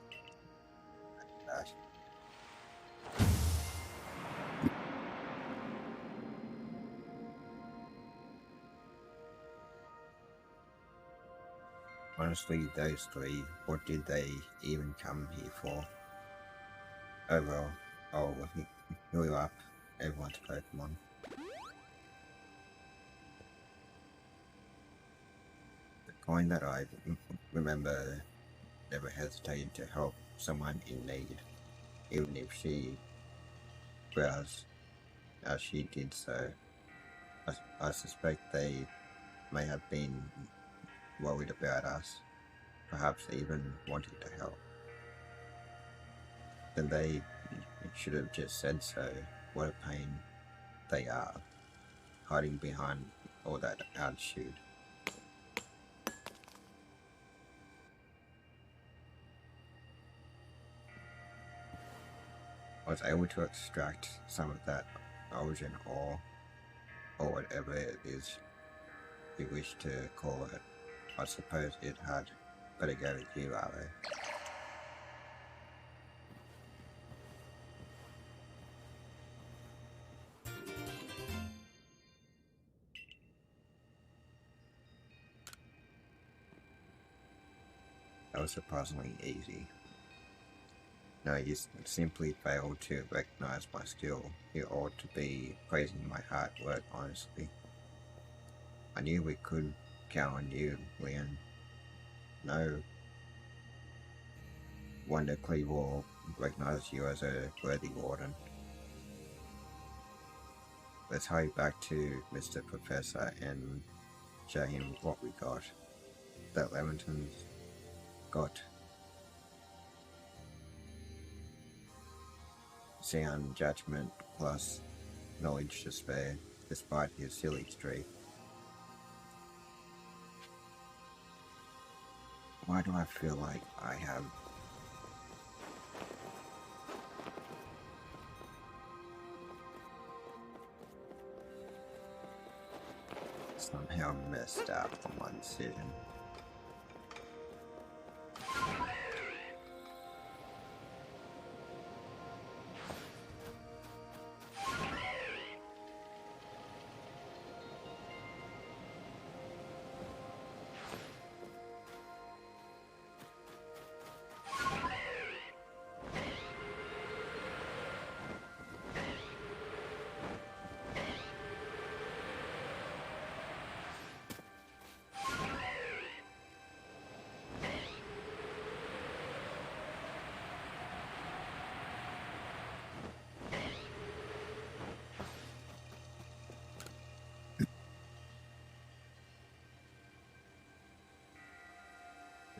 Honestly, those three, what did they even come here for? Oh well, I'll heal you up, everyone's Pokemon. The kind that I remember never hesitated to help someone in need, even if she browsed as she did so. I suspect they may have been worried about us, perhaps even wanting to help. Then they should have just said so. What a pain they are, hiding behind all that attitude. I was able to extract some of that origin ore, or whatever it is you wish to call it. I suppose it had better go with you, Arlo. That was surprisingly easy. No, you simply failed to recognize my skill. You ought to be praising my hard work, honestly. I knew we could count on you, Leon. No wonder Cleavor recognized you as a worthy warden. Let's hurry back to Mr. Professor and show him what we got. That Leamington's got sound judgment plus knowledge to spare, despite his silly streak. Why do I feel like I have somehow messed up on my decision?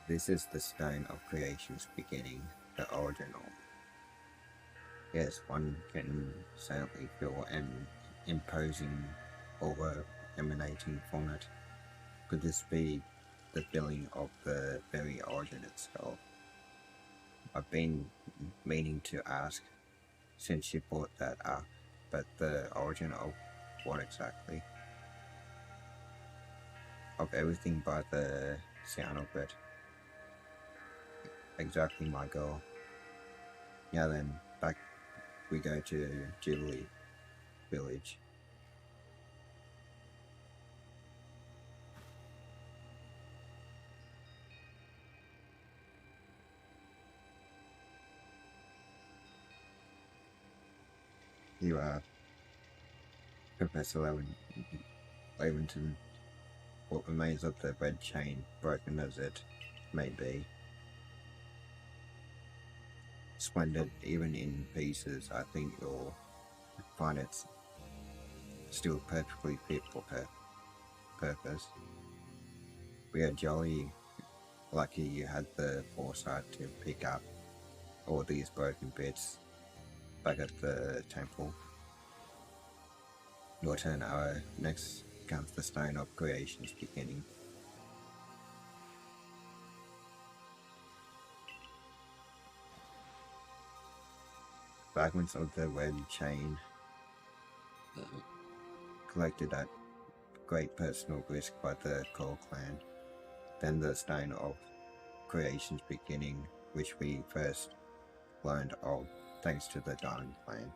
This is the stone of creation's beginning, the original. Yes, one can certainly feel an imposing aura emanating from it. Could this be the feeling of the very origin itself? I've been meaning to ask since you brought that up, but the origin of what exactly? Of everything but the sound of it. Exactly, my goal. Now then, back we go to Jubilee Village. You are Professor Leventon. What remains of the red chain, broken as it may be. Splendid, even in pieces, I think you'll find it still perfectly fit for purpose. We are jolly lucky you had the foresight to pick up all these broken bits back at the temple. Your turn, Arrow. Next comes the stone of creation's beginning. Fragments of the red chain collected at great personal risk by the Coal Clan. Then the stone of creation's beginning, which we first learned of thanks to the Diamond Clan.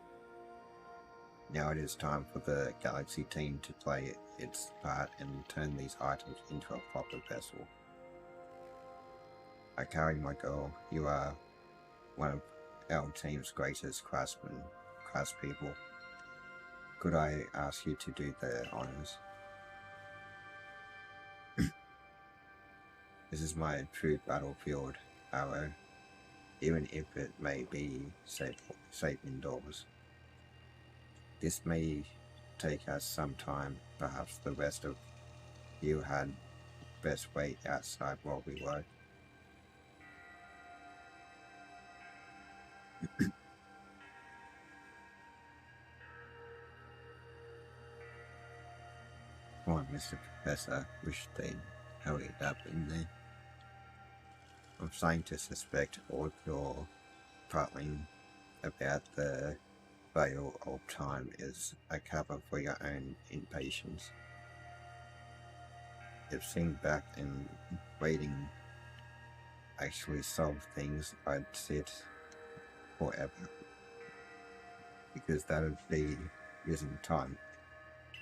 Now it is time for the Galaxy team to play its part and turn these items into a proper vessel. I carry my girl. You are one of our team's greatest craftspeople. Could I ask you to do the honors? This is my true battlefield, Arrow, even if it may be safe indoors. This may take us some time. Perhaps the rest of you had best wait outside while we work. Come on, Mr. Professor, wish they'd hurry it up in there. I'm starting to suspect all your prattling about the veil of time is a cover for your own impatience. If sitting back and waiting actually solved things, I'd sit forever. Because that would be using time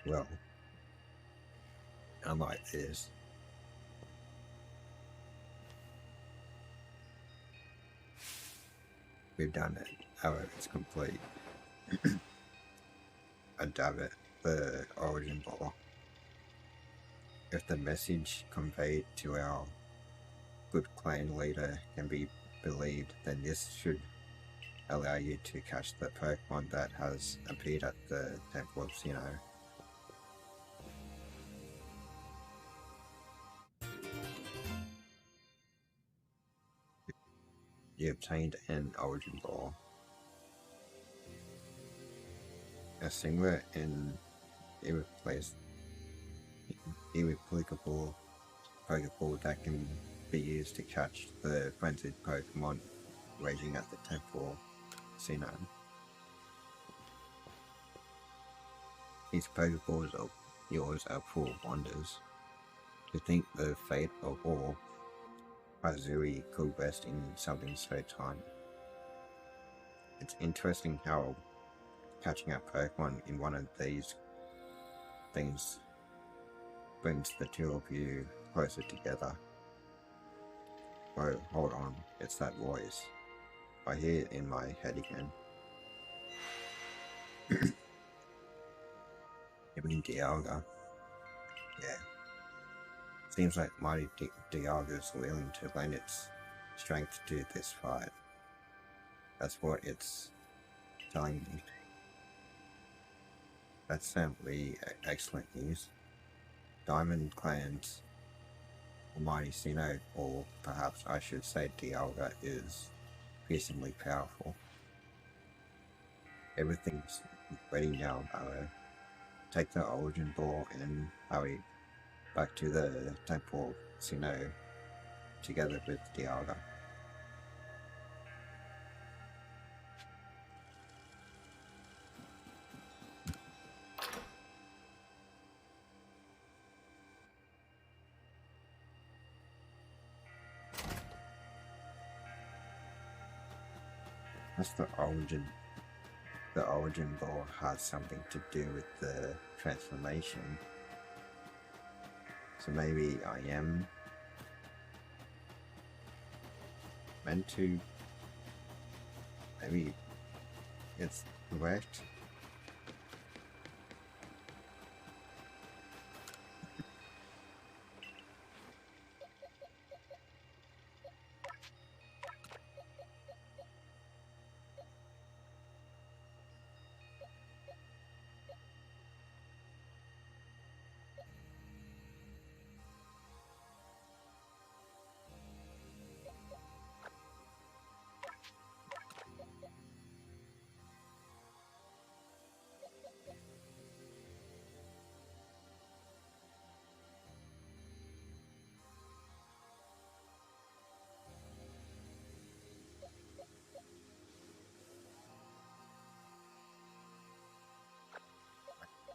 well. Unlike this. We've done it. However, it's complete. I dab it, the origin ball. If the message conveyed to our good clan leader can be believed, then this should allow you to catch the Pokemon that has appeared at the Temple of Sinnoh. You obtained an origin ball. A singular and irreplicable Pokeball that can be used to catch the frenzied Pokemon raging at the Temple Sinnoh. These Pokeballs of yours are full of wonders. To think the fate of all Hisui could rest in something so tiny. It's interesting how catching a Pokemon in one of these things brings the two of you closer together. Oh, hold on, it's that voice. I hear it in my head again. You mean Dialga? Yeah. Seems like mighty Dialga's willing to lend its strength to this fight. That's what it's telling me. That's simply excellent news. Diamond clans Almighty Sino, or perhaps I should say Dialga, is piercingly powerful. Everything's ready now, Arrow. Take the origin ball and hurry back to the Temple Sino together with Dialga. That's the origin. The origin ball has something to do with the transformation. So maybe I am meant to. Maybe it's correct.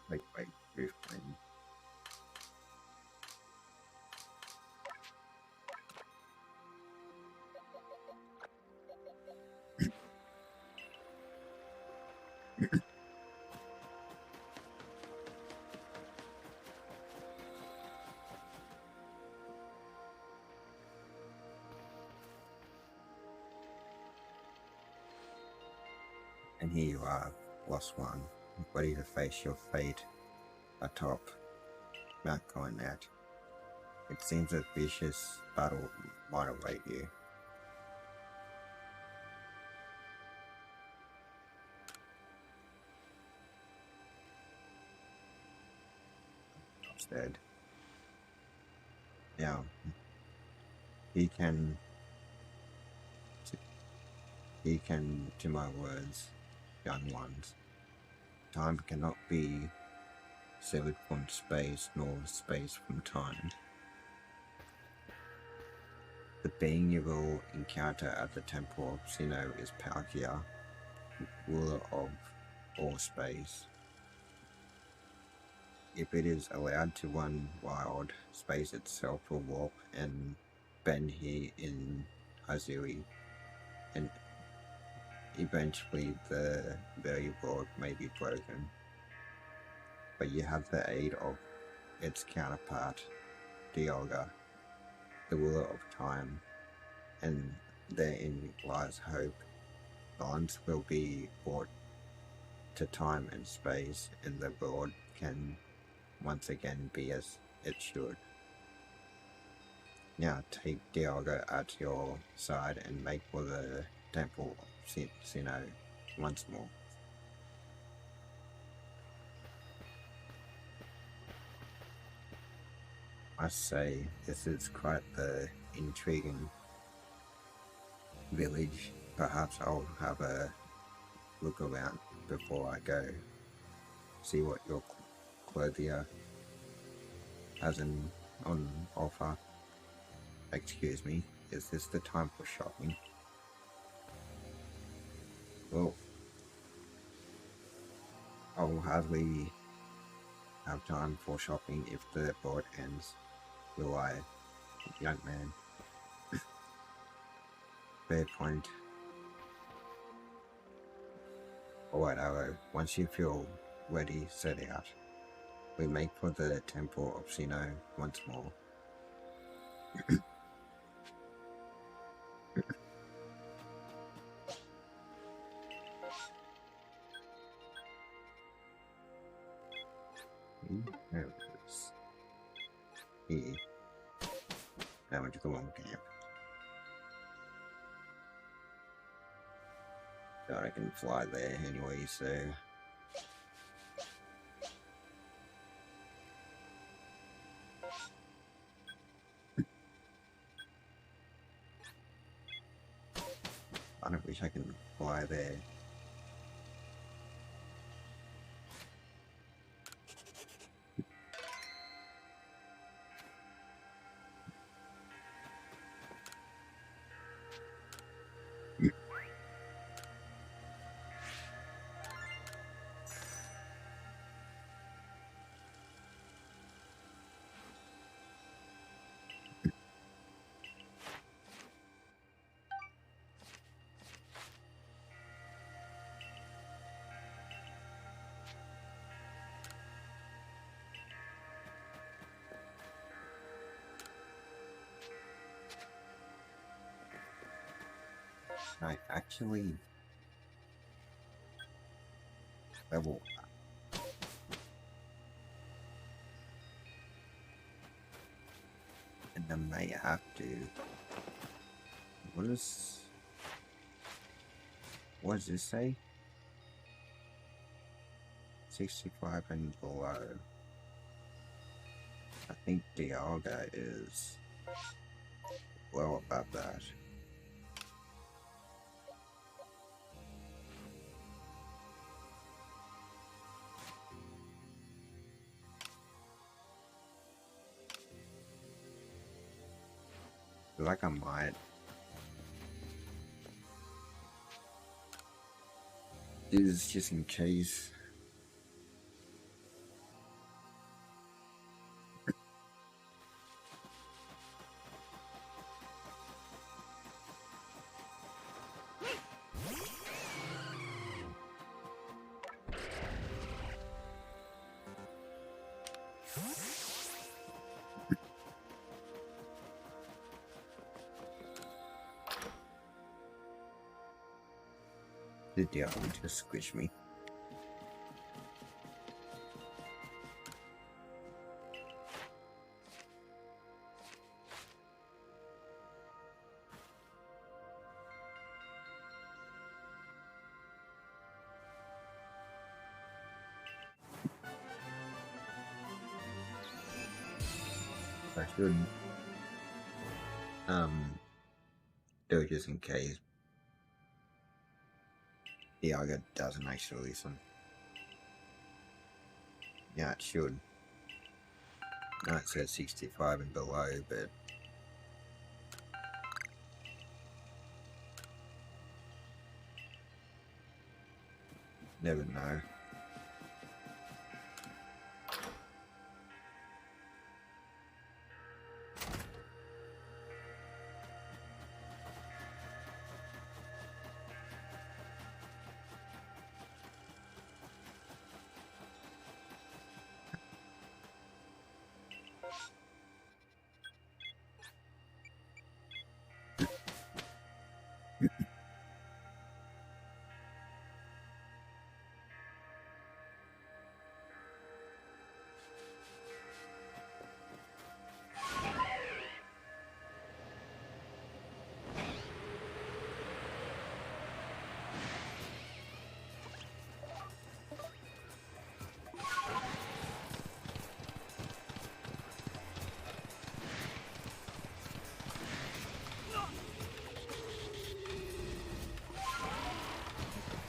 Wait, roof plane. And here you are, lost one, ready to face your fate atop Mount Coronet. It seems a vicious battle might await you. Instead, now he can, to my words, young ones. Time cannot be severed from space, nor space from time. The being you will encounter at the Temple of Sino is Palkia, ruler of all space. If it is allowed to run wild, space itself will warp and bend here in Hisui, and eventually the very world may be broken. But you have the aid of its counterpart, Dialga, the ruler of time, and therein lies hope. Balance will be brought to time and space, and the world can once again be as it should. Now take Dialga at your side and make for the Temple of Sino once more. I must say, this is quite the intriguing village. Perhaps I'll have a look around before I go. See what your clothier has on offer. Excuse me, is this the time for shopping? Well, I'll hardly have time for shopping if the board ends, will I, young man? Fair point. Alright, Arrow, once you feel ready, set out. We make for the Temple of Sino once more. There it is. Here. Now we go on camp. So I can fly there anyway, so... wish I could fly there. I actually level up. And I may have to. What does this say? 65 and below. I think Dialga is well above that. Like I might do this just in case. The Dialga just squished me. I should do it just in case Dialga doesn't actually listen. Yeah, it should. No, it says 65 and below, but never know.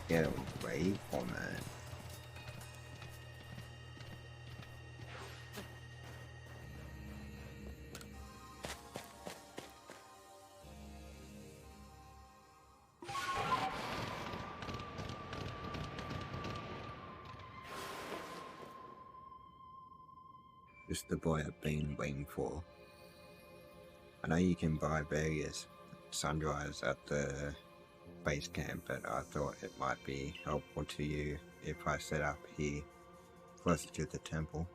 Get away from it. Just the boy I've been waiting for. I know you can buy various sundries at the base camp, but I thought it might be helpful to you if I set up here closer to the temple.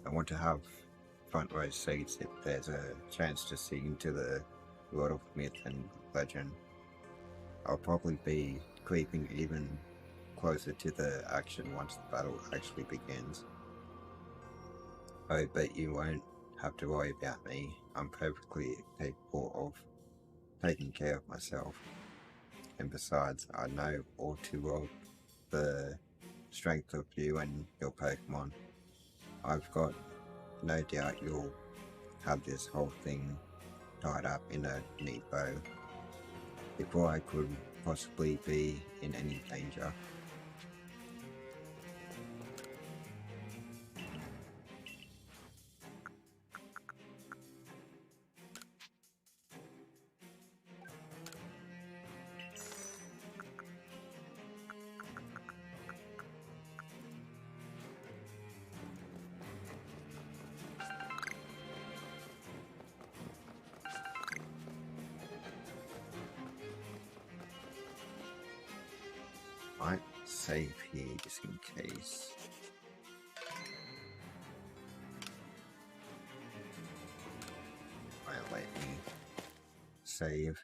I want to have front row seats if there's a chance to see into the world of myth and legend. I'll probably be creeping even closer to the action once the battle actually begins. Oh, but you won't have to worry about me. I'm perfectly capable of taking care of myself. And besides, I know all too well the strength of you and your Pokemon. I've got no doubt you'll have this whole thing tied up in a neat bow. Before I could possibly be in any danger. Might save here just in case. Might let me save.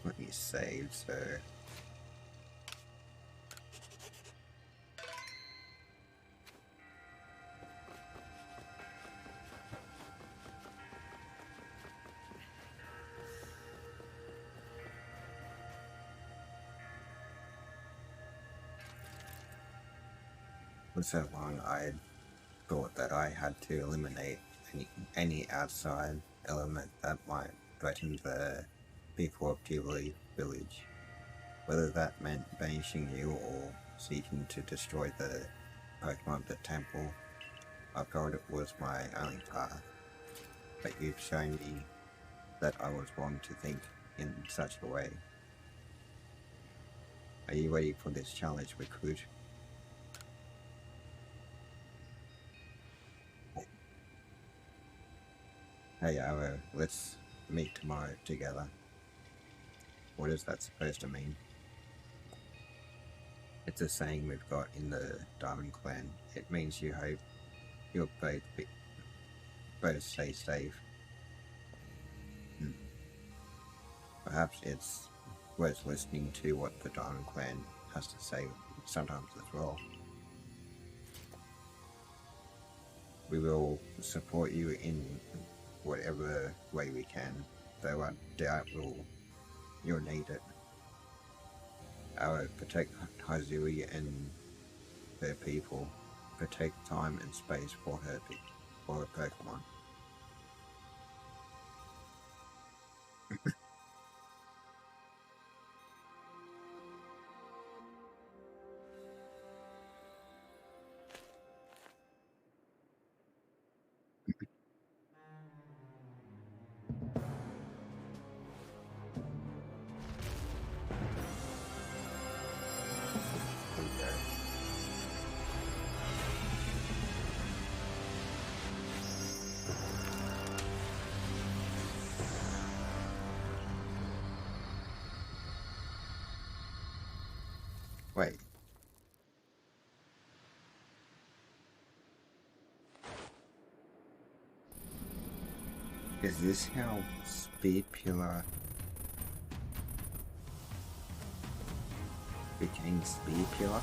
Let me save, so for so long I thought that I had to eliminate any outside element that might threaten the people of Tivoli village, whether that meant banishing you or seeking to destroy the Pokemon of the temple. I felt it was my only path, but you've shown me that I was wrong to think in such a way. Are you ready for this challenge, Recruit? Hey Arrow, let's meet tomorrow together. What is that supposed to mean? It's a saying we've got in the Diamond Clan. It means you hope you'll both stay safe. Perhaps it's worth listening to what the Diamond Clan has to say sometimes as well. We will support you in whatever way we can, though I doubt you'll need it. Protect Hisui and her people. Protect time and space for her Pokemon. Wait. Is this how Speed Pillar became Speed Pillar?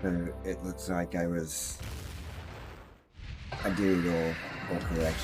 So it looks like I did it all correct.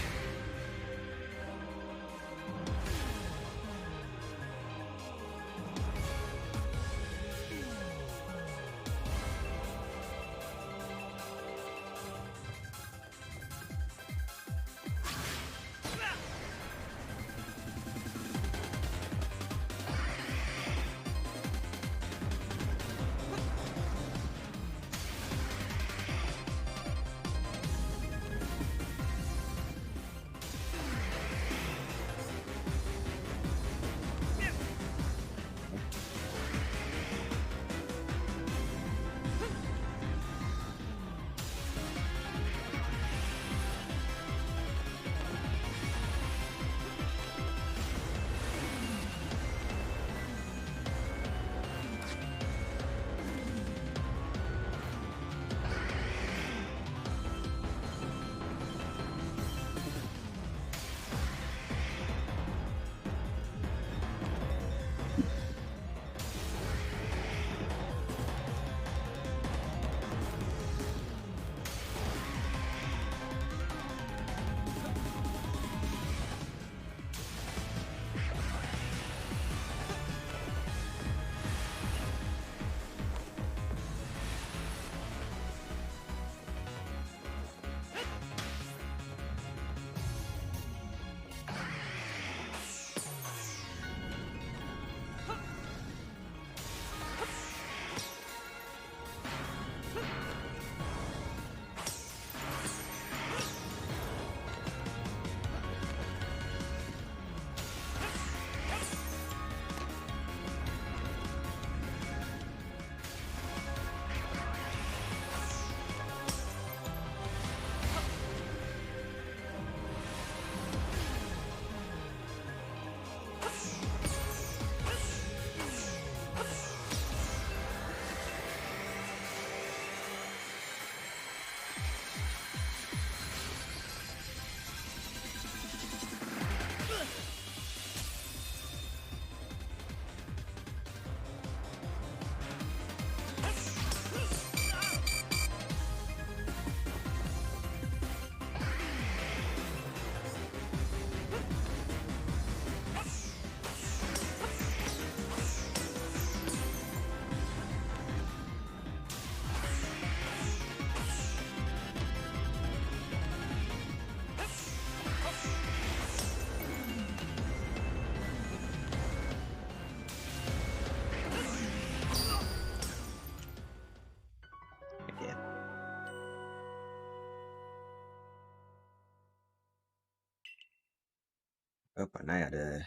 Oh, I know how to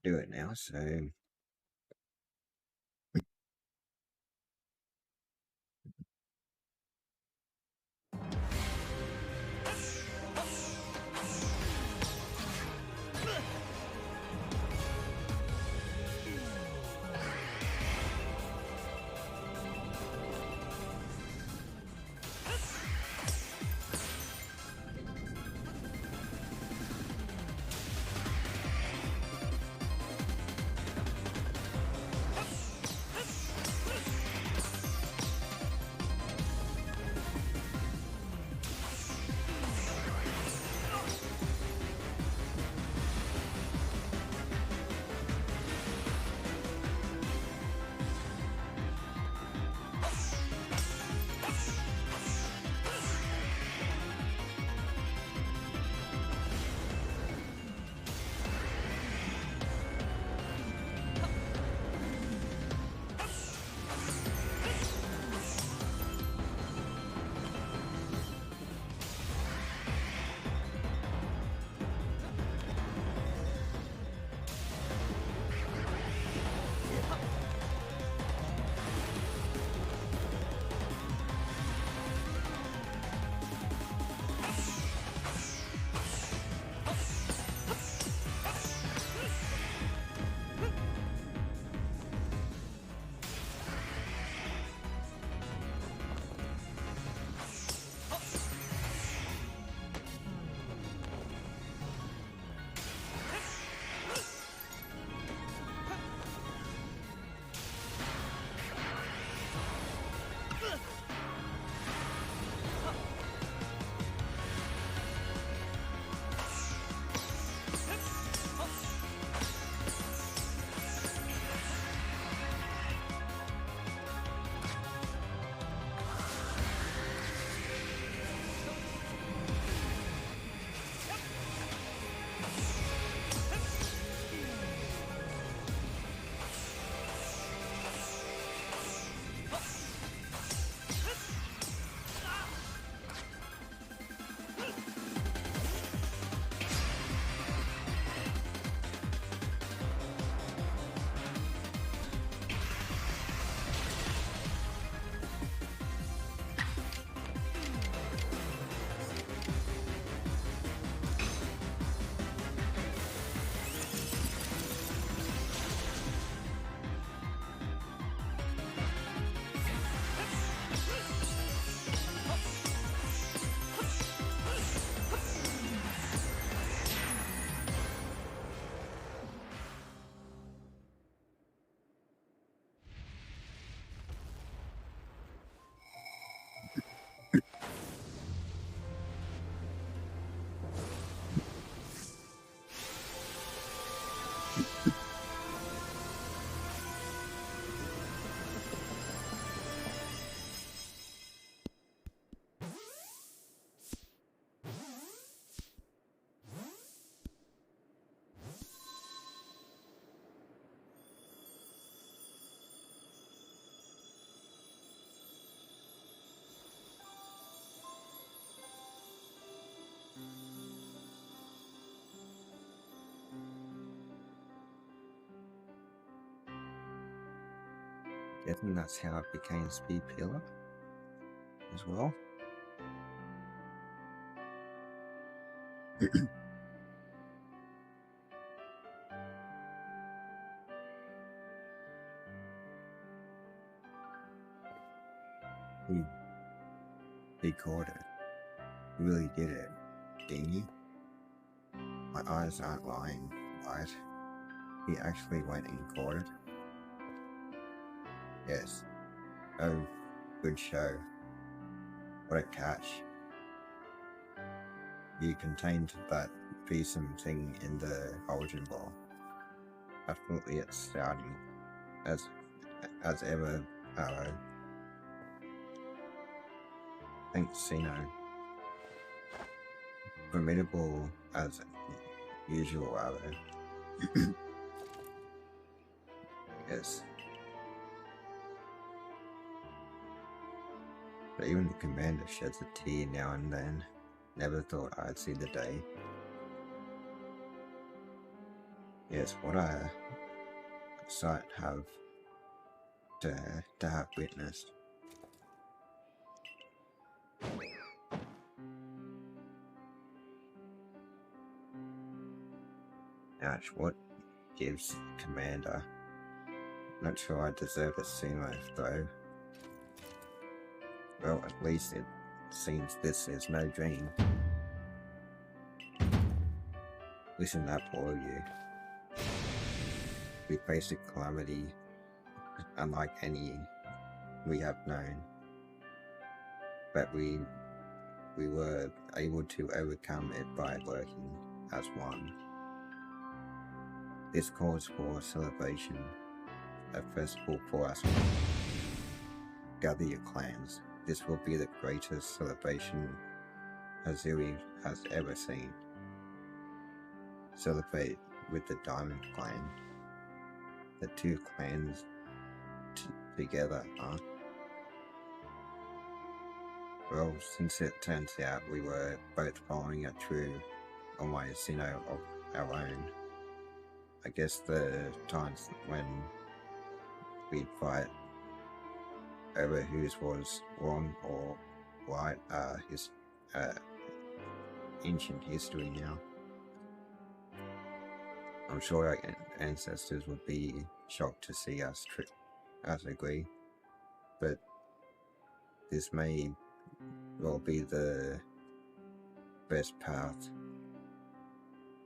do it now, so guessing that's how it became Speed Pillar as well. he, he caught it. He really did it, didn't he? My eyes aren't lying, right? He actually went and caught it. Yes. Oh, good show. What a catch. You contained that fearsome thing in the origin ball. Absolutely astounding. As ever, Arrow. Thanks, formidable as usual, Arrow. Yes. But even the commander sheds a tear now and then. never thought I'd see the day. Yes, what a sight to have witnessed. Ouch, what gives Commander? Not sure I deserve a sumo though. Well, at least it seems this is no dream. Listen up, all of you. We faced a calamity unlike any we have known, but we were able to overcome it by working as one. This calls for celebration, a festival for us. Gather your clans. This will be the greatest celebration Hisui has ever seen. Celebrate with the Diamond Clan. The two clans together, huh? Well, since it turns out we were both following a true Omaisino of our own, I guess the times when we'd fight over whose was wrong or right is ancient history now. I'm sure our ancestors would be shocked to see us agree, but this may well be the best path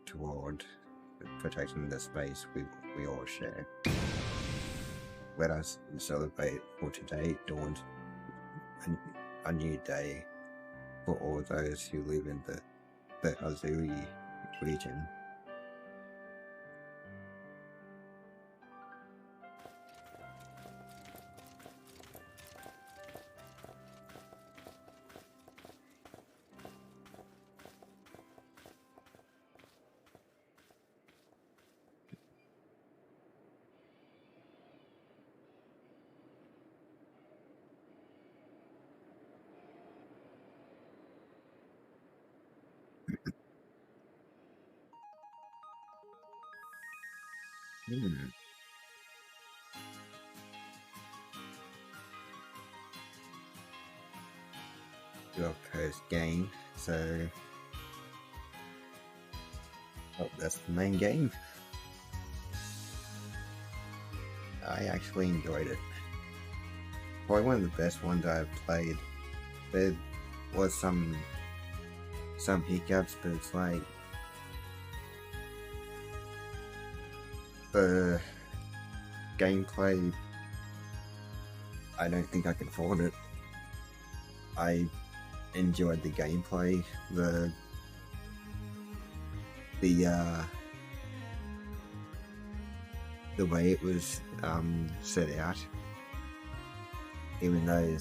toward protecting the space we all share. Let us celebrate, for today dawned a new day for all those who live in the Hisui region. Your first game, so that's the main game. I actually enjoyed it. Probably one of the best ones I've played. There was some hiccups, but it's like the gameplay, I don't think I can fault it. I enjoyed the gameplay, the way it was set out, even though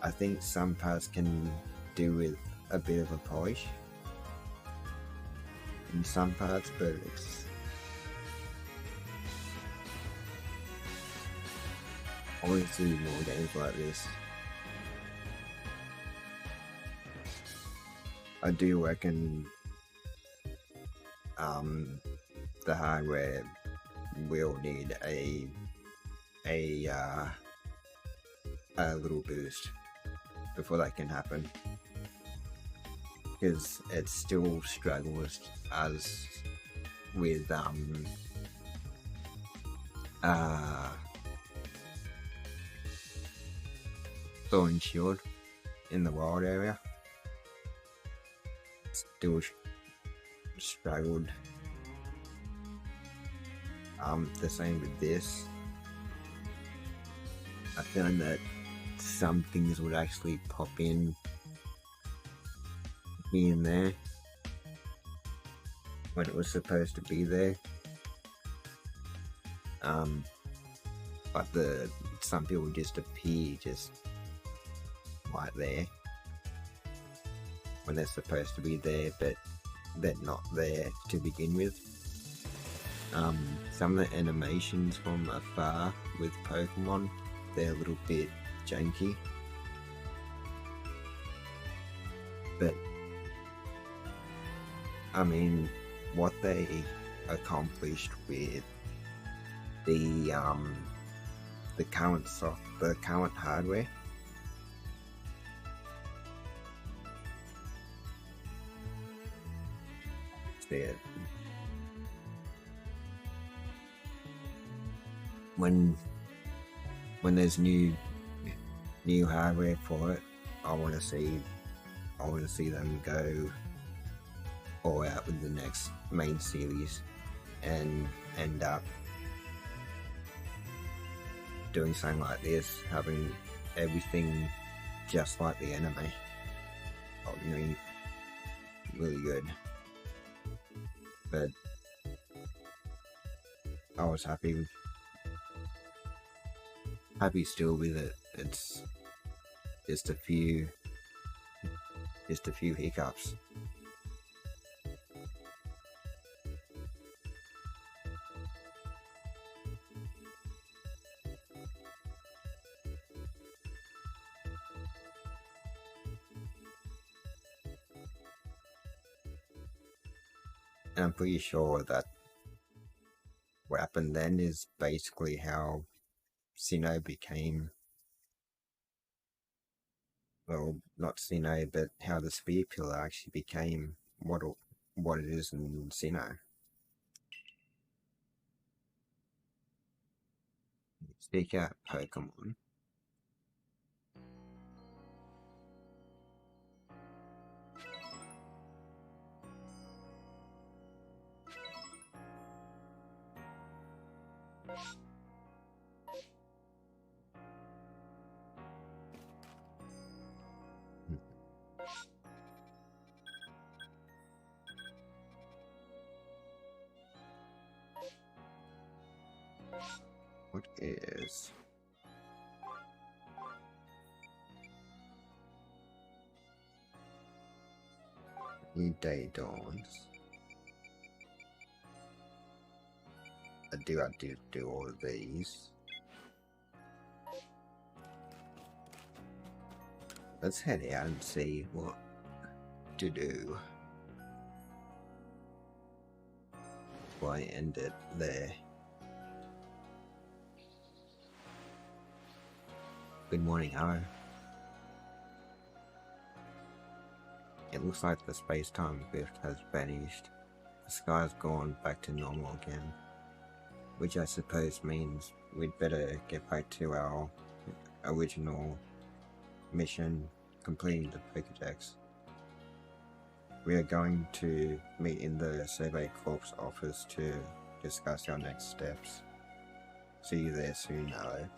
I think some parts can do with a bit of a polish in some parts, but it's I want to see more games like this. I do reckon the hardware will need a little boost before that can happen, because it still struggles as with Thorn Shield in the wild area. Still struggled. The same with this. I found that some things would actually pop in here and there when it was supposed to be there. But some people just appear just right there when they're supposed to be there, but they're not there to begin with. Some of the animations from afar with Pokemon, they're a little bit janky. But I mean, what they accomplished with the current hardware, that when there's new hardware for it, I want to see them go all out with the next main series and end up doing something like this, having everything just like the anime. I mean, really good. But I was happy still with it. It's just a few hiccups. And I'm pretty sure that what happened then is basically how Sinnoh became, well, not Sinnoh, but how the Spear Pillar actually became what it is in Sinnoh. Speak out, Pokemon. What is New Day Dawns? I do all of these. Let's head out and see what to do. Why end it there? Good morning, Harrow. It looks like the space-time rift has vanished. The sky's gone back to normal again. Which I suppose means we'd better get back to our original mission, completing the Pokedex. We are going to meet in the Survey Corps office to discuss our next steps. See you there soon, Harrow.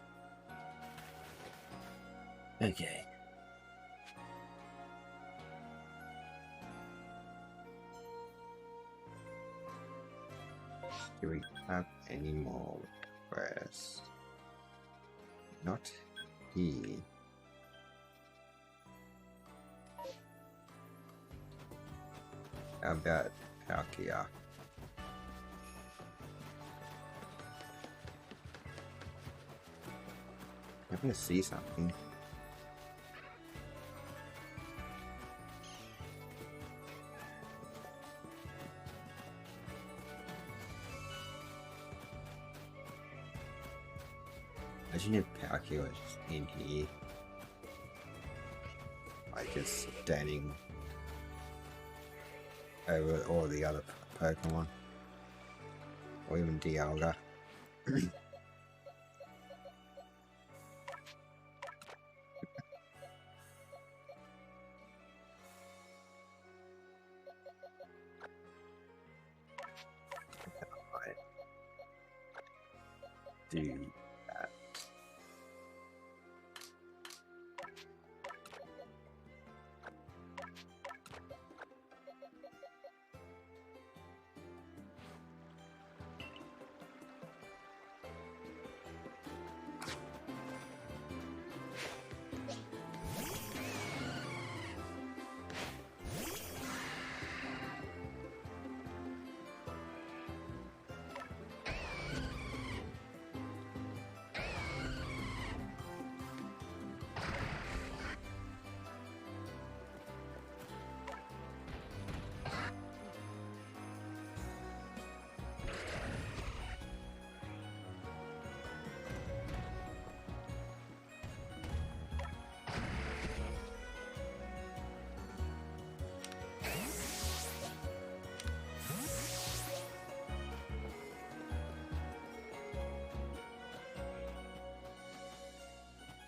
Okay. Do we have any more requests? Not here. How about Palkia? I'm gonna see something. Imagine if Palkia was in here, like just standing over all the other Pokemon, or even Dialga. Do that.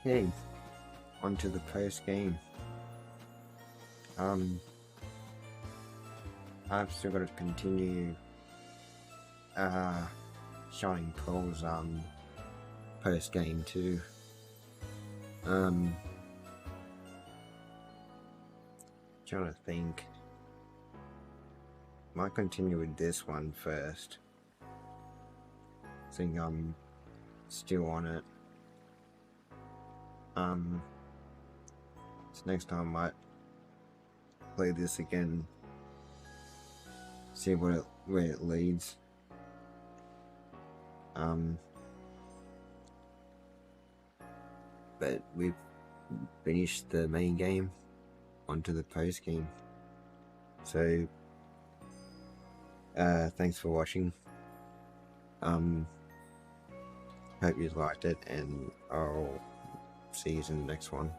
Okay, on to the post game. I've still got to continue Shining Pearls post game too. Trying to think. Might continue with this one first. I think I'm still on it. So next time I might play this again. See where it leads. But we've finished the main game, onto the post game. So thanks for watching. Hope you liked it, and I'll see you in the next one.